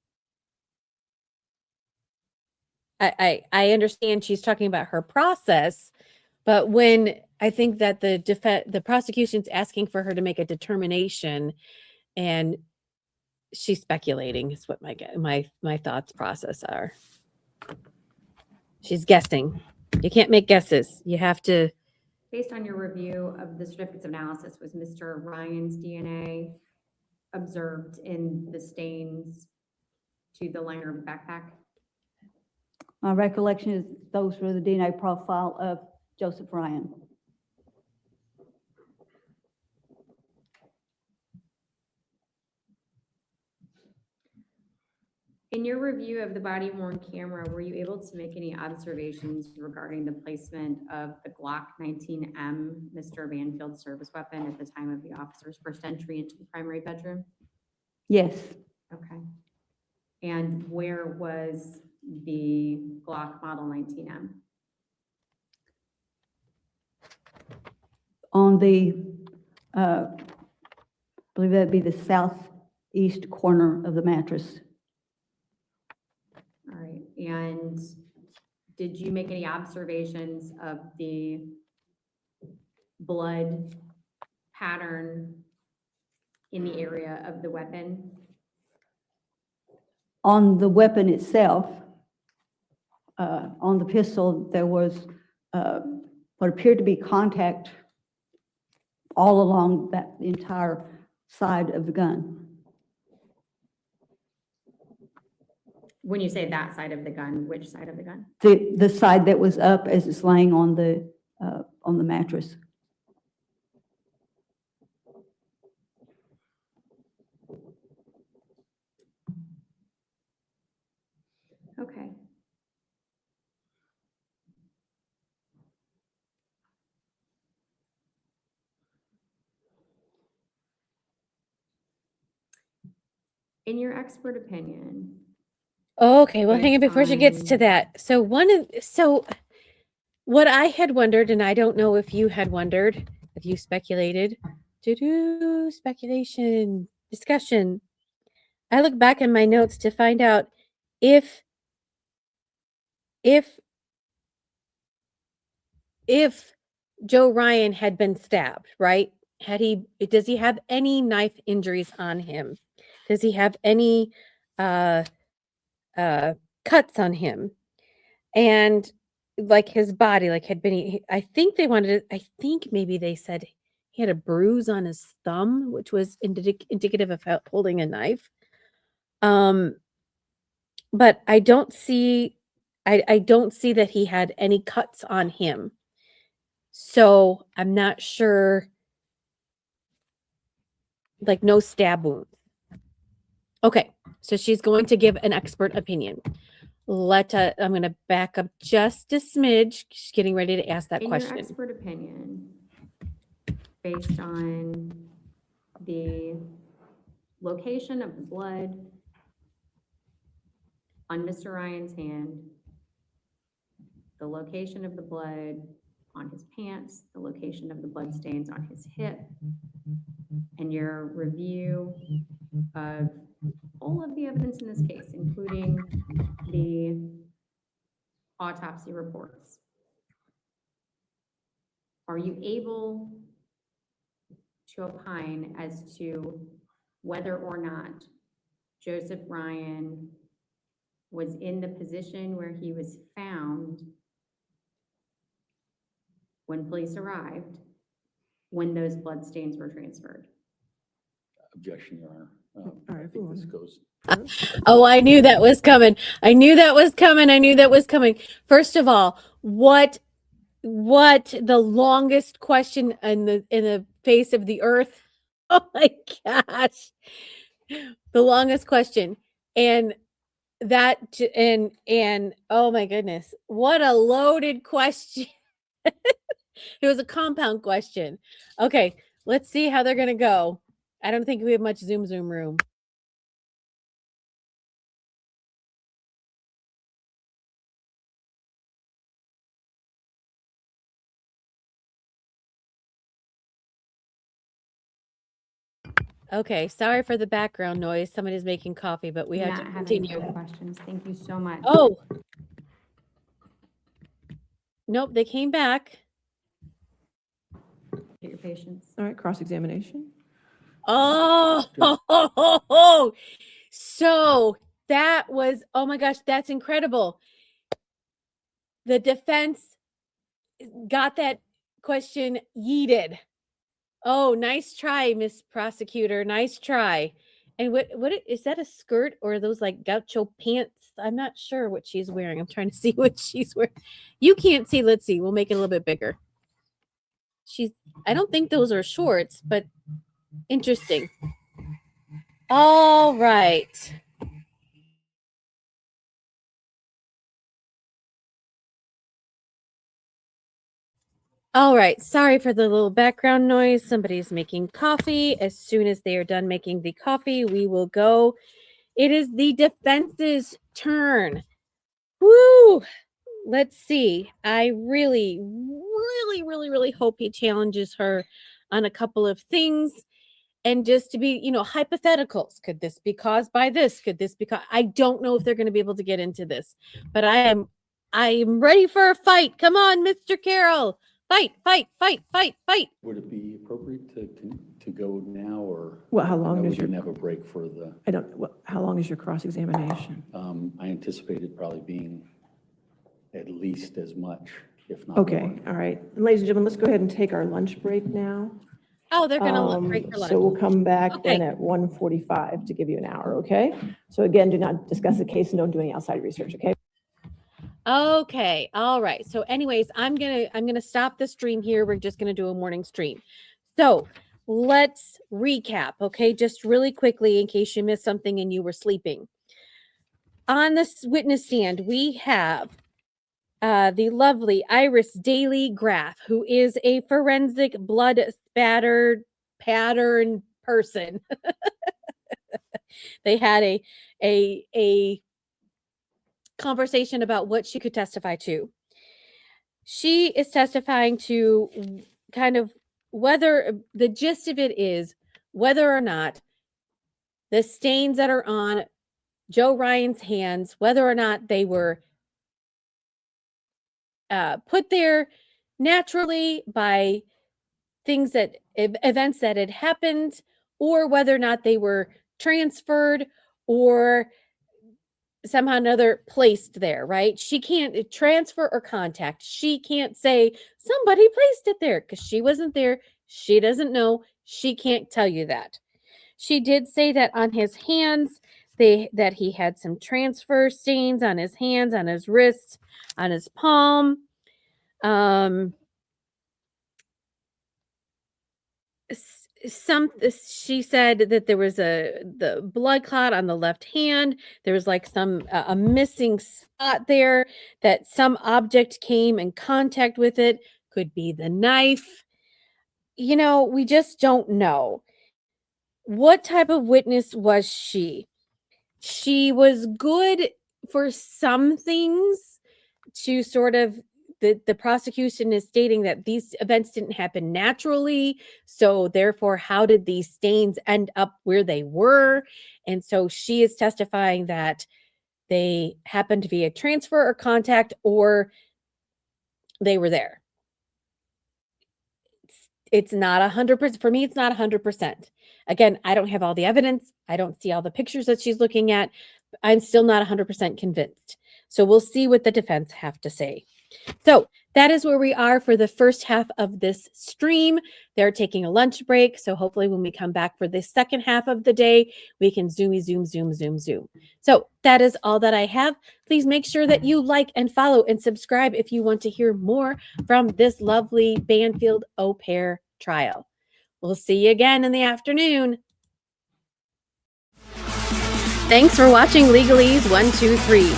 I understand she's talking about her process, but when I think that the prosecution's asking for her to make a determination and she's speculating is what my thoughts process are. She's guessing. You can't make guesses. You have to. Based on your review of the certificates of analysis, was Mr. Ryan's DNA observed in the stains to the liner of the backpack? My recollection is those were the DNA profile of Joseph Ryan. In your review of the body worn camera, were you able to make any observations regarding the placement of the Glock 19M, Mr. Banfield's service weapon, at the time of the officer's first entry into the primary bedroom? Yes, Okay. And where was the Glock Model 19M? on the, I believe that'd be the southeast corner of the mattress. All right, and did you make any observations of the blood pattern in the area of the weapon? On the weapon itself, on the pistol, there was what appeared to be contact all along that entire side of the gun. When you say that side of the gun, which side of the gun? The side that was up as it's laying on the mattress. Okay. In your expert opinion, Okay, well, hang on before she gets to Based on- that. So what I had wondered, and I don't know if you had wondered, if you speculated, speculation, discussion. I look back in my notes to find out if Joe Ryan had been stabbed, right? Does he have any knife injuries on him? Does he have any cuts on him? And like his body, like had been, I think maybe they said he had a bruise on his thumb, which was indicative of holding a knife. But I don't see that he had any cuts on him. So I'm not sure, like no stab wounds. Okay, so she's going to give an expert opinion. I'm going to back up just a smidge. She's getting ready to ask that in question. your expert opinion, based on the location of the blood on Mr. Ryan's hand, the location of the blood on his pants, the location of the blood stains on his hip, and your review of all of the evidence in this case, including the autopsy reports, are you able to opine as to whether or not Joseph Ryan was in the position where he was found when police arrived, when those blood stains were transferred? Objection, Your Honor. All I right, think this cool. goes, Oh, I knew that was coming. I knew that was coming. First of all, what the longest question in the face of the earth? Oh my gosh. The longest question. And oh my goodness, what a loaded question. It was a compound question. Okay, let's see how they're gonna go. I don't think we have much zoom room. Okay, sorry for the background noise. Somebody's making coffee, but we have Not to having continue. further questions. Thank you so much. Oh. Nope, they came back. Get your patience. All right, cross-examination. Oh, so that was, oh my gosh, that's incredible. The defense got that question yeeted. Oh, nice try, Miss Prosecutor. Nice try. And what is that, a skirt or are those like gaucho pants? I'm not sure what she's wearing. I'm trying to see what she's wearing. You can't see. Let's see. We'll make it a little bit bigger. I don't think those are shorts, but interesting. All right. All right. Sorry for the little background noise. Somebody's making coffee. As soon as they are done making the coffee, we will go. It is the defense's turn. Woo! Let's see. I really, really, really, really hope he challenges her on a couple of things. And just to be, hypotheticals. Could this be caused by this? Could this be I don't know if they're going to be able to get into this, but I am ready for a fight. Come on, Mr. Carroll. Fight, fight, fight, fight, fight. Would it be appropriate to go now, or? Well, how I know long we is your, can have a break for the, how long is your cross-examination? I anticipated probably being at least as much, if not Okay, more. all right. Ladies and gentlemen, let's go ahead and take our lunch break now. Oh, they're going to break for lunch. So we'll come back then Okay. at 1:45 to give you an hour, okay? So again, do not discuss the case and don't do any outside research, okay? Okay. All right. So anyways, I'm going to stop the stream here. We're just going to do a morning stream. So let's recap. Okay. Just really quickly, in case you missed something and you were sleeping. On this witness stand, we have the lovely Iris Daly Graff, who is a forensic blood spatter pattern person. They had a conversation about what she could testify to. She is testifying to kind of whether the gist of it is whether or not the stains that are on Joe Ryan's hands, whether or not they were put there naturally by things that events that had happened, or whether or not they were transferred or somehow or another placed there, right? She can't transfer or contact. She can't say somebody placed it there because she wasn't there. She doesn't know. She can't tell you that. She did say that on his hands, that he had some transfer stains on his hands, on his wrists, on his palm. She said that there was the blood clot on the left hand. There was like a missing spot there, that some object came in contact with it. Could be the knife. We just don't know. What type of witness was she? She was good for some things, to sort of the prosecution is stating that these events didn't happen naturally. So therefore, how did these stains end up where they were? And so she is testifying that they happened via transfer or contact, or they were there. It's not 100%. For me, it's not 100%. Again, I don't have all the evidence. I don't see all the pictures that she's looking at. I'm still not 100% convinced. So we'll see what the defense have to say. So that is where we are for the first half of this stream. They're taking a lunch break. So hopefully when we come back for the second half of the day, we can zoom. So that is all that I have. Please make sure that you like and follow and subscribe if you want to hear more from this lovely Banfield Au Pair trial. We'll see you again in the afternoon. Thanks for watching Legalese 123.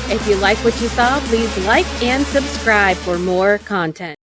If you like what you saw, please like and subscribe for more content.